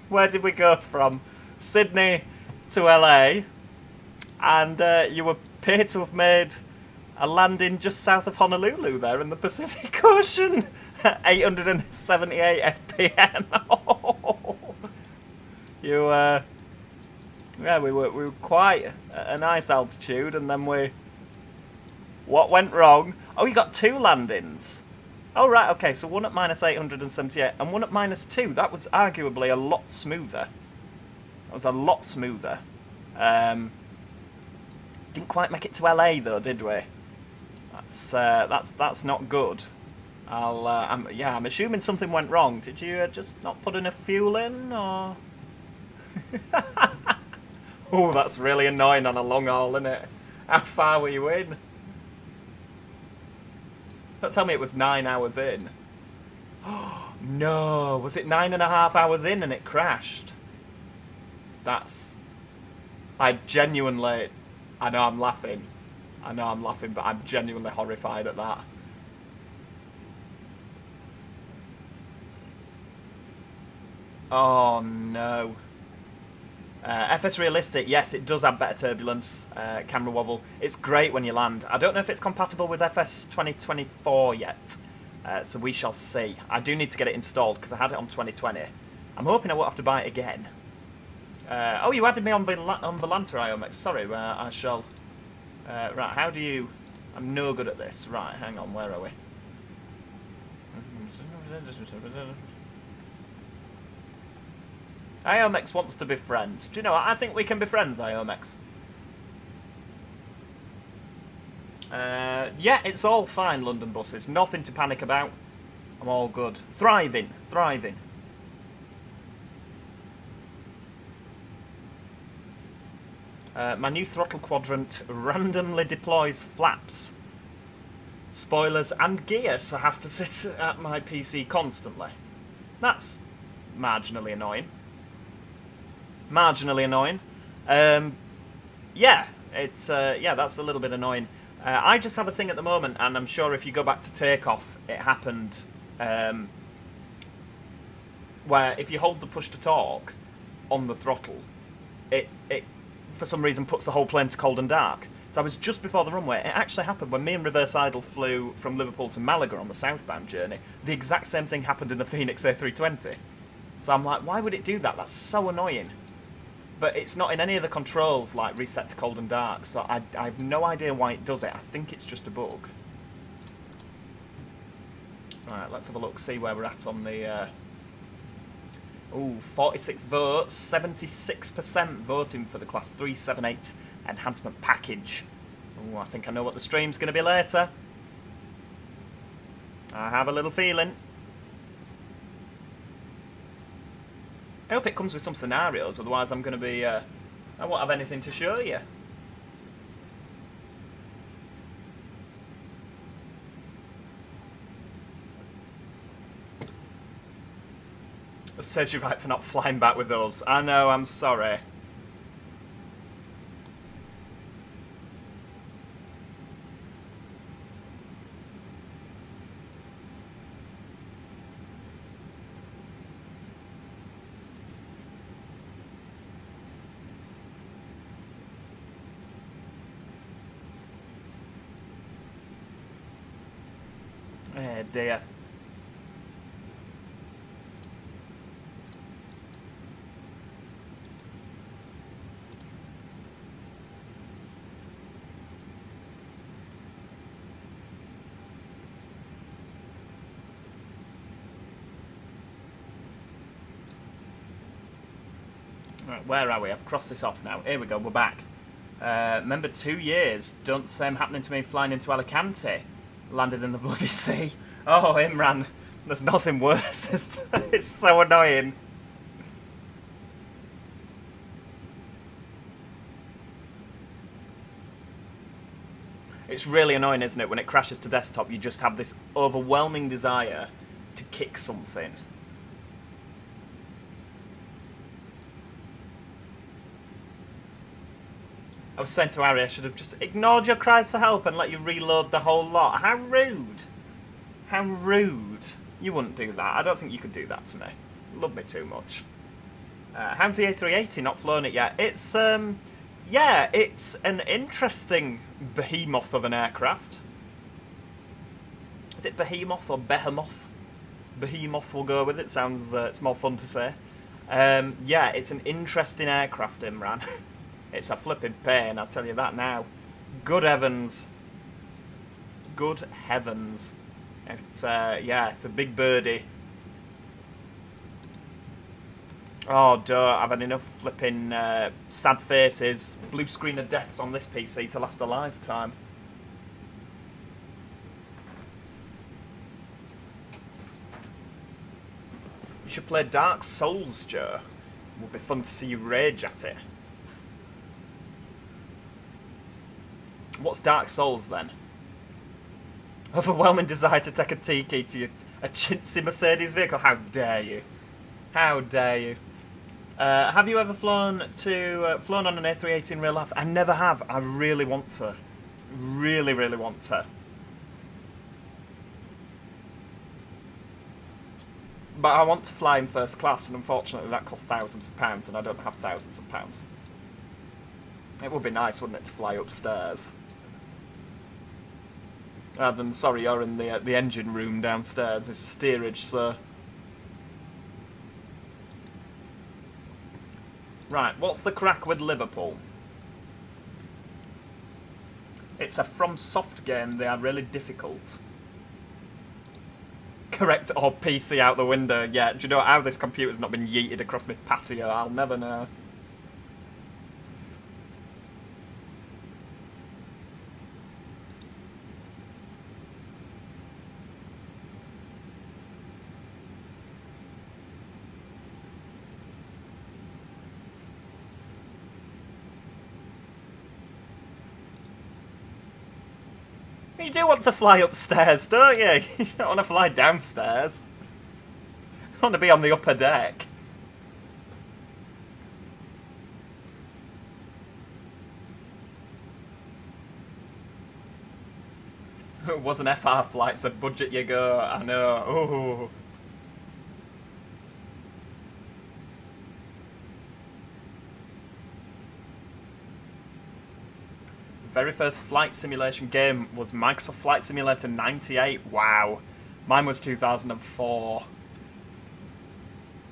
Where did we go from? Sydney to LA, and you appear to have made a landing just south of Honolulu there in the Pacific Ocean. 878 FPM. You, yeah, we were quite at a nice altitude, and then what went wrong? Oh, you got two landings. Oh, right, okay, so one at minus 878 and one at minus 2. That was arguably a lot smoother. That was a lot smoother. Didn't quite make it to LA, though, did we? That's not good. I'm assuming something went wrong. Did you just not put enough fuel in, or...? Oh, that's really annoying on a long haul, isn't it? How far were you in? Don't tell me it was 9 hours in. Oh, no. Was it 9.5 hours in and it crashed? That's... I know I'm laughing. But I'm genuinely horrified at that. Oh, no. FS Realistic, yes, it does have better turbulence, camera wobble. It's great when you land. I don't know if it's compatible with FS 2024 yet, so we shall see. I do need to get it installed because I had it on 2020. I'm hoping I won't have to buy it again. Oh, you added me on Volanta, Iomex. Sorry, I shall... right, how do you... I'm no good at this. Right, hang on, where are we? Iomex wants to be friends. Do you know what? I think we can be friends, Iomex. Yeah, it's all fine, London buses. Nothing to panic about. I'm all good. Thriving. My new throttle quadrant randomly deploys flaps, spoilers and gear, so I have to sit at my PC constantly. That's marginally annoying. Yeah, it's that's a little bit annoying. I just have a thing at the moment, and I'm sure if you go back to takeoff, it happened where if you hold the push to talk on the throttle, it for some reason puts the whole plane to cold and dark. So I was just before the runway. It actually happened when me and Reverse Idle flew from Liverpool to Malaga on the southbound journey. The exact same thing happened in the Phoenix A320. So I'm like, why would it do that? That's so annoying. But it's not in any of the controls, like reset to cold and dark, so I have no idea why it does it. I think it's just a bug. Right, let's have a look, see where we're at on the... Ooh, 46 votes, 76% voting for the Class 378 enhancement package. Ooh, I think I know what the stream's going to be later. I have a little feeling. I hope it comes with some scenarios, otherwise I'm going to be... I won't have anything to show you. Says you're right for not flying back with us. I know, I'm sorry. Eh, dear. Right, where are we? I've crossed this off now. Here we go, we're back. Remember 2 years. Don't the same happening to me flying into Alicante. Landed in the bloody sea. Oh, Imran, there's nothing worse. It's so annoying. It's really annoying, isn't it? When it crashes to desktop, you just have this overwhelming desire to kick something. I was saying to Harry, I should have just ignored your cries for help and let you reload the whole lot. How rude. How rude. You wouldn't do that. I don't think you could do that to me. You love me too much. How's the A380? Not flown it yet. It's, yeah, it's an interesting behemoth of an aircraft. Is it behemoth or behemoth? Behemoth we'll go with it. Sounds, it's more fun to say. Yeah, it's an interesting aircraft, Imran. It's a flipping pain, I'll tell you that now. Good heavens. Good heavens. It's, yeah, it's a big birdie. Oh, duh, I've had enough flipping sad faces, blue screen of deaths on this PC to last a lifetime. You should play Dark Souls, Joe. It would be fun to see you rage at it. What's Dark Souls, then? Overwhelming desire to take a tiki to a chintzy Mercedes vehicle? How dare you? How dare you? Have you ever flown on an A380 in real life? I never have. I really want to. Really, really want to. But I want to fly in first class, and unfortunately that costs thousands of pounds, and I don't have thousands of pounds. It would be nice, wouldn't it, to fly upstairs? Rather than, sorry, you're in the engine room downstairs with steerage, sir. Right, what's the crack with Liverpool? It's a FromSoft game, they are really difficult. Correct, or PC out the window, yeah. Do you know how this computer's not been yeeted across my patio? I'll never know. You do want to fly upstairs, don't you? You don't want to fly downstairs. You want to be on the upper deck. It wasn't FR flights, a budget you go, I know. Ooh. very first flight simulation game was Microsoft Flight Simulator 98. Wow. Mine was 2004.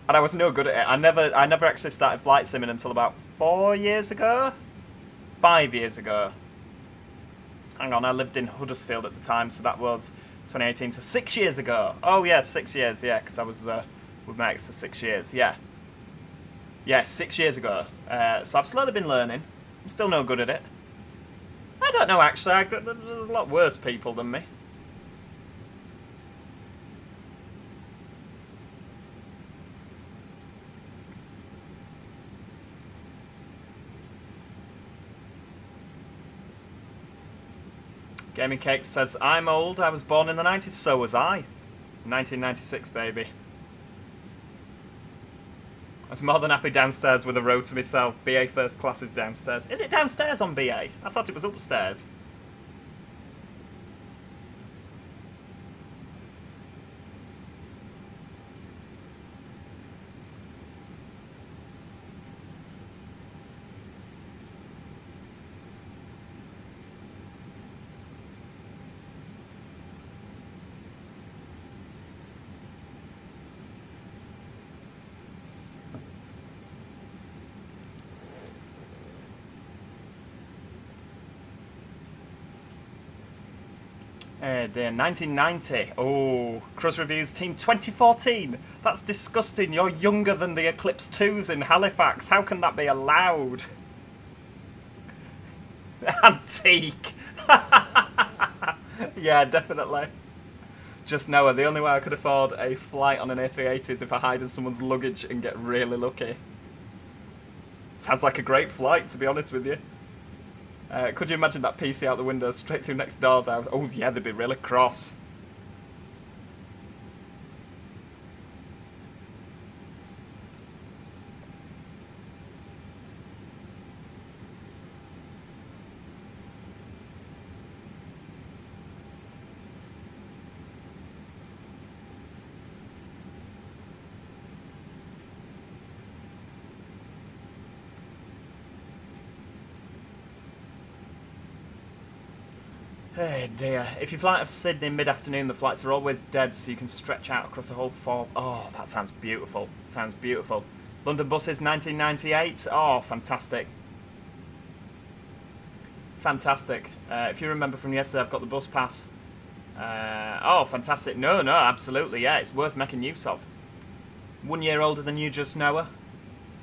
And I was no good at it. I never actually started flight simming until about 4 years ago? 5 years ago. Hang on, I lived in Huddersfield at the time, so that was 2018, so 6 years ago. Oh yeah, 6 years, yeah, because I was with my ex for 6 years, yeah. Yeah, 6 years ago. So I've slowly been learning. I'm still no good at it. I don't know, actually. There's a lot worse people than me. Gaming Cake says, I'm old, I was born in the 90s, so was I. 1996, baby. I was more than happy downstairs with a row to myself. BA first class is downstairs. Is it downstairs on BA? I thought it was upstairs. Dear, 1990. Oh, Cruz Reviews Team 2014. That's disgusting. You're younger than the Eclipse 2s in Halifax. How can that be allowed? Antique. Yeah, definitely. Just Noah, the only way I could afford a flight on an A380 is if I hide in someone's luggage and get really lucky. Sounds like a great flight, to be honest with you. Could you imagine that PC out the window straight through next door's house? Oh yeah, they'd be really cross. Hey dear. If you fly out of Sydney mid-afternoon, the flights are always dead, so you can stretch out across the whole four. Oh, that sounds beautiful. Sounds beautiful. London buses, 1998. Oh, fantastic. Fantastic. If you remember from yesterday, I've got the bus pass. Oh, fantastic. No, absolutely, yeah. It's worth making use of. 1 year older than you, just Noah.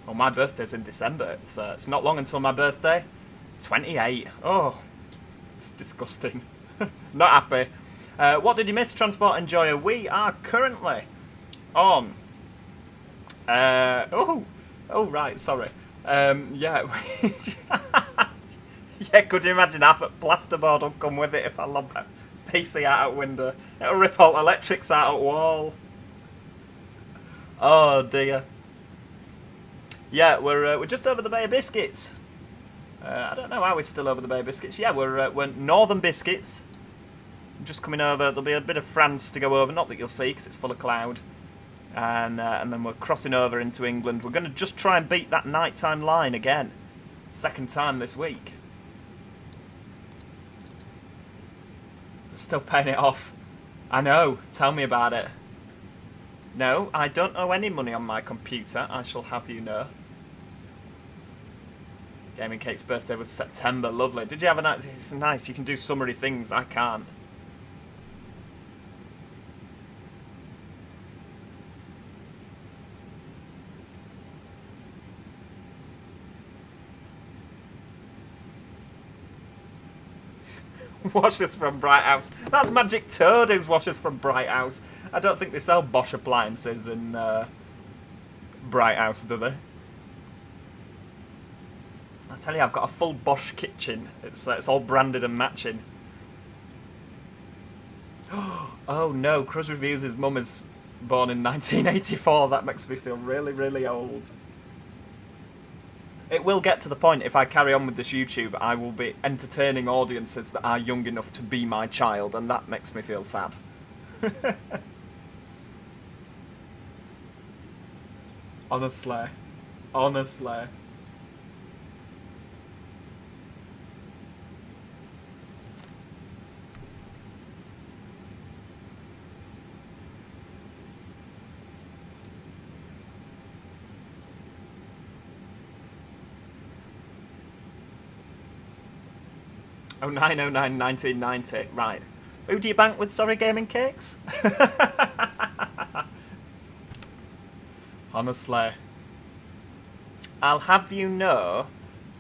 Well, my birthday's in December. It's not long until my birthday. 28. Oh. It's disgusting. Not happy. What did you miss, Transport Enjoyer? We are currently on... oh, right, sorry. Yeah. Yeah, could you imagine half a plasterboard will come with it if I lob a PC out window? It'll rip all electrics out at wall. Oh, dear. Yeah, we're just over the Bay of Biscuits. I don't know how we're still over the Bay of Biscuits. Yeah, we're Northern Biscuits. Just coming over. There'll be a bit of France to go over. Not that you'll see, because it's full of cloud. And then we're crossing over into England. We're going to just try and beat that nighttime line again. Second time this week. Still paying it off. I know. Tell me about it. No, I don't owe any money on my computer. I shall have you know. Gaming Cake's birthday was September. Lovely. Did you have a nice... It's nice. You can do summery things. I can't. Washers from Bright House. That's Magic Toad who's washers from Bright House. I don't think they sell Bosch appliances in Bright House, do they? I tell you, I've got a full Bosch kitchen. It's all branded and matching. Oh no, Cruz Reviews, his mum is born in 1984. That makes me feel really, really old. It will get to the point, if I carry on with this YouTube, I will be entertaining audiences that are young enough to be my child, and that makes me feel sad. Honestly. Oh, 909 1990. Right. Who do you bank with, sorry, Gaming Cakes? Honestly. I'll have you know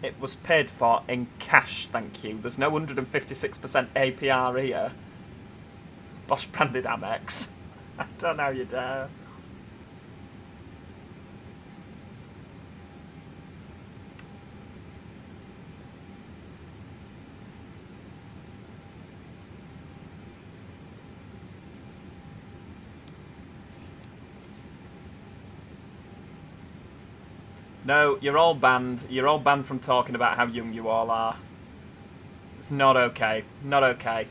it was paid for in cash, thank you. There's no 156% APR here. Bosch branded Amex. I don't know how you dare. No, you're all banned. You're all banned from talking about how young you all are. It's not okay. Not okay.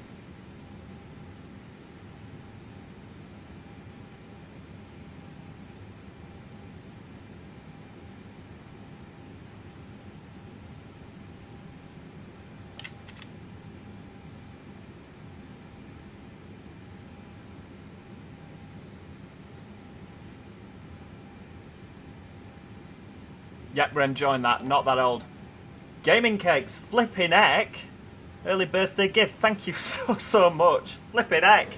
Yep, we're enjoying that. Not that old. Gaming Cakes, flipping heck. Early birthday gift. Thank you so much. Flipping heck.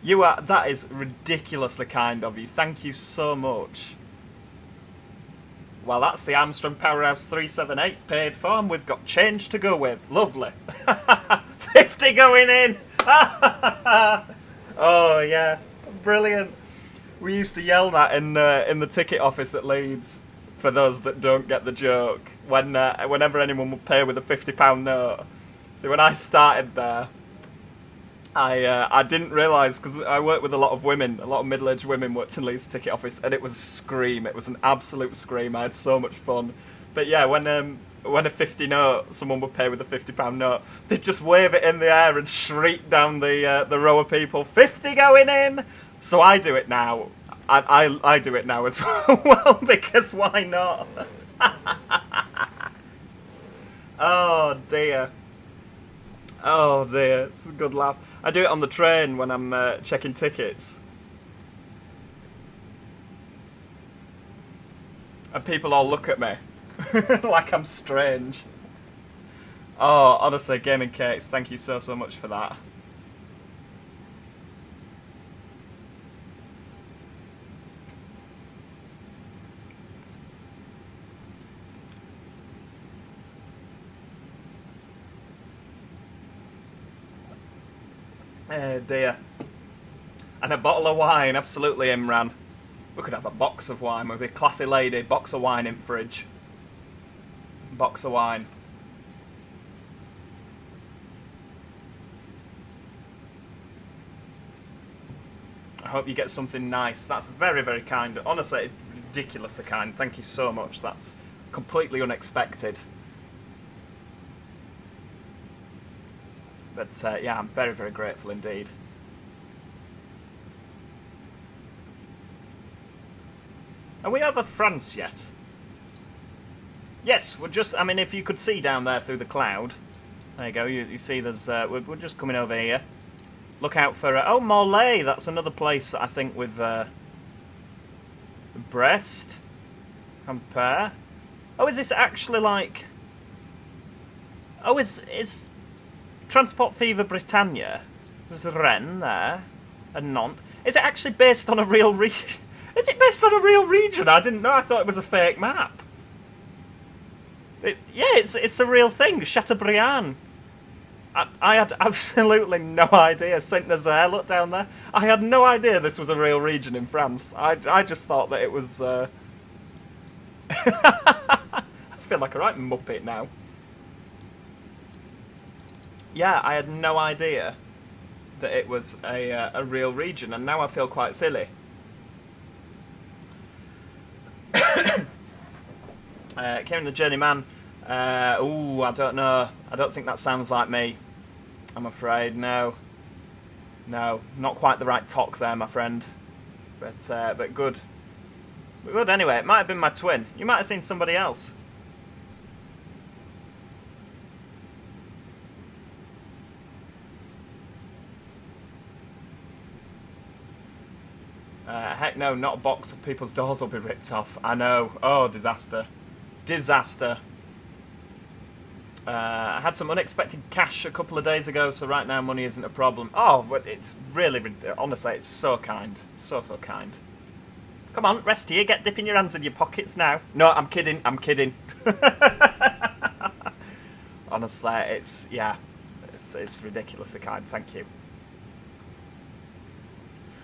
You are. That is ridiculously kind of you. Thank you so much. Well, that's the Armstrong Powerhouse 378 paid for, and we've got change to go with. Lovely. 50 going in. Oh yeah, brilliant. We used to yell that in the ticket office at Leeds. For those that don't get the joke, whenever anyone would pay with a £50 note. So when I started there, I didn't realise, because I worked with a lot of women, a lot of middle-aged women worked in Leeds ticket office, and it was a scream. It was an absolute scream. I had so much fun. But yeah, when a 50 note, someone would pay with a £50 note, they'd just wave it in the air and shriek down the row of people, 50 going in! So I do it now. I do it now as well, because why not? Oh dear. Oh dear, it's a good laugh. I do it on the train when I'm checking tickets. And people all look at me like I'm strange. Oh, honestly, Gaming Cakes, thank you so much for that. Oh dear. And a bottle of wine, absolutely, Imran. We could have a box of wine. We'd be a classy lady. Box of wine in fridge. Box of wine. I hope you get something nice. That's very, very kind. Honestly, ridiculously kind. Thank you so much. That's completely unexpected. But yeah, I'm very, very grateful indeed. Are we over France yet? Yes, we're just, I mean, if you could see down there through the cloud. There you go, you see there's, we're just coming over here. Look out for, oh, Morlaix, that's another place that I think with Brest. Compare. Oh, is this actually like, oh, is Transport Fever Britannia? There's Rennes there, and Nantes. Is it actually based on a real region? Is it based on a real region? I didn't know. I thought it was a fake map. Yeah, it's a real thing. Chateaubriand. I had absolutely no idea. Saint-Nazaire, look down there. I had no idea this was a real region in France. I just thought that it was... I feel like a right muppet now. Yeah, I had no idea that it was a real region, and now I feel quite silly. Kieran the Journeyman. Ooh, I don't know. I don't think that sounds like me. I'm afraid, no. No, not quite the right talk there, my friend. But good. But good anyway. It might have been my twin. You might have seen somebody else. Heck no, not a box of people's doors will be ripped off. I know. Oh, disaster. Disaster. I had some unexpected cash a couple of days ago, so right now money isn't a problem. Oh, but it's really, honestly, it's so kind. So kind. Come on, rest here, get dipping your hands in your pockets now. No, I'm kidding, I'm kidding. Honestly, it's ridiculously kind, thank you.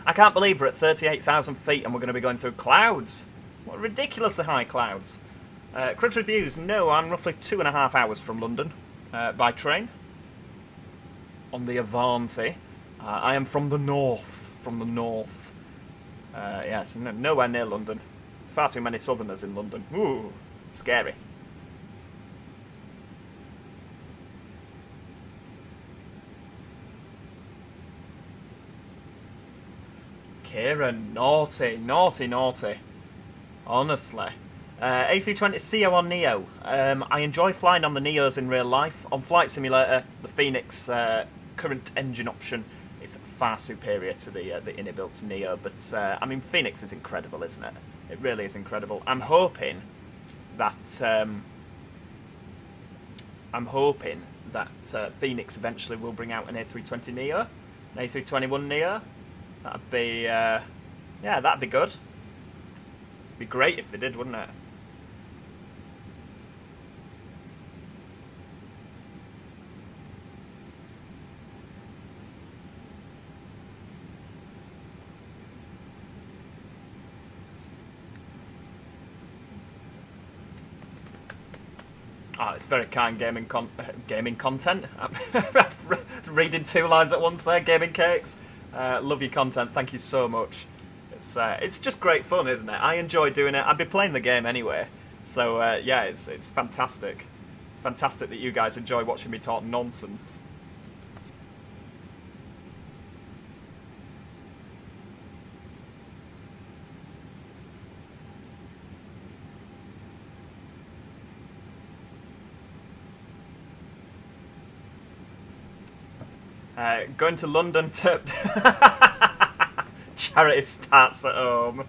I can't believe we're at 38,000 feet and we're going to be going through clouds. What ridiculously high clouds. Crunch reviews, no, I'm roughly 2.5 hours from London by train. On the Avanti. I am from the north. Yes, nowhere near London. There's far too many southerners in London. Ooh, scary. Kieran, naughty. Honestly. A320NEO or NEO. I enjoy flying on the NEOs in real life. On Flight Simulator, the Phoenix current engine option is far superior to the IniBuilds NEO. But, I mean, Phoenix is incredible, isn't it? It really is incredible. I'm hoping that Phoenix eventually will bring out an A320NEO, an A321NEO. That'd be, yeah, that'd be good. Be great if they did, wouldn't it? Oh, it's very kind gaming content. Reading 2 lines at once there, gaming cakes. Love your content, thank you so much. It's just great fun, isn't it? I enjoy doing it. I'd be playing the game anyway. So, yeah, it's fantastic. It's fantastic that you guys enjoy watching me talk nonsense. Going to London to... Charity starts at home.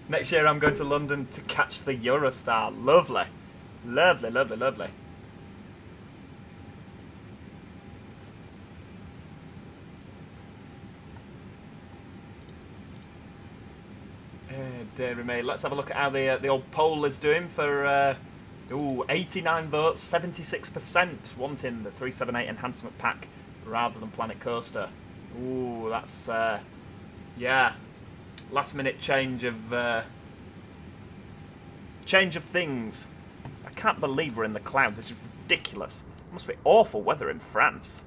Next year I'm going to London to catch the Eurostar. Lovely. Lovely. Dear me. Let's have a look at how the old poll is doing for... 89 votes, 76% wanting the 378 enhancement pack rather than Planet Coaster. Ooh, that's, yeah, last minute change of things. I can't believe we're in the clouds, it's ridiculous. It must be awful weather in France.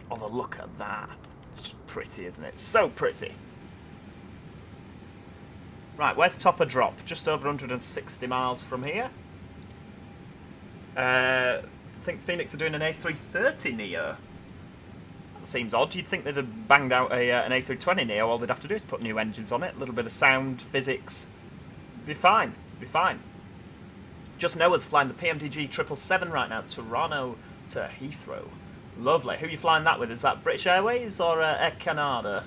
Oh, look at that. It's just pretty, isn't it? So pretty. Right, where's Topper Drop? Just over 160 miles from here. I think Phoenix are doing an A330NEO. That seems odd. You'd think they'd have banged out an A320NEO. All they'd have to do is put new engines on it, a little bit of sound, physics. Be fine. Just Noah's flying the PMDG 777 right now, Toronto to Heathrow. Lovely. Who are you flying that with? Is that British Airways or Air Canada?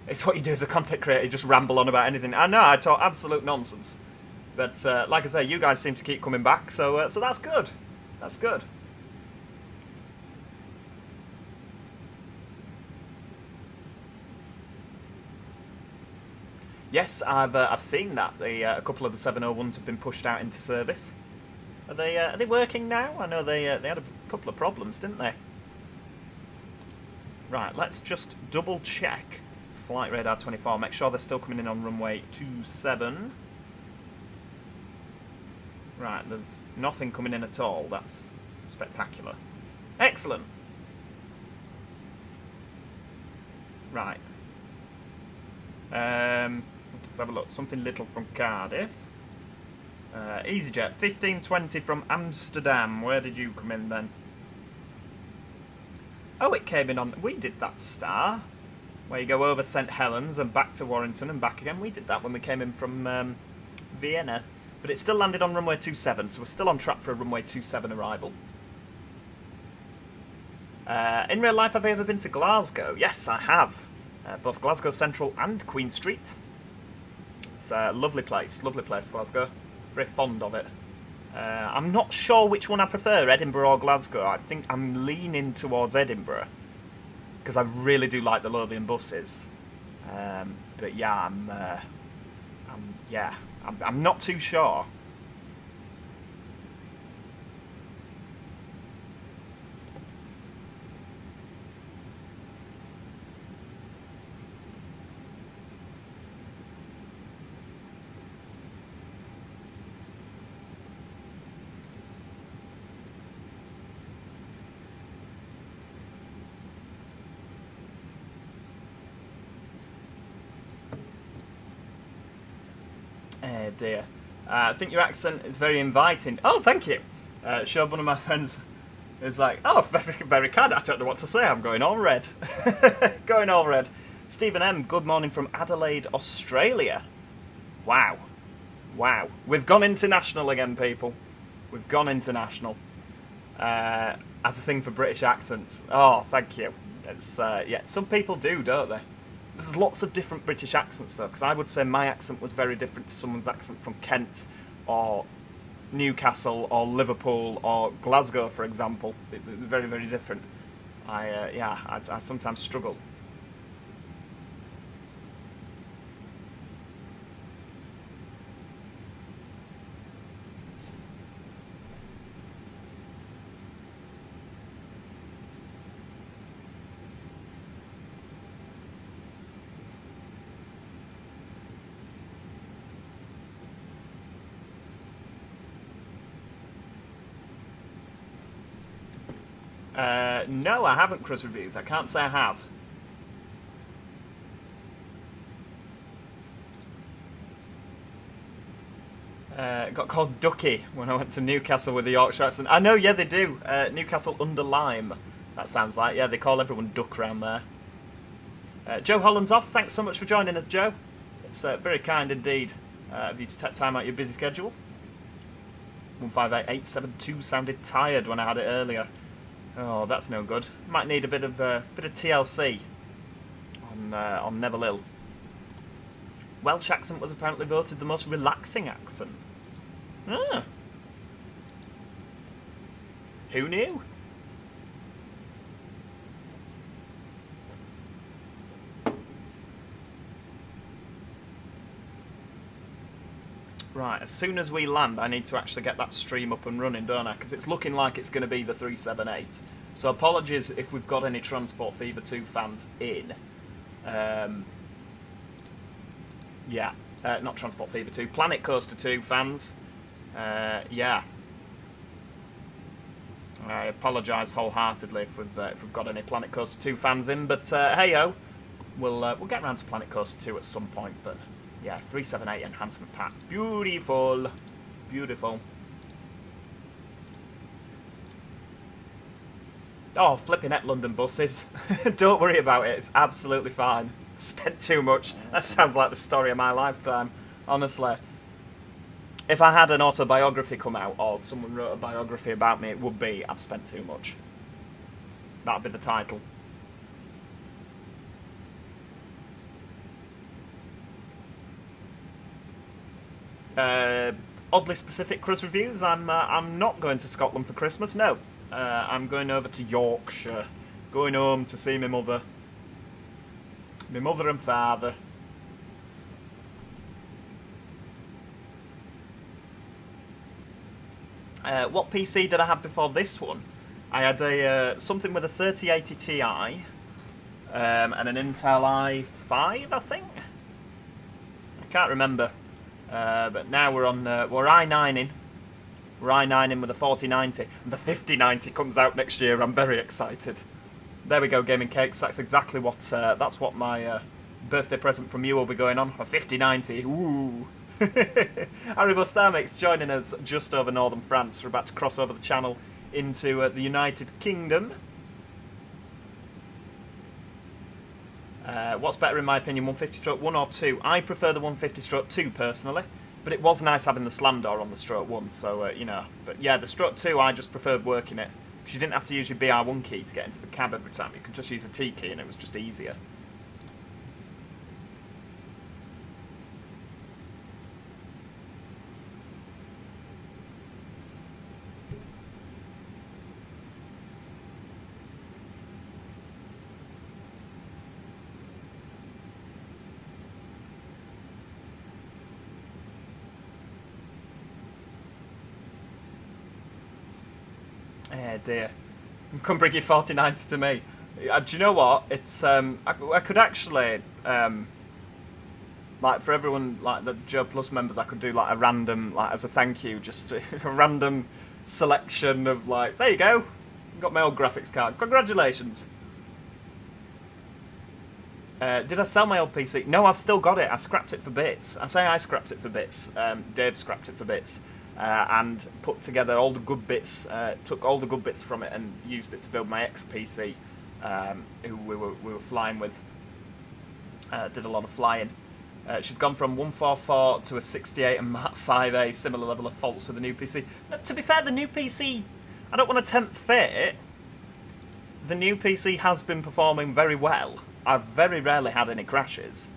It's what you do as a content creator, you just ramble on about anything. I know, I talk absolute nonsense. But, like I say, you guys seem to keep coming back, so that's good. That's good. Yes, I've seen that. A couple of the 701s have been pushed out into service. Are they working now? I know they had a couple of problems, didn't they? Right, let's just double check. Flight radar 24, make sure they're still coming in on runway 27. Right, there's nothing coming in at all. That's spectacular. Excellent. Right. Let's have a look. Something little from Cardiff. EasyJet, 1520 from Amsterdam. Where did you come in then? Oh, it came in on... We did that star. Where you go over St Helens and back to Warrington and back again. We did that when we came in from Vienna. But it still landed on runway 27, so we're still on track for a runway 27 arrival. In real life, have I ever been to Glasgow? Yes, I have. Both Glasgow Central and Queen Street. It's a lovely place, Glasgow. Very fond of it. I'm not sure which one I prefer, Edinburgh or Glasgow. I think I'm leaning towards Edinburgh because I really do like the Lothian buses. But yeah, I'm not too sure. Dear. I think your accent is very inviting. Oh, thank you. Sure, one of my friends is like, oh, very, very kind. I don't know what to say. I'm going all red. Going all red. Stephen M, good morning from Adelaide, Australia. Wow. Wow. We've gone international again, people. We've gone international. As a thing for British accents. Oh, thank you. It's, yeah, some people do, don't they? There's lots of different British accents, though, because I would say my accent was very different to someone's accent from Kent or Newcastle or Liverpool or Glasgow, for example. Very, very different. I sometimes struggle. No, I haven't, Chris Reviews. I can't say I have. Got called Ducky when I went to Newcastle with the Yorkshire accent. I know, yeah, they do. Newcastle under Lyme. That sounds like, yeah, they call everyone Duck round there. Joe Holland's off. Thanks so much for joining us, Joe. It's very kind indeed of you to take time out of your busy schedule. 158872 sounded tired when I had it earlier. Oh, that's no good. Might need a bit of TLC on Neville Hill. Welsh accent was apparently voted the most relaxing accent. Ah. Who knew? Right, as soon as we land, I need to actually get that stream up and running, don't I? Because it's looking like it's going to be the 378. So apologies if we've got any Transport Fever 2 fans in. Yeah, not Transport Fever 2, Planet Coaster 2 fans. Yeah. I apologise wholeheartedly if we've got any Planet Coaster 2 fans in, but hey-ho, we'll get around to Planet Coaster 2 at some point, but... yeah, 378 enhancement pack. Beautiful. Beautiful. Oh, flipping at London buses. Don't worry about it. It's absolutely fine. Spent too much. That sounds like the story of my lifetime. Honestly. If I had an autobiography come out, or someone wrote a biography about me, it would be, I've spent too much. That'd be the title. Oddly specific Chris Reviews. I'm not going to Scotland for Christmas. No, I'm going over to Yorkshire, going home to see my mother and father. What PC did I have before this one? I had a something with a 3080 Ti and an Intel i5, I think. I can't remember. But now we're on we're i9ing. We're i9ing with a 4090, and the 5090 comes out next year. I'm very excited. There we go, gaming cakes. That's exactly what that's what my birthday present from you will be going on. A 5090. Ooh. Haribo Starmix joining us just over northern France. We're about to cross over the channel into the United Kingdom. What's better in my opinion, 150/1 or 2? I prefer the 150/2 personally, but it was nice having the slam door on the stroke 1, so you know. But yeah, the stroke 2 I just preferred working it, because you didn't have to use your BR1 key to get into the cab every time. You could just use a T key and it was just easier. Eh dear. Come bring your 4090 to me. Do you know what? It's I could actually like for everyone like the Joe Plus members, I could do like a random like as a thank you, just a random selection of like there you go, got my old graphics card. Congratulations. Did I sell my old PC? No, I've still got it. I scrapped it for bits. I say I scrapped it for bits. Dave scrapped it for bits. And put together all the good bits, took all the good bits from it and used it to build my ex-PC, who we were flying with. Did a lot of flying. She's gone from 144 to a 68 and Mark 5A, similar level of faults with the new PC. To be fair, the new PC, I don't want to tempt fate. The new PC has been performing very well. I've very rarely had any crashes.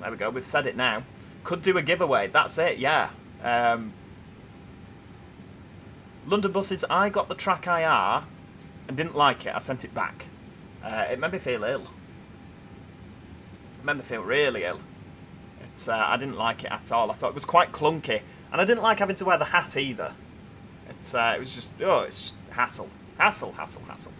There we go, we've said it now. Could do a giveaway, that's it, yeah. London buses, I got the Track IR and didn't like it, I sent it back. It made me feel ill. It made me feel really ill. I didn't like it at all, I thought it was quite clunky. And I didn't like having to wear the hat either. It was just, it's just hassle. Hassle, hassle, hassle.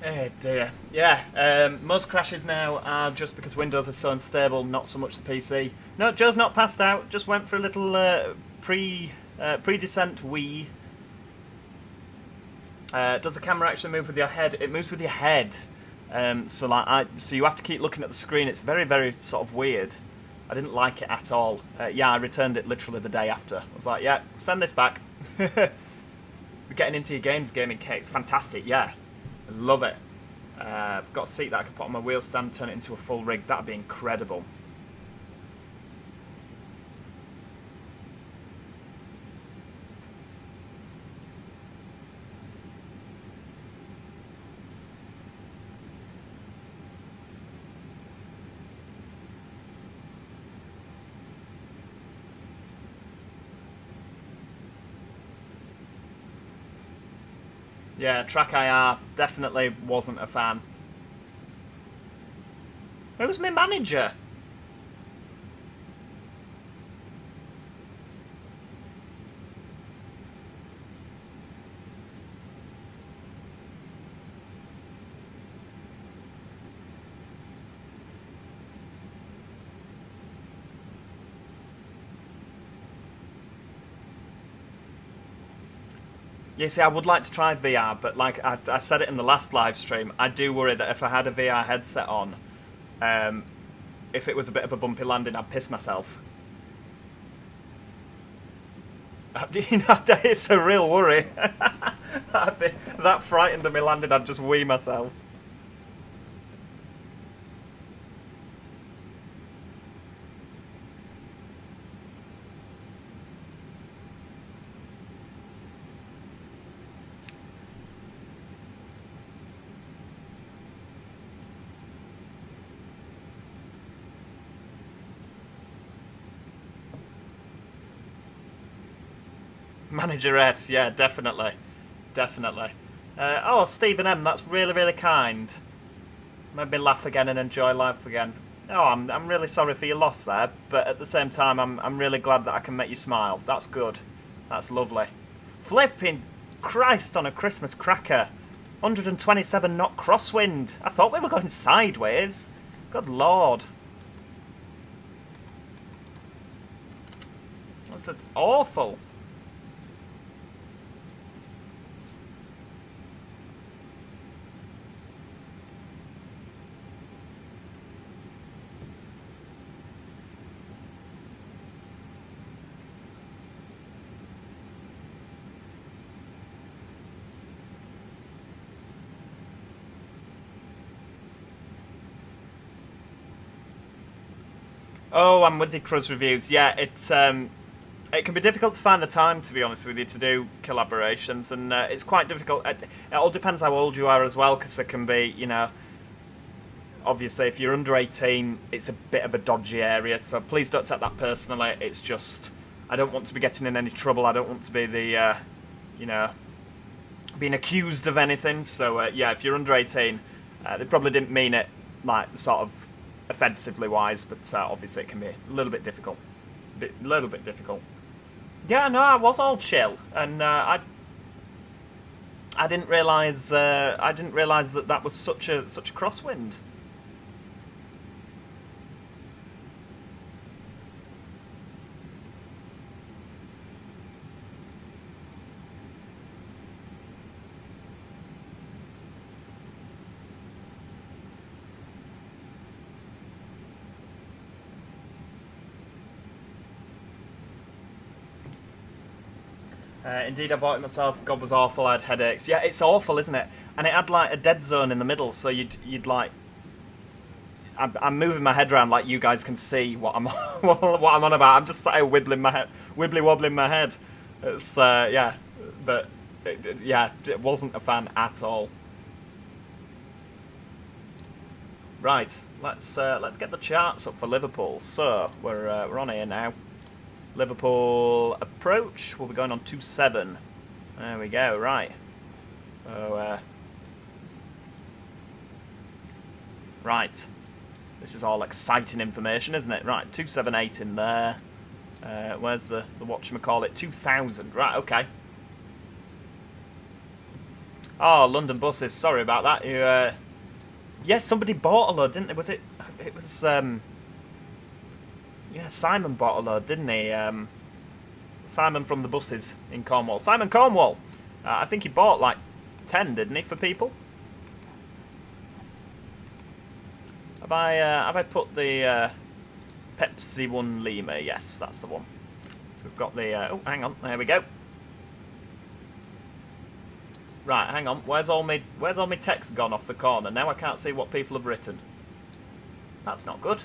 Oh dear. Yeah, most crashes now are just because Windows is so unstable, not so much the PC. No, Joe's not passed out, just went for a little pre-descent wee. Does the camera actually move with your head? It moves with your head. So you have to keep looking at the screen. It's very, very sort of weird. I didn't like it at all. Yeah, I returned it literally the day after. I was like, yeah, send this back. We're getting into your gaming kit. It's fantastic, yeah. I love it. I've got a seat that I can put on my wheel stand, turn it into a full rig. That'd be incredible. Yeah, Track IR, definitely wasn't a fan. Who's my manager? You see, I would like to try VR, but like I said it in the last live stream, I do worry that if I had a VR headset on, if it was a bit of a bumpy landing, I'd piss myself. You know, it's a real worry. I'd be that frightened of me landing, I'd just wee myself. Manager S, yeah, definitely. Definitely. Oh, Stephen M, that's really, really kind. Made me laugh again and enjoy life again. Oh, I'm really sorry for your loss there, but at the same time, I'm really glad that I can make you smile. That's good. That's lovely. Flipping Christ on a Christmas cracker. 127 knot crosswind. I thought we were going sideways. Good lord. That's awful. Oh, I'm with the Cruz reviews. Yeah, it can be difficult to find the time, to be honest with you, to do collaborations, and it's quite difficult. It all depends how old you are as well, because it can be, you know, obviously if you're under 18, it's a bit of a dodgy area, so please don't take that personally. It's just, I don't want to be getting in any trouble. I don't want to be the, you know, being accused of anything. So, yeah, if you're under 18, they probably didn't mean it, like, sort of offensively wise, but obviously it can be a little bit difficult. Little bit difficult. Yeah, no, I was all chill, and I didn't realise that that was such a crosswind. Indeed, I bought it myself. God, was awful. I had headaches. Yeah, it's awful, isn't it? And it had like a dead zone in the middle, so you'd like. I'm moving my head around like you guys can see what I'm what I'm on about. I'm just sat here wibbly wobbling my head. It's yeah, but yeah, it wasn't a fan at all. Right, let's get the charts up for Liverpool. So we're on here now. Liverpool approach. We'll be going on 2-7. There we go. Right. So right. This is all exciting information, isn't it? Right. 278 in there. Where's the whatchamacallit? 2000. Right. Okay. Oh, London buses. Sorry about that. You. Yeah, somebody bought a load, didn't they? Was it? It was. Yeah, Simon bought a load, didn't he? Simon from the buses in Cornwall. Simon Cornwall! I think he bought like 10, didn't he, for people? Have I put the Pepsi 1 Lima? Yes, that's the one. So we've got the... oh, hang on. There we go. Right, hang on. Where's all my text gone off the corner? Now I can't see what people have written. That's not good.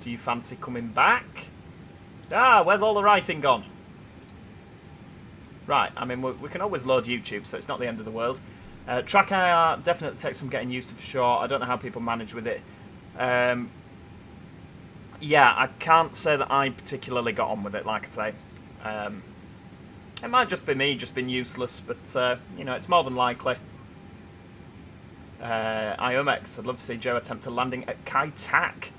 Do you fancy coming back? Ah, where's all the writing gone? Right, I mean, we can always load YouTube, so it's not the end of the world. Track IR definitely takes some getting used to for sure. I don't know how people manage with it. Yeah, I can't say that I particularly got on with it, like I say. It might just be me, just being useless, but, you know, it's more than likely. IOMX, I'd love to see Joe attempt a landing at Kai Tak.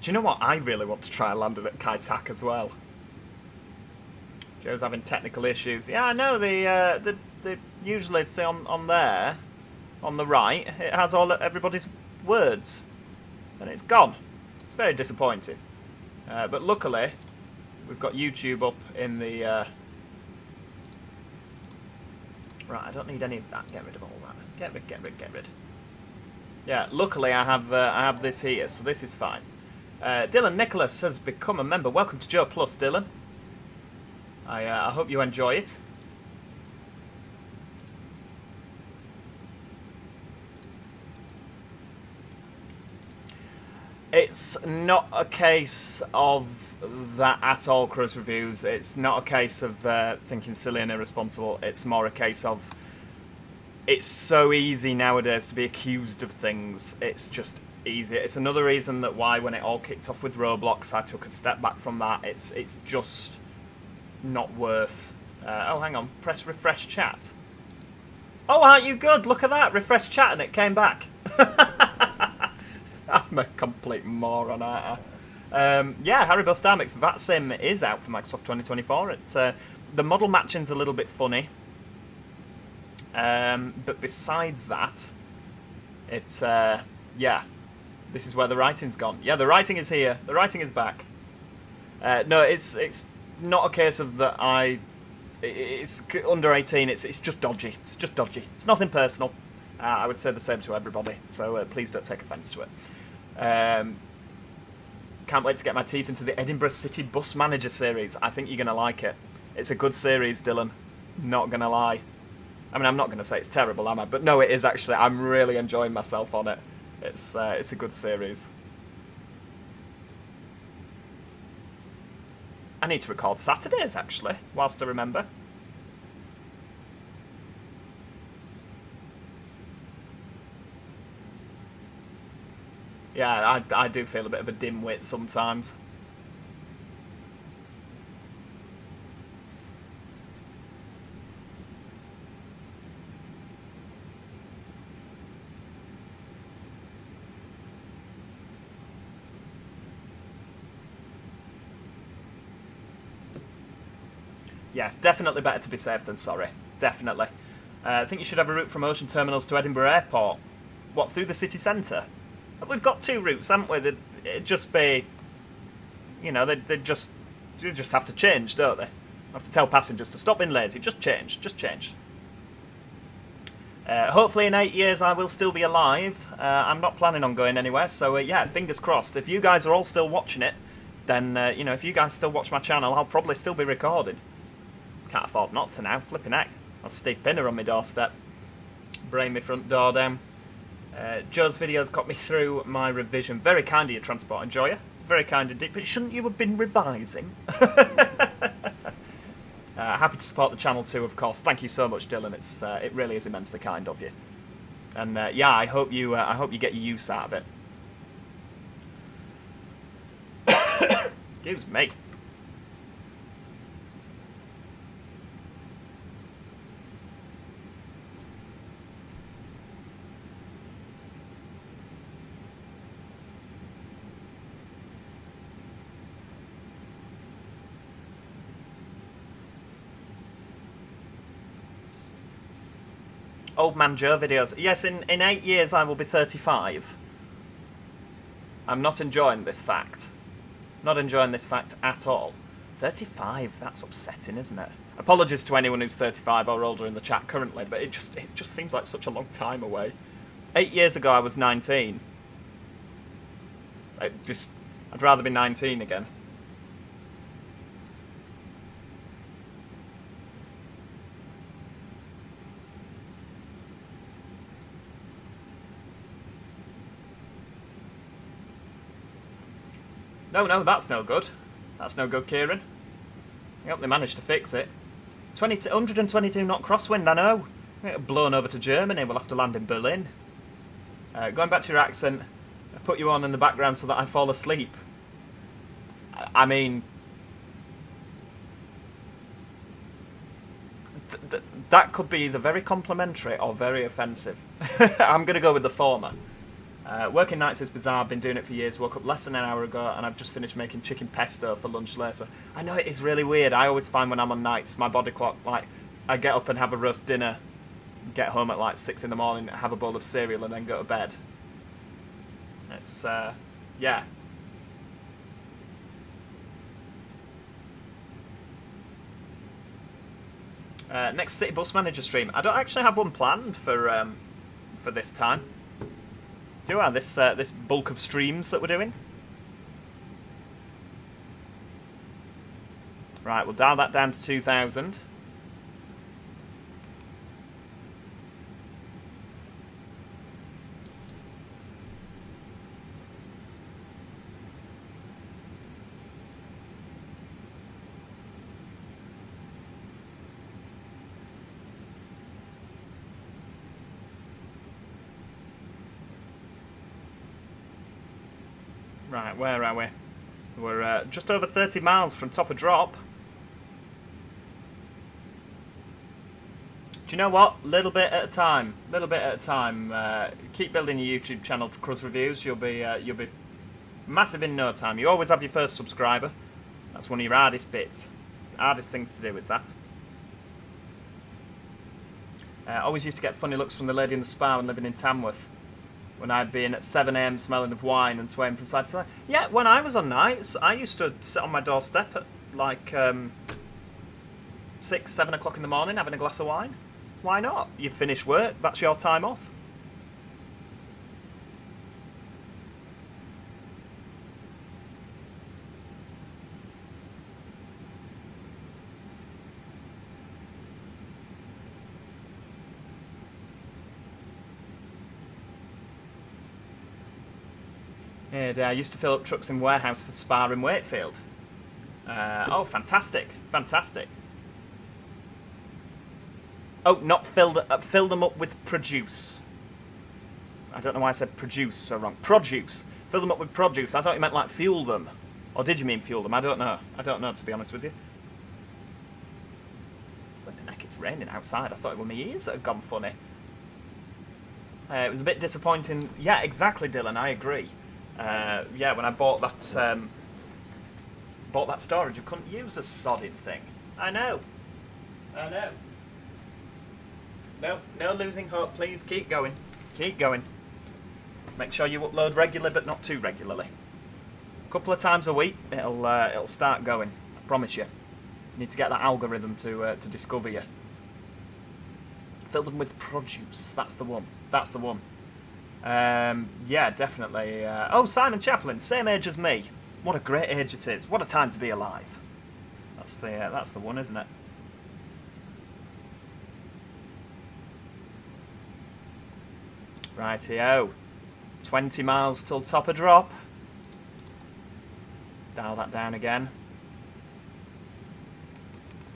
Do you know what? I really want to try landing at Kai Tak as well. Joe's having technical issues. Yeah, I know. The usually it's on there, on the right. It has everybody's words, and it's gone. It's very disappointing. But luckily, we've got YouTube up in the. Right, I don't need any of that. Get rid of all that. Get rid. Yeah, luckily I have this here, so this is fine. Dylan Nicholas has become a member. Welcome to Joe Plus, Dylan. I hope you enjoy it. It's not a case of that at all, Chris Reviews. It's not a case of thinking silly and irresponsible. It's more a case of it's so easy nowadays to be accused of things. It's just easy. It's another reason that why when it all kicked off with Roblox, I took a step back from that. It's just not worth... oh, hang on. Press refresh chat. Oh, aren't you good? Look at that. Refresh chat and it came back. I'm a complete moron, aren't I? Yeah, Haribo Starmix VAT Sim is out for Microsoft 2024. It's, the model matching's a little bit funny. But besides that, it's, yeah, this is where the writing's gone. Yeah, the writing is here. The writing is back. No, it's not a case of that it's under 18, it's just dodgy. It's just dodgy. It's nothing personal. I would say the same to everybody, so please don't take offence to it. Can't wait to get my teeth into the Edinburgh City Bus Manager series. I think you're going to like it. It's a good series, Dylan. Not going to lie. I mean, I'm not going to say it's terrible, am I? But no, it is actually. I'm really enjoying myself on it. It's a good series. I need to record Saturdays, actually, whilst I remember. Yeah, I do feel a bit of a dimwit sometimes. Yeah, definitely better to be safe than sorry. Definitely. I think you should have a route from Ocean Terminals to Edinburgh Airport. What, through the city centre? We've got 2 routes, haven't we? It'd just be... You know, they just have to change, don't they? Have to tell passengers to stop being lazy. Just change. Just change. Hopefully in 8 years I will still be alive. I'm not planning on going anywhere, so yeah, fingers crossed. If you guys are all still watching it, then, you know, if you guys still watch my channel, I'll probably still be recording. Can't afford not to now, flipping heck. I've Steve Pinner on my doorstep. Brain my front door down. Joe's videos got me through my revision. Very kind of you, Transport Enjoyer. Very kind indeed. But shouldn't you have been revising? Happy to support the channel too, of course. Thank you so much, Dylan. It really is immensely kind of you. And yeah, I hope you get your use out of it. Excuse me. Old Man Joe videos. Yes, in 8 years I will be 35. I'm not enjoying this fact. Not enjoying this fact at all. 35, that's upsetting, isn't it? Apologies to anyone who's 35 or older in the chat currently, but it just seems like such a long time away. 8 years ago I was 19. I'd rather be 19 again. No, that's no good. That's no good, Kieran. I hope they managed to fix it. 122 knot crosswind, I know. Blown over to Germany, we'll have to land in Berlin. Going back to your accent, I put you on in the background so that I fall asleep. I mean... that could be either very complimentary or very offensive. I'm going to go with the former. Working nights is bizarre. I've been doing it for years. Woke up less than an hour ago and I've just finished making chicken pesto for lunch later. I know it is really weird. I always find when I'm on nights, my body clock, like, I get up and have a roast dinner, get home at like 6 in the morning, have a bowl of cereal and then go to bed. It's, yeah. Next City Bus Manager stream. I don't actually have one planned for this time. Do I? This bulk of streams that we're doing? Right, we'll dial that down to 2,000. Right, where are we? We're just over 30 miles from top of drop. you know what? Little bit at a time. Little bit at a time. Keep building your YouTube channel, Cruz Reviews. You'll be massive in no time. You always have your first subscriber. That's one of your hardest bits. Hardest things to do is that. Always used to get funny looks from the lady in the spa when living in Tamworth. When I'd be in at 7 AM smelling of wine and swaying from side to side. Yeah, when I was on nights, I used to sit on my doorstep at like 6, 7 o'clock in the morning having a glass of wine. Why not? You finish work, that's your time off. And I used to fill up trucks in warehouse for Spa in Wakefield. Oh, fantastic, fantastic. Oh, not fill them up with produce. I don't know why I said produce so wrong. Produce. Fill them up with produce. I thought you meant like fuel them. Or did you mean fuel them? I don't know. I don't know, to be honest with you. Flipping heck, it's raining outside. I thought it were my ears that had gone funny. It was a bit disappointing. Yeah, exactly, Dylan. I agree. Yeah, when I bought that storage, I couldn't use the sodding thing. I know. I know. No, no losing hope, please. Keep going. Keep going. Make sure you upload regularly, but not too regularly. A couple of times a week, it'll start going. I promise you. You need to get that algorithm to discover you. Fill them with produce. That's the one. That's the one. Yeah, definitely. Oh, Simon Chaplin, same age as me. What a great age it is. What a time to be alive. That's the one, isn't it? Rightio. 20 miles till top of drop. Dial that down again.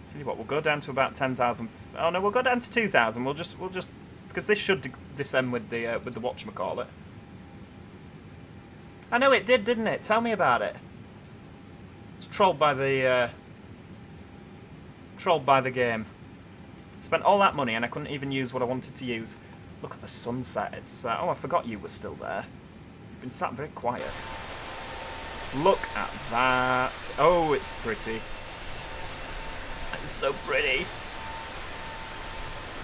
Tell you what, we'll go down to about 10,000. Oh no, we'll go down to 2,000. We'll just because this should descend with the whatchamacallit. I know it did, didn't it? Tell me about it. It's trolled by the game. Spent all that money and I couldn't even use what I wanted to use. Look at the sunset. It's oh, I forgot you were still there. You've been sat very quiet. Look at that. Oh, it's pretty. It's so pretty.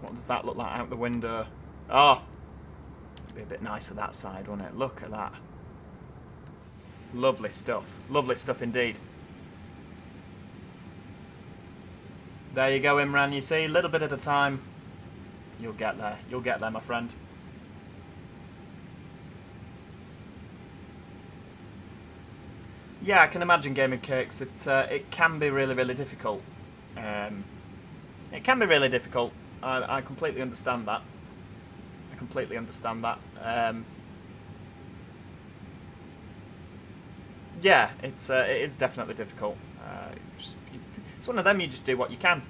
What does that look like out the window? Oh, it'd be a bit nicer that side, wouldn't it? Look at that. Lovely stuff. Lovely stuff indeed. There you go, Imran. You see, a little bit at a time. You'll get there. You'll get there, my friend. Yeah, I can imagine gaming cakes. It can be really, really difficult. It can be really difficult. I completely understand that. I completely understand that. Yeah, it is definitely difficult. It's one of them. You just do what you can.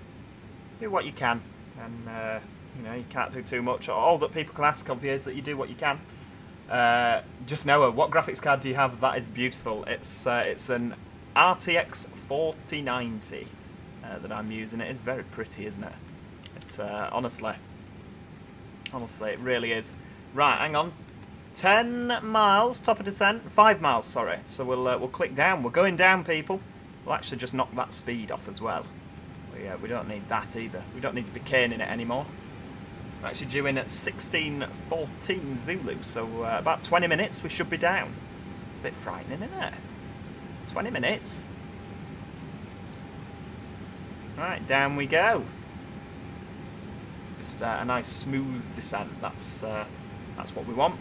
Do what you can, and you know, you can't do too much. All that people can ask of you is that you do what you can. Just Noah, what graphics card do you have? That is beautiful. It's an RTX 4090 that I'm using. It is very pretty, isn't it? It's honestly, it really is. Right, hang on. 10 miles, top of descent. 5 miles, sorry. So we'll click down. We're going down, people. We'll actually just knock that speed off as well. We don't need that either. We don't need to be caning it anymore. We're actually due in at 16:14 Zulu, so about 20 minutes we should be down. It's a bit frightening, isn't it? 20 minutes. Right, down we go. Just a nice smooth descent. That's what we want.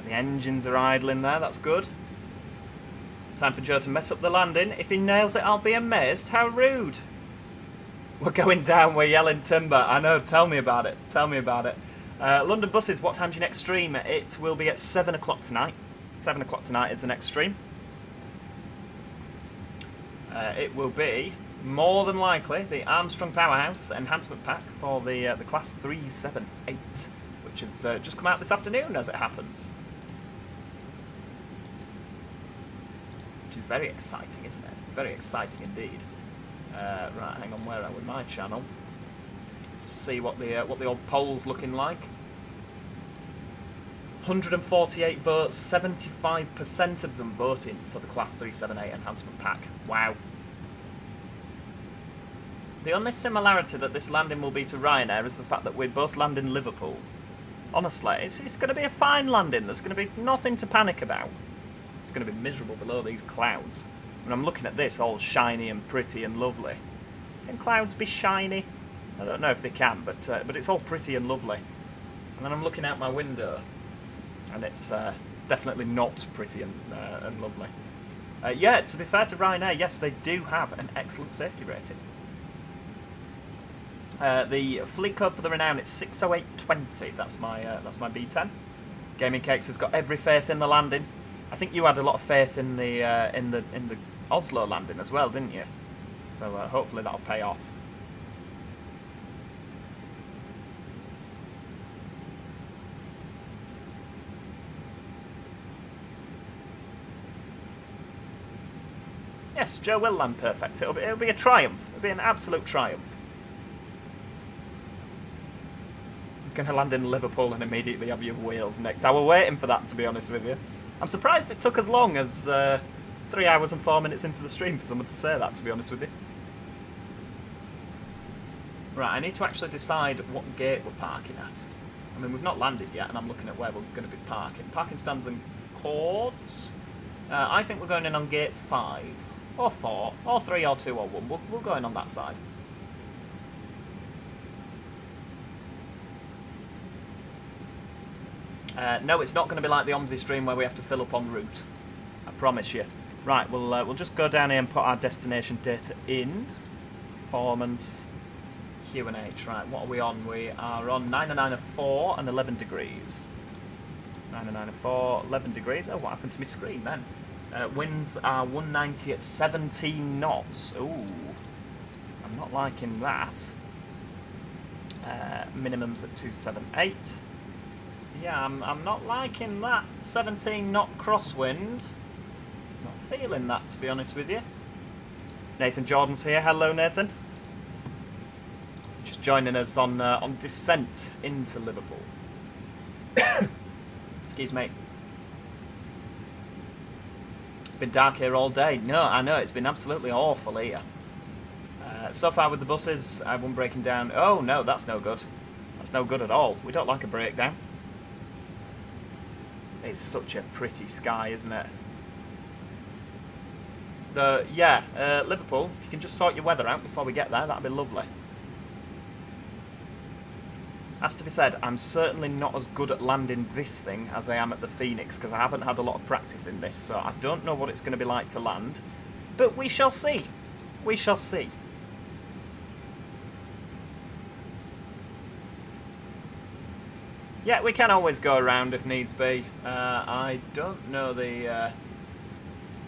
The engines are idling there, that's good. Time for Joe to mess up the landing. If he nails it, I'll be amazed. How rude. We're going down, we're yelling timber. I know, tell me about it. Tell me about it. London buses, what time's your next stream? It will be at 7 o'clock tonight. 7 o'clock tonight is the next stream. It will be, more than likely, the Armstrong Powerhouse enhancement pack for the Class 378. which has just come out this afternoon, as it happens. Which is very exciting, isn't it? Very exciting indeed. Right, hang on, where are we? My channel. Just see what the old poll's looking like. 148 votes, 75% of them voting for the Class 378 enhancement pack. Wow. The only similarity that this landing will be to Ryanair is the fact that we both land in Liverpool. Honestly, it's going to be a fine landing. There's going to be nothing to panic about. It's going to be miserable below these clouds. When I'm looking at this, all shiny and pretty and lovely. Can clouds be shiny? I don't know if they can, but it's all pretty and lovely. And then I'm looking out my window, and it's definitely not pretty and lovely. Yeah, to be fair to Ryanair, yes, they do have an excellent safety rating. The fleet code for the Renown, it's 60820. That's my B10. Gaming Cakes has got every faith in the landing. I think you had a lot of faith in the Oslo landing as well, didn't you? So hopefully that'll pay off. Yes, Joe will land perfect. It'll be a triumph. It'll be an absolute triumph. You're going to land in Liverpool and immediately have your wheels nicked. I was waiting for that, to be honest with you. I'm surprised it took as long as 3 hours and 4 minutes into the stream for someone to say that, to be honest with you. Right, I need to actually decide what gate we're parking at. I mean, we've not landed yet, and I'm looking at where we're going to be parking. Parking stands and cords. I think we're going in on gate 5, or 4, or 3, or 2, or 1. We'll go in on that side. No, it's not going to be like the OMSI stream where we have to fill up en route. I promise you. Right, we'll just go down here and put our destination data in. Performance, QNH. Right, what are we on? We are on 904 and 11 degrees. 904, 11 degrees. Oh, what happened to my screen then? Winds are 190 at 17 knots. Ooh, I'm not liking that. Minimums at 278. Yeah, I'm not liking that 17 knot crosswind. Not feeling that, to be honest with you. Nathan Jordan's here. Hello, Nathan. Just joining us on descent into Liverpool. Excuse me. Been dark here all day. No, I know, it's been absolutely awful here. So far with the buses, I one breaking down. Oh no, that's no good. That's no good at all. We don't like a breakdown. It's such a pretty sky, isn't it? Liverpool, if you can just sort your weather out before we get there, that'd be lovely. Has to be said, I'm certainly not as good at landing this thing as I am at the Phoenix, because I haven't had a lot of practice in this, so I don't know what it's going to be like to land. But we shall see. We shall see. Yeah, we can always go around if needs be. I don't know the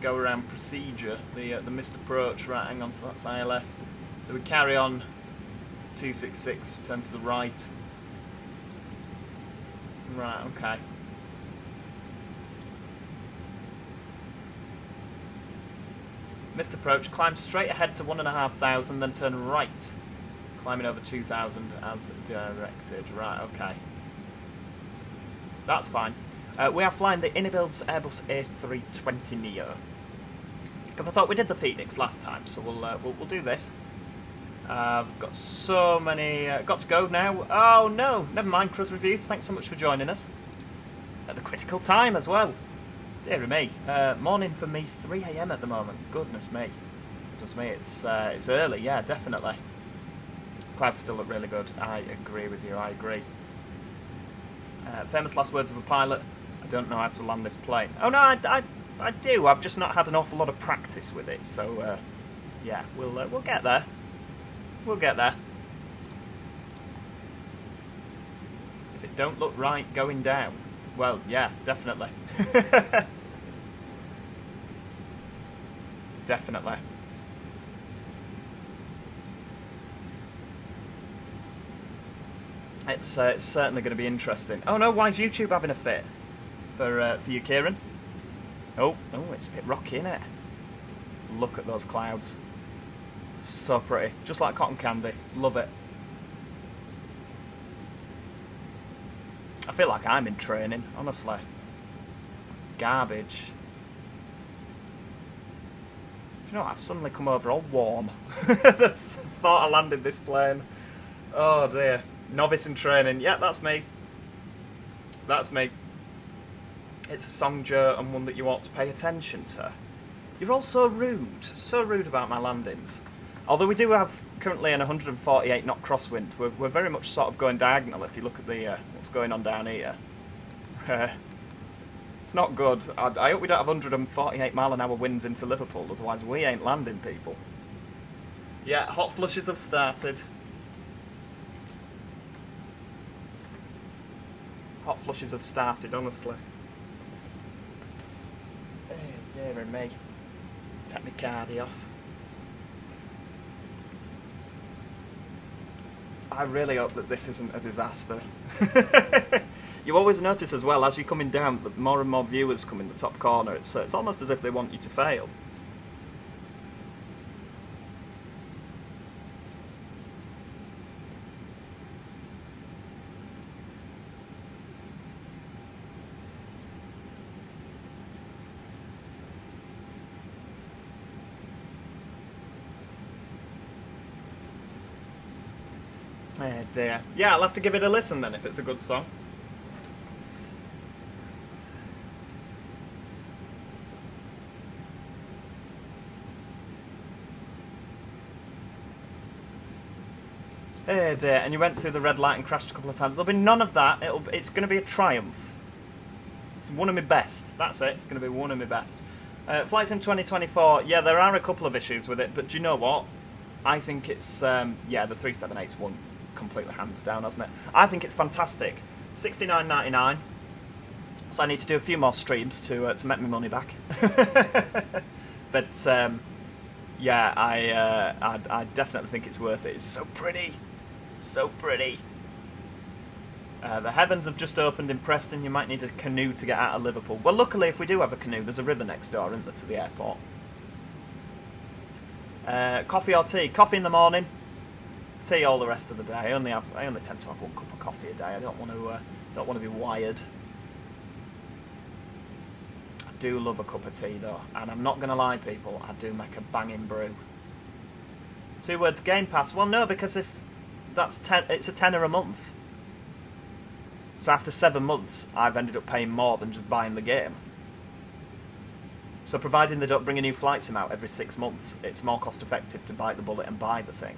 go around procedure, the missed approach. Right, hang on, so that's ILS. So we carry on 266, turn to the right. Right, okay. Missed approach, climb straight ahead to 1,500, then turn right. Climbing over 2,000 as directed. Right, okay. That's fine. We are flying the IniBuilds Airbus A320NEO. Because I thought we did the Phoenix last time, so we'll do this. I've got so many... got to go now. Oh no, never mind, Cruz Reviews. Thanks so much for joining us. At the critical time as well. Dear me. Morning for me, 3 AM at the moment. Goodness me. Just me, it's early, yeah, definitely. Clouds still look really good. I agree with you, I agree. Famous last words of a pilot. I don't know how to land this plane. Oh no, I do. I've just not had an awful lot of practice with it. So yeah, we'll get there. We'll get there. If it don't look right going down, well, yeah, definitely. Definitely. It's certainly going to be interesting. Oh no, why is YouTube having a fit? For you, Kieran? Oh, it's a bit rocky, isn't it? Look at those clouds. So pretty. Just like cotton candy. Love it. I feel like I'm in training, honestly. Garbage. You know what? I've suddenly come over all warm. The thought I landed this plane. Oh dear. Novice in training. Yeah, that's me. That's me. It's a song, Joe, and one that you ought to pay attention to. You're all so rude about my landings. Although we do have currently an 148 knot crosswind, we're very much sort of going diagonal if you look at the what's going on down here. It's not good. I hope we don't have 148 mile an hour winds into Liverpool, otherwise we ain't landing, people. Yeah, hot flushes have started. Hot flushes have started, honestly. Oh, dear me. Take my cardi off. I really hope that this isn't a disaster. You always notice as well, as you're coming down, that more and more viewers come in the top corner. It's almost as if they want you to fail. Oh dear. Yeah, I'll have to give it a listen then if it's a good song. Oh dear, and you went through the red light and crashed a couple of times. There'll be none of that. It's going to be a triumph. It's one of my best. That's it. It's going to be one of my best. Flights in 2024. Yeah, there are a couple of issues with it, but do you know what? I think it's yeah, the 378's won completely hands down, hasn't it? I think it's fantastic. $69.99. So I need to do a few more streams to make my money back. But yeah, I definitely think it's worth it. It's so pretty, so pretty. The heavens have just opened in Preston. You might need a canoe to get out of Liverpool. Well, luckily, if we do have a canoe, there's a river next door, isn't there, to the airport. Coffee or tea? Coffee in the morning. Tea all the rest of the day. I only tend to have one cup of coffee a day. I don't want to be wired. I do love a cup of tea though, and I'm not going to lie, people. I do make a banging brew. 2 words, Game Pass. Well, no, because if that's it's a tenner a month. So after 7 months, I've ended up paying more than just buying the game. So providing they don't bring a new flight sim out every 6 months, it's more cost effective to bite the bullet and buy the thing.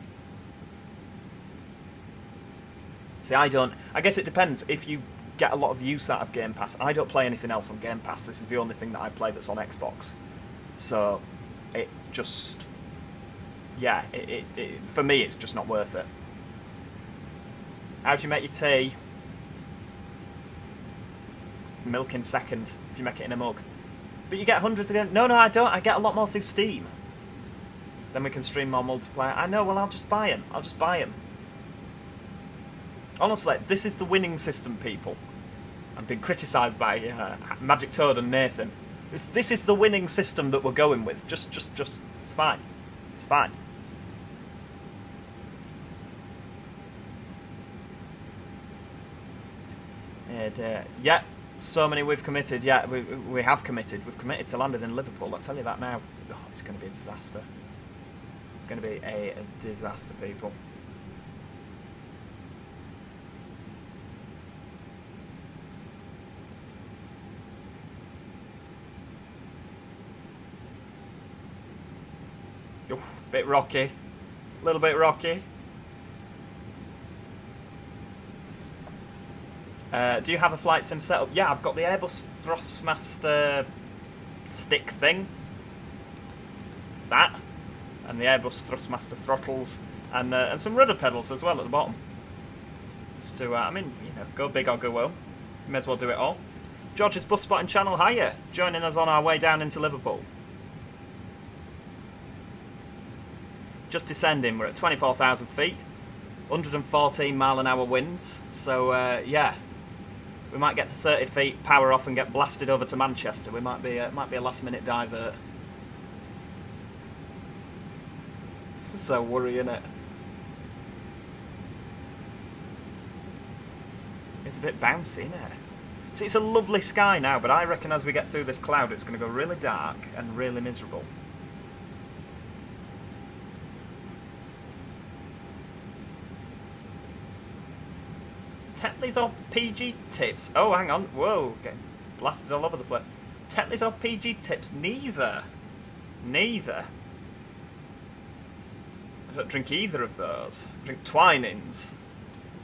See, I guess it depends. If you get a lot of use out of Game Pass, I don't play anything else on Game Pass. This is the only thing that I play that's on Xbox. So, it just... yeah, for me, it's just not worth it. How do you make your tea? Milk in second, if you make it in a mug. But you get hundreds again. No, I don't. I get a lot more through Steam. Then we can stream more multiplayer. I know, well, I'll just buy them. Honestly, this is the winning system, people. I'm being criticised by Magic Toad and Nathan. This is the winning system that we're going with. Just, it's fine. It's fine. And, yeah, so many we've committed. Yeah, we have committed. We've committed to landing in Liverpool. I'll tell you that now. Oh, it's going to be a disaster. It's going to be a disaster, people. Oof, bit rocky. A little bit rocky. Do you have a flight sim set up? Yeah, I've got the Airbus Thrustmaster stick thing. That. And the Airbus Thrustmaster throttles. And some rudder pedals as well at the bottom. Just to, I mean, you know, go big or go well. You may as well do it all. George's Bus Spotting channel, hiya. Joining us on our way down into Liverpool. Just descending, we're at 24,000 feet. 114 mile an hour winds. So yeah, we might get to 30 feet, power off, and get blasted over to Manchester. We might be a last minute divert. So worrying, it. It's a bit bouncy, isn't it? See, it's a lovely sky now, but I reckon as we get through this cloud, it's going to go really dark and really miserable. Tetleys or PG tips? Oh, hang on. Whoa, getting blasted all over the place. Tetleys or PG tips? Neither. Neither. I don't drink either of those. I drink Twinings.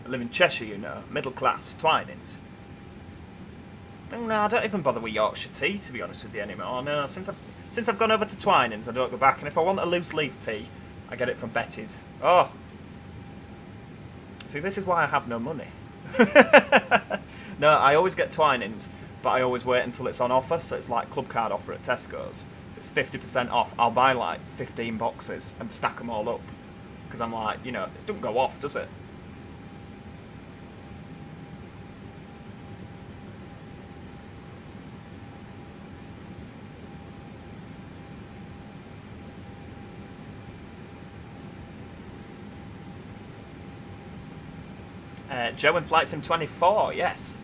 I live in Cheshire, you know. Middle class. Twinings. No, I don't even bother with Yorkshire tea, to be honest with you, anymore. No, since I've gone over to Twinings, I don't go back. And if I want a loose leaf tea, I get it from Betty's. Oh. See, this is why I have no money. No, I always get Twinings, but I always wait until it's on offer, so it's like club card offer at Tesco's. If it's 50% off, I'll buy like 15 boxes and stack them all up. Because I'm like, you know, it doesn't go off, does it? Joe in Flight Sim 24, yes.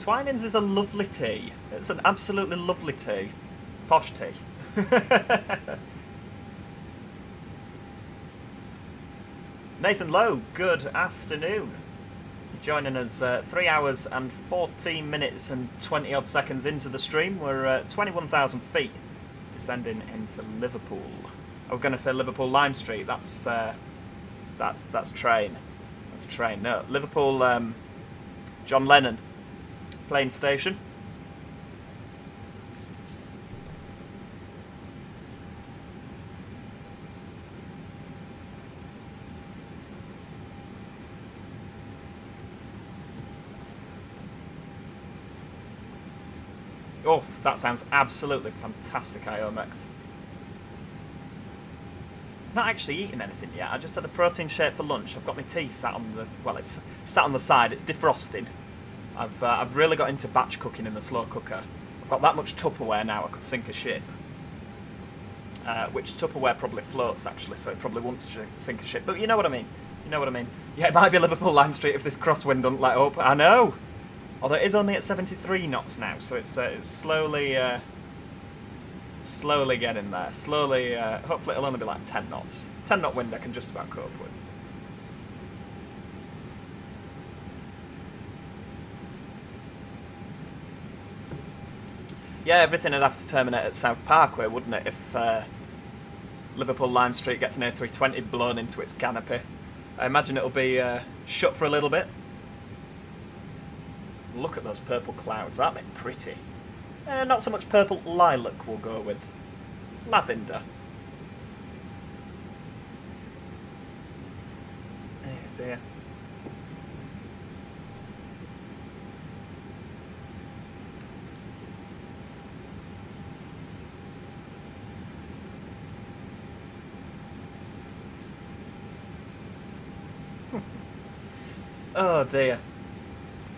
Twinings is a lovely tea. It's an absolutely lovely tea. It's posh tea. Nathan Lowe, good afternoon. You're joining us 3 hours and 14 minutes and 20 odd seconds into the stream. We're 21,000 feet descending into Liverpool. I was going to say Liverpool Lime Street. That's train. That's train. No, Liverpool John Lennon plane station. Oh, that sounds absolutely fantastic, IOMX. Not actually eating anything yet. I just had a protein shake for lunch. I've got my tea sat on the, well, it's sat on the side. It's defrosted. I've really got into batch cooking in the slow cooker. I've got that much Tupperware now. I could sink a ship. Which Tupperware probably floats actually, so it probably won't sink a ship. But you know what I mean. You know what I mean. Yeah, it might be Liverpool Lime Street if this crosswind doesn't let up. I know. Although it is only at 73 knots now, so it's slowly. Slowly getting there. Slowly, hopefully it'll only be like 10 knots. 10 knot wind I can just about cope with. Yeah, everything would have to terminate at South Parkway, wouldn't it, if Liverpool Lime Street gets an A320 blown into its canopy. I imagine it'll be shut for a little bit. Look at those purple clouds, aren't they pretty? Not so much purple, lilac we'll go with. Lavender. Oh dear. Oh dear.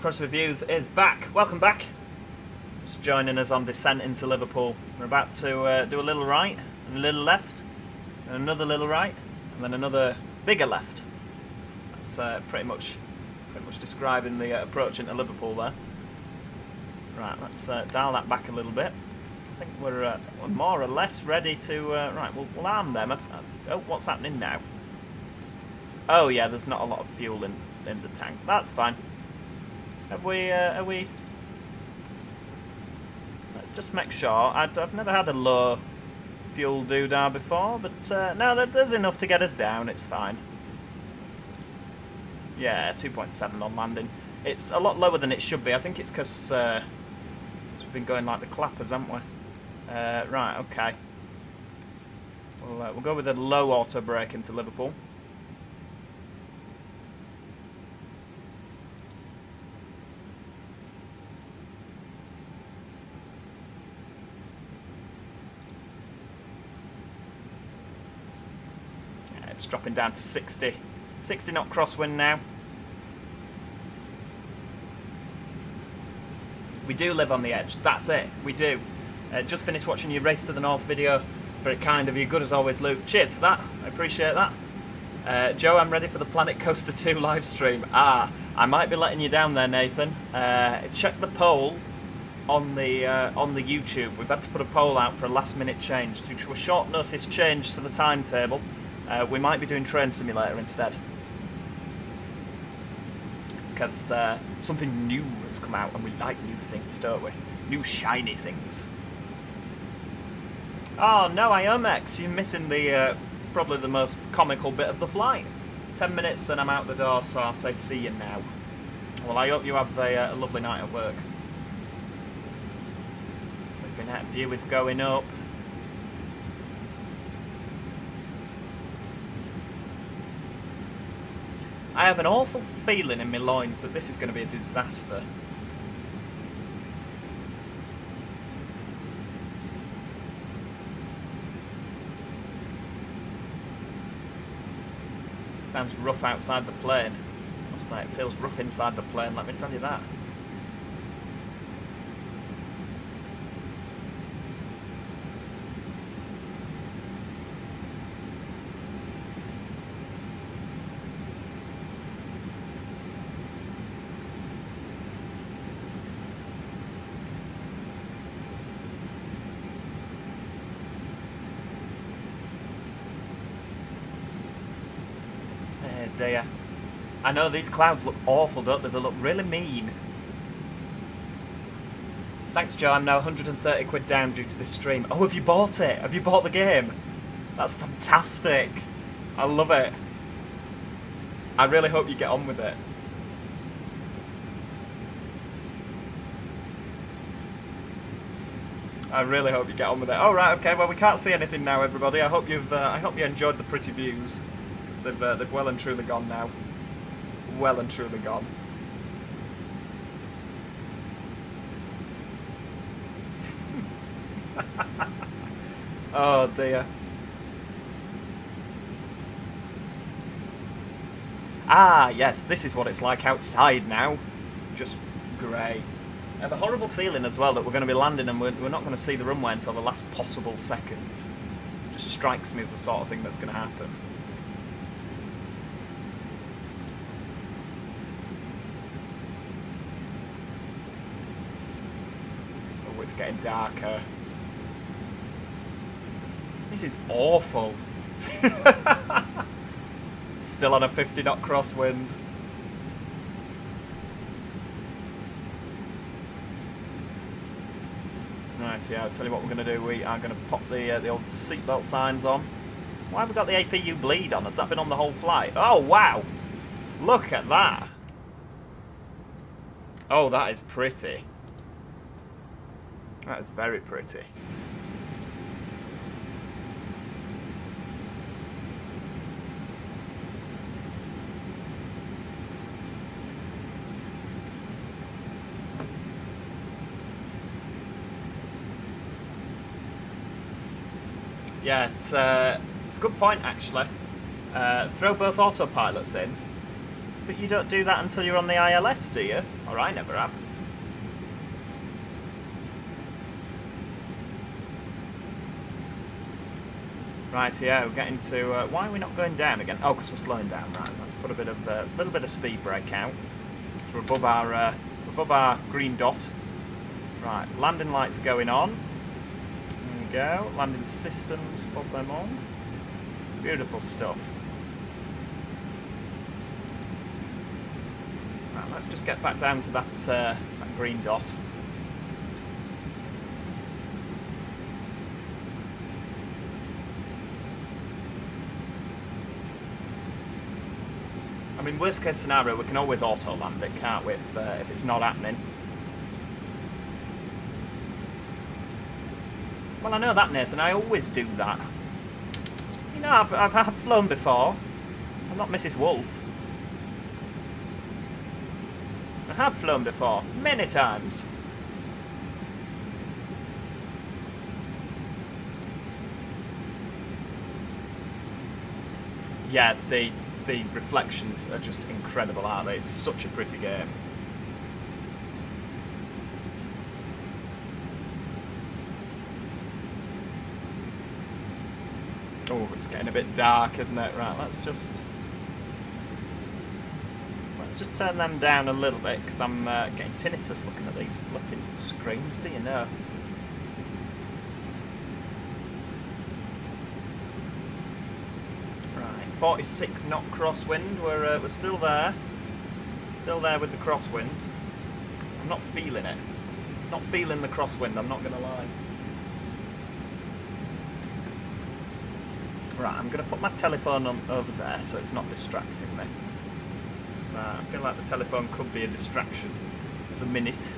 Cross Reviews is back. Welcome back. Just joining us on descent into Liverpool. We're about to do a little right, and a little left, and another little right, and then another bigger left. That's pretty much describing the approach into Liverpool there. Right, let's dial that back a little bit. I think we're more or less ready to... right, we'll arm them. Oh, what's happening now? Oh yeah, there's not a lot of fuel in the tank. That's fine. Have we... are we... Let's just make sure. I've never had a low fuel doodah before, but no, there's enough to get us down. It's fine. Yeah, 2.7 on landing. It's a lot lower than it should be. I think it's because we've been going like the clappers, haven't we? Right, okay. We'll go with a low auto brake into Liverpool. Just dropping down to 60 knot crosswind now. We do live on the edge. That's it. We do. Just finished watching your Race to the North video. It's very kind of you. Good as always, Luke. Cheers for that. I appreciate that. Joe, I'm ready for the Planet Coaster 2 live stream. I might be letting you down there, Nathan. Check the poll on the YouTube. We've had to put a poll out for a last-minute change due to a short notice change to the timetable. We might be doing Train Simulator instead, because something new has come out, and we like new things, don't we? New shiny things. Oh no, IOMX, you're missing the probably the most comical bit of the flight. 10 minutes, then I'm out the door, so I'll say see you now. Well, I hope you have a lovely night at work. The net view is going up. I have an awful feeling in my loins that this is going to be a disaster. Sounds rough outside the plane. Looks like it feels rough inside the plane, let me tell you that. Dear. I know these clouds look awful, don't they? They look really mean. Thanks, Joe. I'm now 130 quid down due to this stream. Oh, have you bought it? Have you bought the game? That's fantastic. I love it. I really hope you get on with it. I really hope you get on with it. Oh, right, okay. Well, we can't see anything now, everybody. I hope you enjoyed the pretty views. They've well and truly gone now. Well and truly gone. Oh dear. Ah, yes, this is what it's like outside now. Just grey. I have a horrible feeling as well that we're going to be landing and we're not going to see the runway until the last possible second. It just strikes me as the sort of thing that's going to happen. It's getting darker. This is awful. Still on a 50 knot crosswind. Right, yeah, I'll tell you what we're going to do. We are going to pop the old seatbelt signs on. Why have we got the APU bleed on? Has that been on the whole flight? Oh, wow. Look at that. Oh, that is pretty. That is very pretty. Yeah, it's a good point actually. Throw both autopilots in, but you don't do that until you're on the ILS, do you? Or I never have. Right, yeah, we're getting to. Why are we not going down again? Oh, because we're slowing down. Right, let's put a little bit of speed brake out. So we're above our green dot. Right, landing lights going on. There we go. Landing systems, pop them on. Beautiful stuff. Right, let's just get back down to that green dot. I mean, worst case scenario, we can always auto land it, can't we, if it's not happening. Well, I know that, Nathan. I always do that. You know, I've flown before. I'm not Mrs. Wolf. I have flown before, many times. yeah, the reflections are just incredible, aren't they? It's such a pretty game. Oh, it's getting a bit dark, isn't it? Right, let's just turn them down a little bit, because I'm getting tinnitus looking at these flipping screens, do you know? Right, 46 knot crosswind, we're still there. Still there with the crosswind. I'm not feeling it. Not feeling the crosswind, I'm not going to lie. Right, I'm going to put my telephone over there so it's not distracting me. I feel like the telephone could be a distraction at the minute.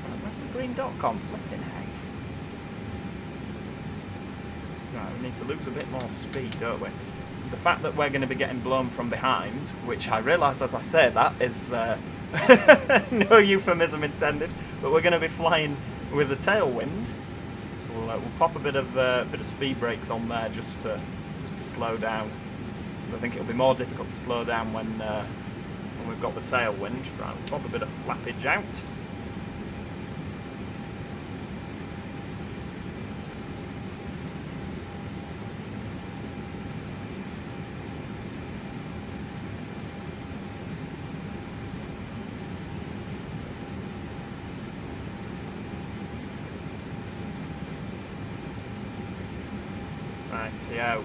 Right, where's the green dot gone? Flipping heck. Right, we need to lose a bit more speed, don't we? The fact that we're going to be getting blown from behind, which I realise as I say that is no euphemism intended, but we're going to be flying with a tailwind. So we'll pop a bit of speed brakes on there just to slow down, because I think it'll be more difficult to slow down when we've got the tailwind. Right, we'll pop a bit of flappage out. Rightio.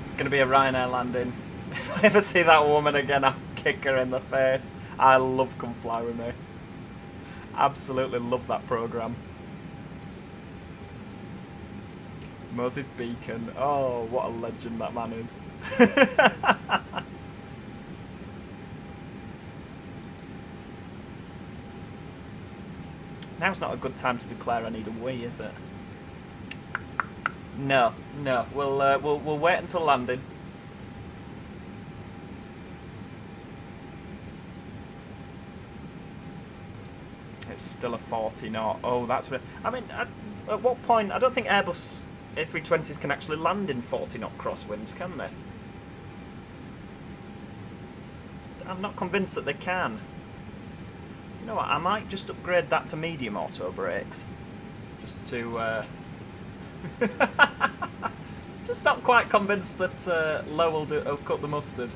It's going to be a Ryanair landing. If I ever see that woman again, I'll kick her in the face. I love Come Fly With Me. Absolutely love that programme. Moses Beacon. Oh, what a legend that man is. Now's not a good time to declare I need a wee, is it? No. We'll wait until landing. It's still a 40 knot. Oh, that's... I mean, at what point... I don't think Airbus A320s can actually land in 40 knot crosswinds, can they? I'm not convinced that they can. You know what, I might just upgrade that to medium auto brakes. Just to... just not quite convinced that low will cut the mustard.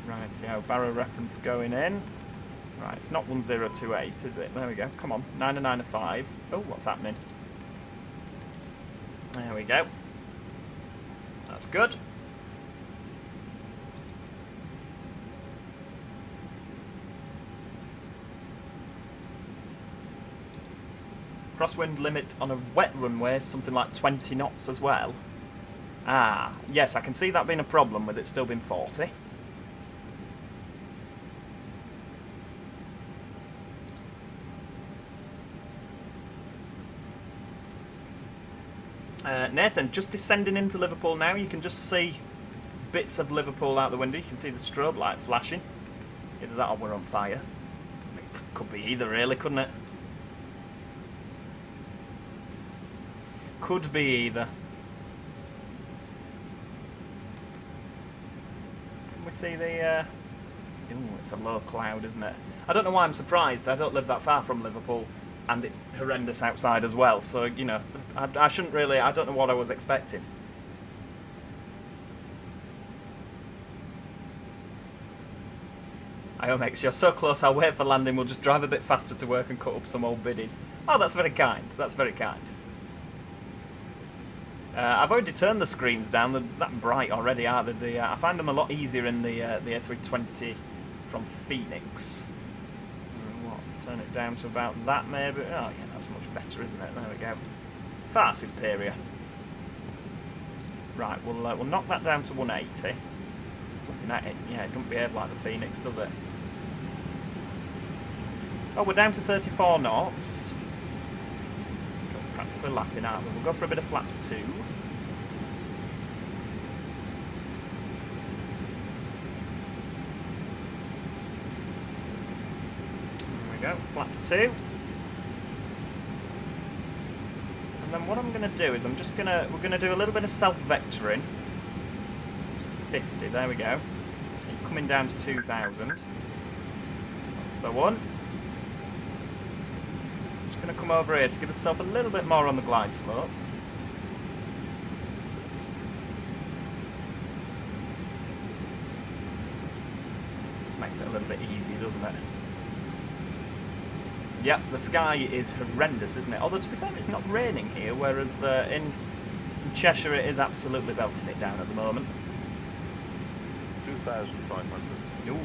Right, see how barrow reference going in. Right, it's not 1028, is it? There we go, come on, 995. Oh, what's happening? There we go. That's good. Crosswind limit on a wet runway is something like 20 knots as well. Ah, yes, I can see that being a problem with it still being 40. Nathan, just descending into Liverpool now, you can just see bits of Liverpool out the window. You can see the strobe light flashing. Either that or we're on fire. It could be either, really, couldn't it? Could be either. Can we see the... Ooh, it's a low cloud, isn't it? I don't know why I'm surprised. I don't live that far from Liverpool. And it's horrendous outside as well, so, you know, I shouldn't really... I don't know what I was expecting. IOMX, you're so close, I'll wait for landing, we'll just drive a bit faster to work and cut up some old biddies. Oh, that's very kind, that's very kind. I've already turned the screens down, they're that bright already, aren't they? I find them a lot easier in the A320 from Phoenix. Turn it down to about that, maybe. Oh, yeah, that's much better, isn't it? There we go. Far superior. Right, we'll knock that down to 180. Yeah, it doesn't behave like the Phoenix, does it? Oh, we're down to 34 knots. Practically laughing, aren't we? We'll go for a bit of flaps too. flaps 2. And then what I'm going to do is we're going to do a little bit of self-vectoring. 50, there we go. Coming down to 2,000. That's the one. Just going to come over here to give myself a little bit more on the glide slope. Just makes it a little bit easier, doesn't it? Yep, the sky is horrendous, isn't it? Although, to be fair, it's not raining here, whereas in Cheshire it is absolutely belting it down at the moment. 2,500. Ooh.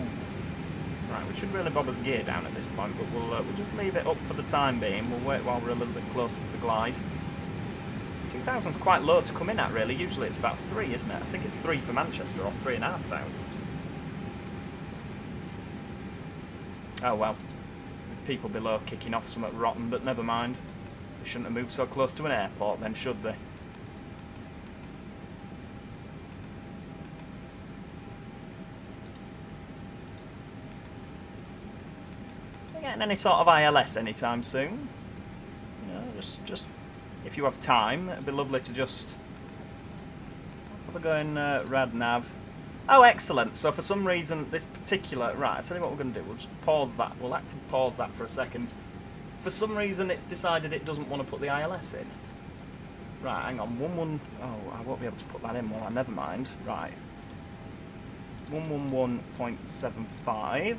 Right, we should really bob us gear down at this point, but we'll just leave it up for the time being. We'll wait while we're a little bit closer to the glide. 2,000's quite low to come in at, really. Usually it's about 3, isn't it? I think it's 3 for Manchester, or 3,500. Oh, well. People below kicking off something rotten, but never mind. They shouldn't have moved so close to an airport then, should they? Are you getting any sort of ILS anytime soon? You know, just if you have time, it'd be lovely to just... Let's have a go in rad nav. Oh, excellent. So for some reason, this particular... Right, I'll tell you what we're going to do. We'll just pause that. We'll actively pause that for a second. For some reason, it's decided it doesn't want to put the ILS in. Right, hang on. 11... Oh, I won't be able to put that in, will I? Never mind. Right. 111.75.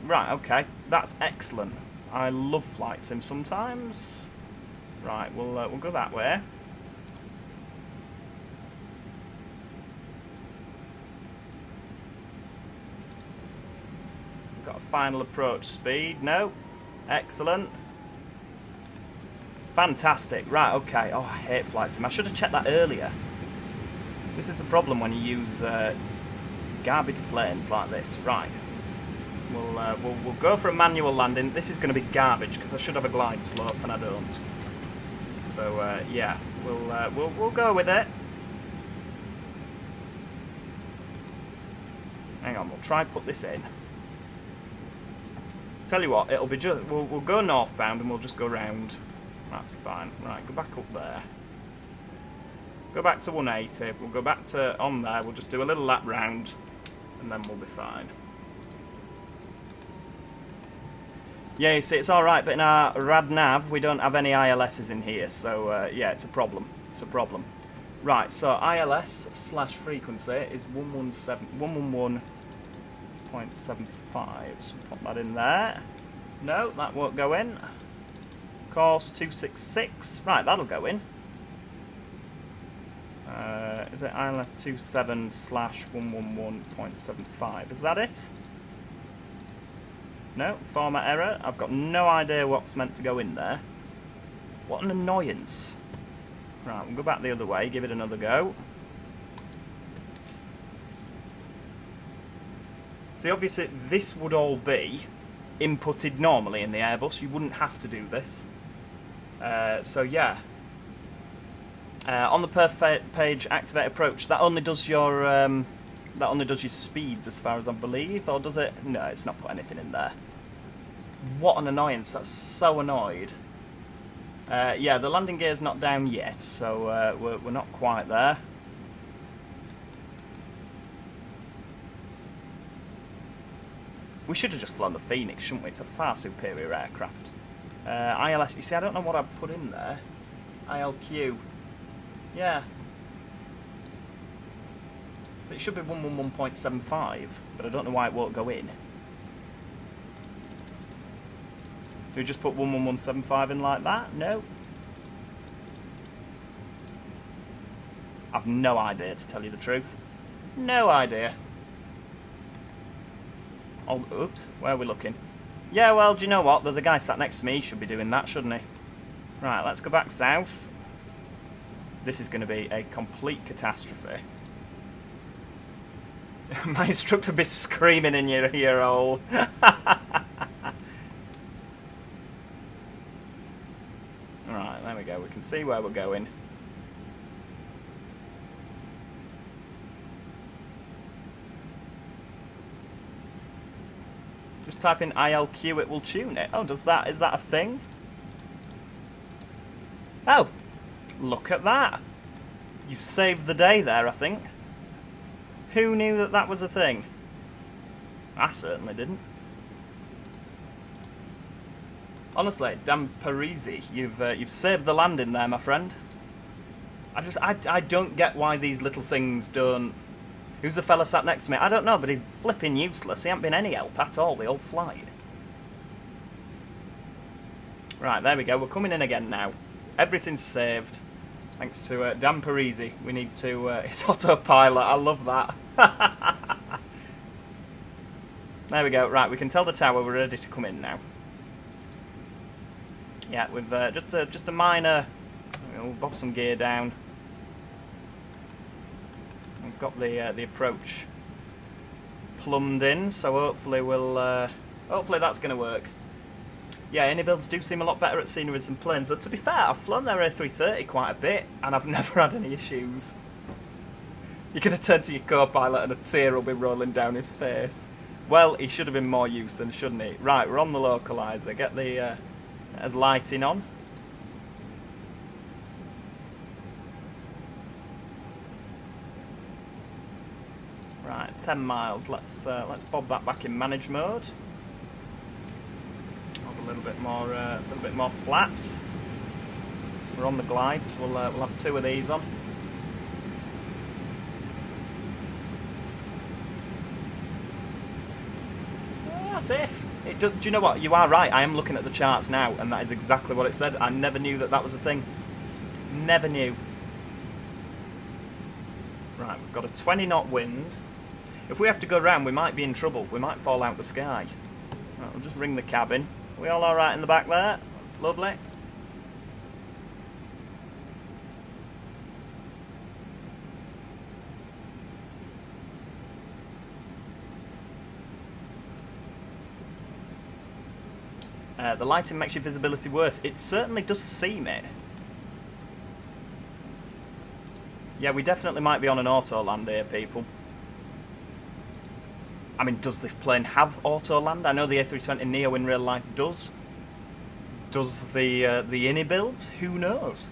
Right, okay. That's excellent. I love flight sim sometimes. Right, we'll go that way. Got a final approach speed. No. Excellent. Fantastic. Right, okay. Oh, I hate flight sim. I should have checked that earlier. This is the problem when you use garbage planes like this. Right. We'll go for a manual landing. This is going to be garbage because I should have a glide slope and I don't. So yeah, we'll go with it. Hang on, we'll try put this in. Tell you what, it'll be just we'll go northbound and we'll just go round. That's fine. Right, go back up there. Go back to 180. We'll go back to on there. We'll just do a little lap round, and then we'll be fine. Yeah, you see, it's all right, but in our rad nav we don't have any ILSs in here, so yeah, it's a problem. It's a problem. Right, so ILS / frequency is 111.75. So pop that in there. No, that won't go in. Course 266. Right, that'll go in. Is it ILS 27 / 111.75? Is that it? No, format error. I've got no idea what's meant to go in there. What an annoyance. Right, we'll go back the other way, give it another go. See, obviously, this would all be inputted normally in the Airbus. You wouldn't have to do this. So, yeah. On the per page activate approach, that only does your speeds as far as I believe, or does it? No, it's not put anything in there. What an annoyance! That's so annoyed. Yeah, the landing gear's not down yet, so we're not quite there. We should have just flown the Phoenix, shouldn't we? It's a far superior aircraft. ILS, you see, I don't know what I've put in there. ILQ. Yeah. So it should be 111.75, but I don't know why it won't go in. Do we just put 111.75 in like that? No. I've no idea, to tell you the truth. No idea. Oh, oops, where are we looking? Yeah, well, do you know what? There's a guy sat next to me. He should be doing that, shouldn't he? Right, let's go back south. This is going to be a complete catastrophe. My instructor be screaming in your ear hole. Alright, there we go. We can see where we're going. type in ILQ, it will tune it. Oh, is that a thing? Oh, look at that. You've saved the day there, I think. Who knew that that was a thing? I certainly didn't. Honestly, damn Parisi, you've saved the landing there, my friend. I don't get why these little things don't... Who's the fella sat next to me? I don't know, but he's flipping useless. He hasn't been any help at all, the old flight. Right, there we go. We're coming in again now. Everything's saved. Thanks to Dan Parisi. We need to... it's autopilot. I love that. There we go. Right, we can tell the tower we're ready to come in now. Yeah, with just a minor... We'll bob some gear down. We've got the approach plumbed in, so hopefully we'll... hopefully that's going to work. Yeah, IniBuilds do seem a lot better at sceneries than planes. But to be fair, I've flown their A330 quite a bit, and I've never had any issues. You're going to turn to your co-pilot and a tear will be rolling down his face. Well, he should have been more used then, shouldn't he? Right, we're on the localizer. Get the as lighting on. Right, 10 miles. Let's bob that back in manage mode. A little bit more flaps. We're on the glides. We'll have 2 of these on. That's if. Do you know what? You are right. I am looking at the charts now, and that is exactly what it said. I never knew that was a thing. Never knew. Right, we've got a 20-knot wind. If we have to go round, we might be in trouble. We might fall out the sky. Right, we'll just ring the cabin. Are we all alright in the back there? Lovely. The lighting makes your visibility worse. It certainly does seem it. Yeah, we definitely might be on an auto land here, people. I mean, does this plane have auto land? I know the A320NEO in real life does. Does the IniBuilds? Who knows?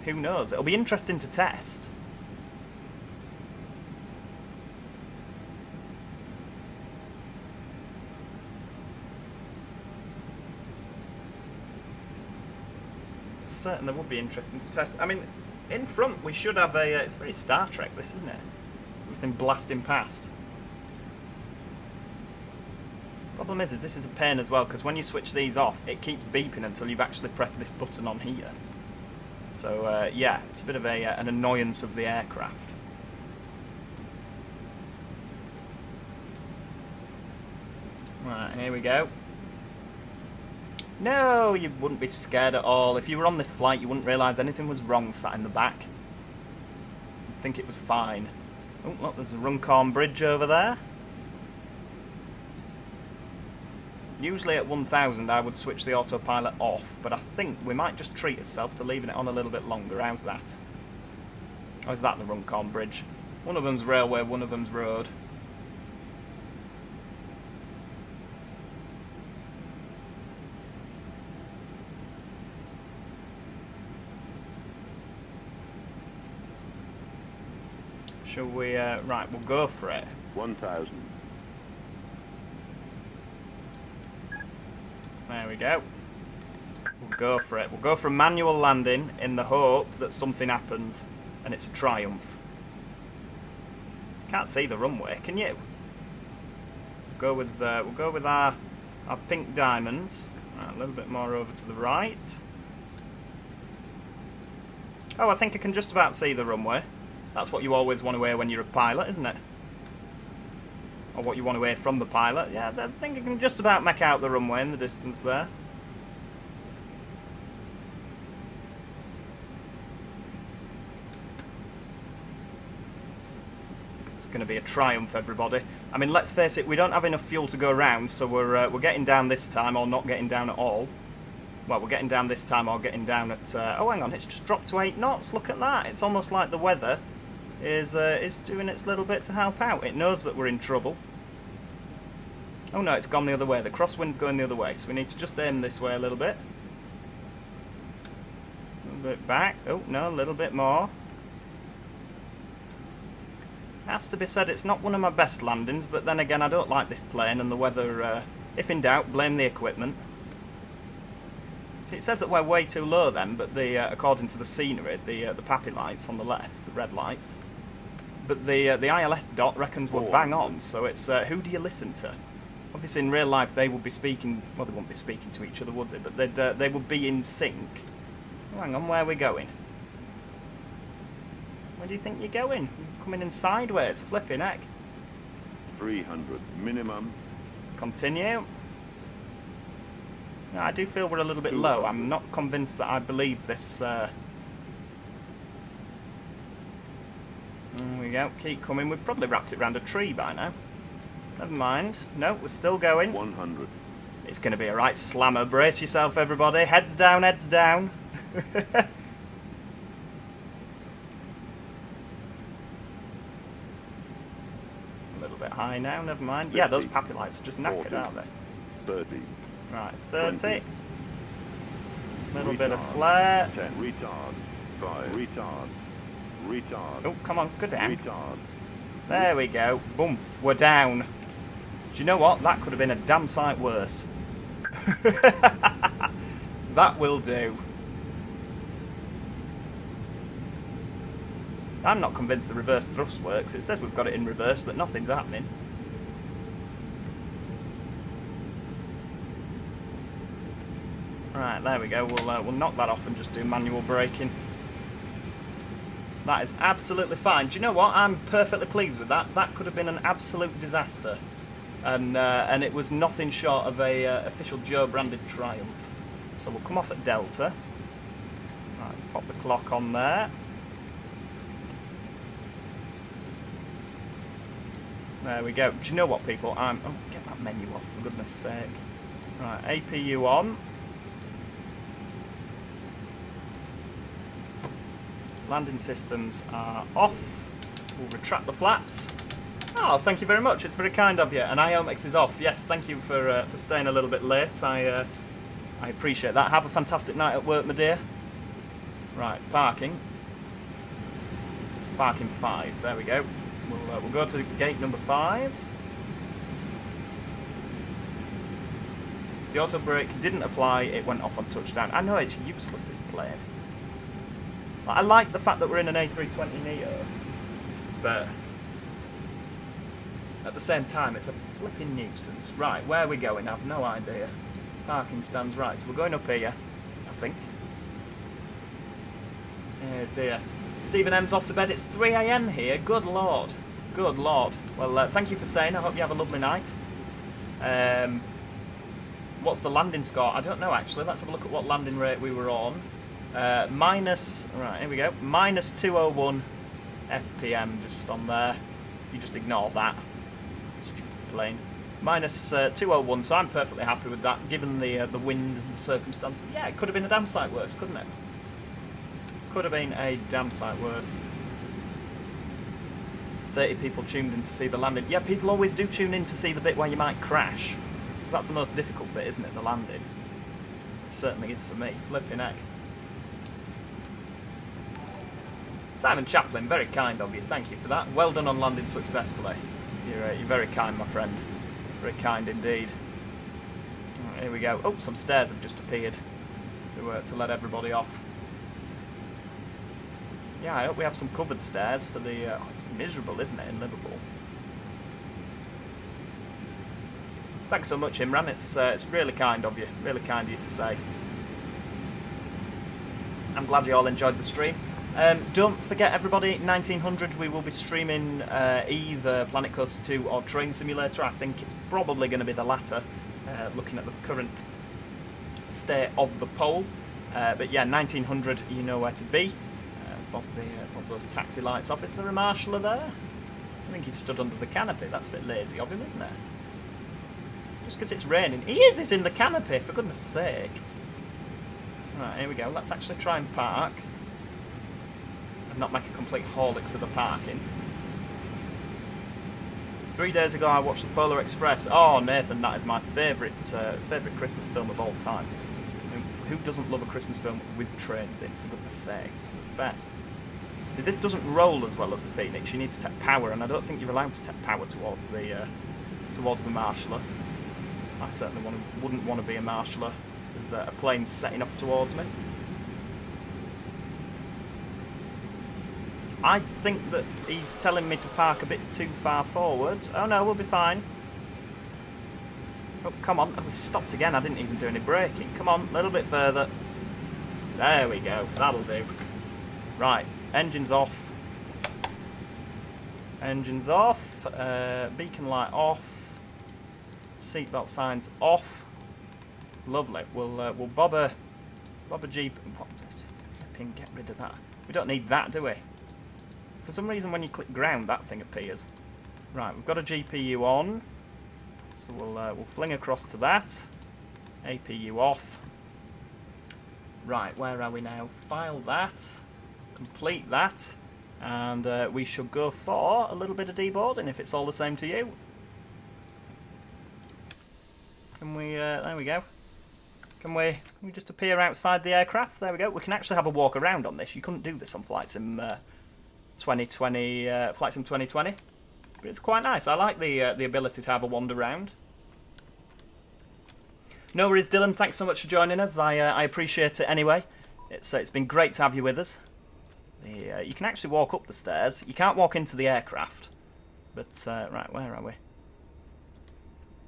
Who knows? It'll be interesting to test. It certainly would be interesting to test. I mean, in front we should have a... it's very Star Trek, this, isn't it? Everything blasting past. Problem is this is a pain as well, because when you switch these off, it keeps beeping until you've actually pressed this button on here. So, yeah, it's a bit of an annoyance of the aircraft. Right, here we go. No, you wouldn't be scared at all. If you were on this flight, you wouldn't realise anything was wrong sat in the back. You'd think it was fine. Oh, look, there's a Runcorn Bridge over there. Usually at 1000 I would switch the autopilot off, but I think we might just treat ourselves to leaving it on a little bit longer. How's that? Or is that the Runcorn Bridge? One of them's railway, one of them's road. Shall we, right, we'll go for it. 1000. There we go. We'll go for it. We'll go for a manual landing in the hope that something happens and it's a triumph. Can't see the runway, can you? We'll go with our pink diamonds. Right, a little bit more over to the right. Oh, I think I can just about see the runway. That's what you always want to hear when you're a pilot, isn't it? Or what you want to hear from the pilot. Yeah, I think I can just about make out the runway in the distance there. It's going to be a triumph, everybody. I mean, let's face it, we don't have enough fuel to go around, so we're getting down this time, or not getting down at all. Well, we're getting down this time, or getting down at... oh, hang on, it's just dropped to 8 knots. Look at that. It's almost like the weather is doing its little bit to help out. It knows that we're in trouble. Oh no, it's gone the other way. The crosswind's going the other way, so we need to just aim this way a little bit. A little bit back. Oh no, a little bit more. Has to be said, it's not one of my best landings, but then again, I don't like this plane and the weather. If in doubt, blame the equipment. See, it says that we're way too low then, but according to the scenery, the pappy lights on the left, the red lights, but the ILS dot reckons we're bang on. So it's who do you listen to? Obviously, in real life, they would be speaking. Well, they wouldn't be speaking to each other, would they? But they would be in sync. Oh, hang on, where are we going? Where do you think you're going? You're coming in sideways, flipping heck. 300 minimum. Continue. No, I do feel we're a little bit low. I'm not convinced that I believe this. There we go. Keep coming. We've probably wrapped it around a tree by now. Never mind. No, we're still going. 100. It's going to be a right slammer. Brace yourself, everybody. Heads down, heads down. A little bit high now. Never mind. 50, yeah, those pappy lights are just knackered, 40, aren't they? 30. Right, 30. 20. Little bit of Retard. flare. 10. Retard. 5. Retard. Retard. Oh, come on, go down. Retard. There we go. Boomf, we're down. Do you know what? That could have been a damn sight worse. That will do. I'm not convinced the reverse thrust works. It says we've got it in reverse, but nothing's happening. Right, there we go. We'll knock that off and just do manual braking. That is absolutely fine. Do you know what? I'm perfectly pleased with that. That could have been an absolute disaster. And it was nothing short of a official Joe branded triumph. So we'll come off at Delta. Right, pop the clock on there. There we go. Do you know what, people? Oh, get that menu off, for goodness sake. Right, APU on. Landing systems are off. We'll retract the flaps. Oh, thank you very much. It's very kind of you. And IOMX is off. Yes, thank you for staying a little bit late. I appreciate that. Have a fantastic night at work, my dear. Right, parking. Parking 5. There we go. We'll go to gate number 5. The auto brake didn't apply. It went off on touchdown. I know it's useless, this plane. I like the fact that we're in an A320NEO, but at the same time, it's a flipping nuisance. Right, where are we going? I've no idea. Parking stands right, so we're going up here, I think. Oh dear. Stephen M's off to bed. It's 3 AM here. Good lord. Good lord. Well, thank you for staying. I hope you have a lovely night. What's the landing score? I don't know, actually. Let's have a look at what landing rate we were on. Right, here we go. Minus 201 FPM just on there. You just ignore that. Stupid plane. Minus 201, so I'm perfectly happy with that, given the wind and the circumstances. Yeah, it could have been a damn sight worse, couldn't it? Could have been a damn sight worse. 30 people tuned in to see the landing. Yeah, people always do tune in to see the bit where you might crash. 'Cause that's the most difficult bit, isn't it, the landing? It certainly is for me. Flipping heck. Simon Chaplin, very kind of you. Thank you for that. Well done on landing successfully. You're very kind, my friend. Very kind indeed. Right, here we go. Oh, some stairs have just appeared to let everybody off. Yeah, I hope we have some covered stairs for the... oh, it's miserable, isn't it, in Liverpool? Thanks so much, Imran. It's really kind of you. Really kind of you to say. I'm glad you all enjoyed the stream. Don't forget, everybody, 1900 we will be streaming either Planet Coaster 2 or Train Simulator. I think it's probably going to be the latter, looking at the current state of the poll. But yeah, 1900, you know where to be. Pop those taxi lights off. Is there a marshaller there? I think he stood under the canopy. That's a bit lazy of him, isn't it? Just because it's raining. He's in the canopy, for goodness sake. Right, here we go. Let's actually try and park. And not make a complete horlicks of the parking. 3 days ago I watched the Polar Express. Oh, Nathan, that is my favourite Christmas film of all time. I mean, who doesn't love a Christmas film with trains in, for goodness sake? It's the best. See, this doesn't roll as well as the Phoenix. You need to take power, and I don't think you're allowed to take power towards the marshaller. I certainly wouldn't want to be a marshaller with a plane setting off towards me. I think that he's telling me to park a bit too far forward. Oh no, we'll be fine. Oh, come on. Oh, he stopped again. I didn't even do any braking. Come on, a little bit further. There we go. That'll do. Right, engine's off. Engine's off. Beacon light off. Seatbelt signs off. Lovely. We'll bob a Jeep. Flipping get rid of that. We don't need that, do we? For some reason, when you click ground, that thing appears. Right, we've got a GPU on, so we'll fling across to that. APU off. Right, where are we now? File that, complete that, and we should go for a little bit of deboarding if it's all the same to you. Can we? There we go. Can we just appear outside the aircraft? There we go. We can actually have a walk around on this. You couldn't do this on Flight Sim 2020, Flight Sim 2020, but it's quite nice. I like the ability to have a wander round. No worries, Dylan. Thanks so much for joining us. I appreciate it anyway. It's been great to have you with us. You can actually walk up the stairs. You can't walk into the aircraft, but right, where are we?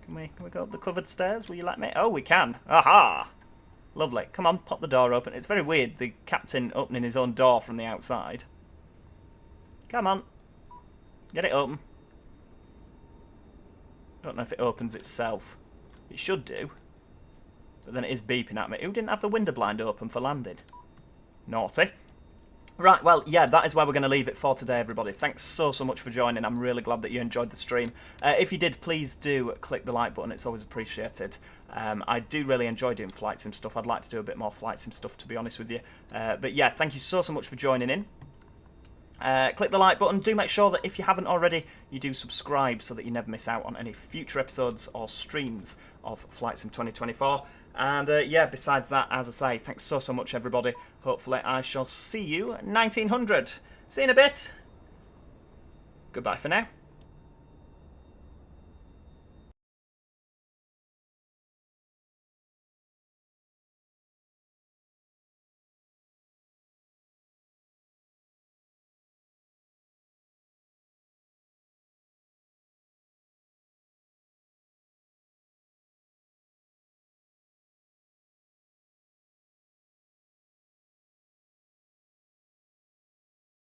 Can we go up the covered stairs? Will you let me? Oh, we can. Aha! Lovely. Come on, pop the door open. It's very weird, the captain opening his own door from the outside. Come on. Get it open. I don't know if it opens itself. It should do. But then it is beeping at me. Who didn't have the window blind open for landing? Naughty. Right, well, yeah, that is where we're going to leave it for today, everybody. Thanks so much for joining. I'm really glad that you enjoyed the stream. If you did, please do click the like button. It's always appreciated. I do really enjoy doing Flight Sim stuff. I'd like to do a bit more Flight Sim stuff, to be honest with you. But yeah, thank you so much for joining in. Click the like button. Do make sure that if you haven't already, you do subscribe so that you never miss out on any future episodes or streams of Flight Sim 2024. And yeah, besides that, as I say, thanks so much, everybody. Hopefully I shall see you 1900. See you in a bit. Goodbye for now.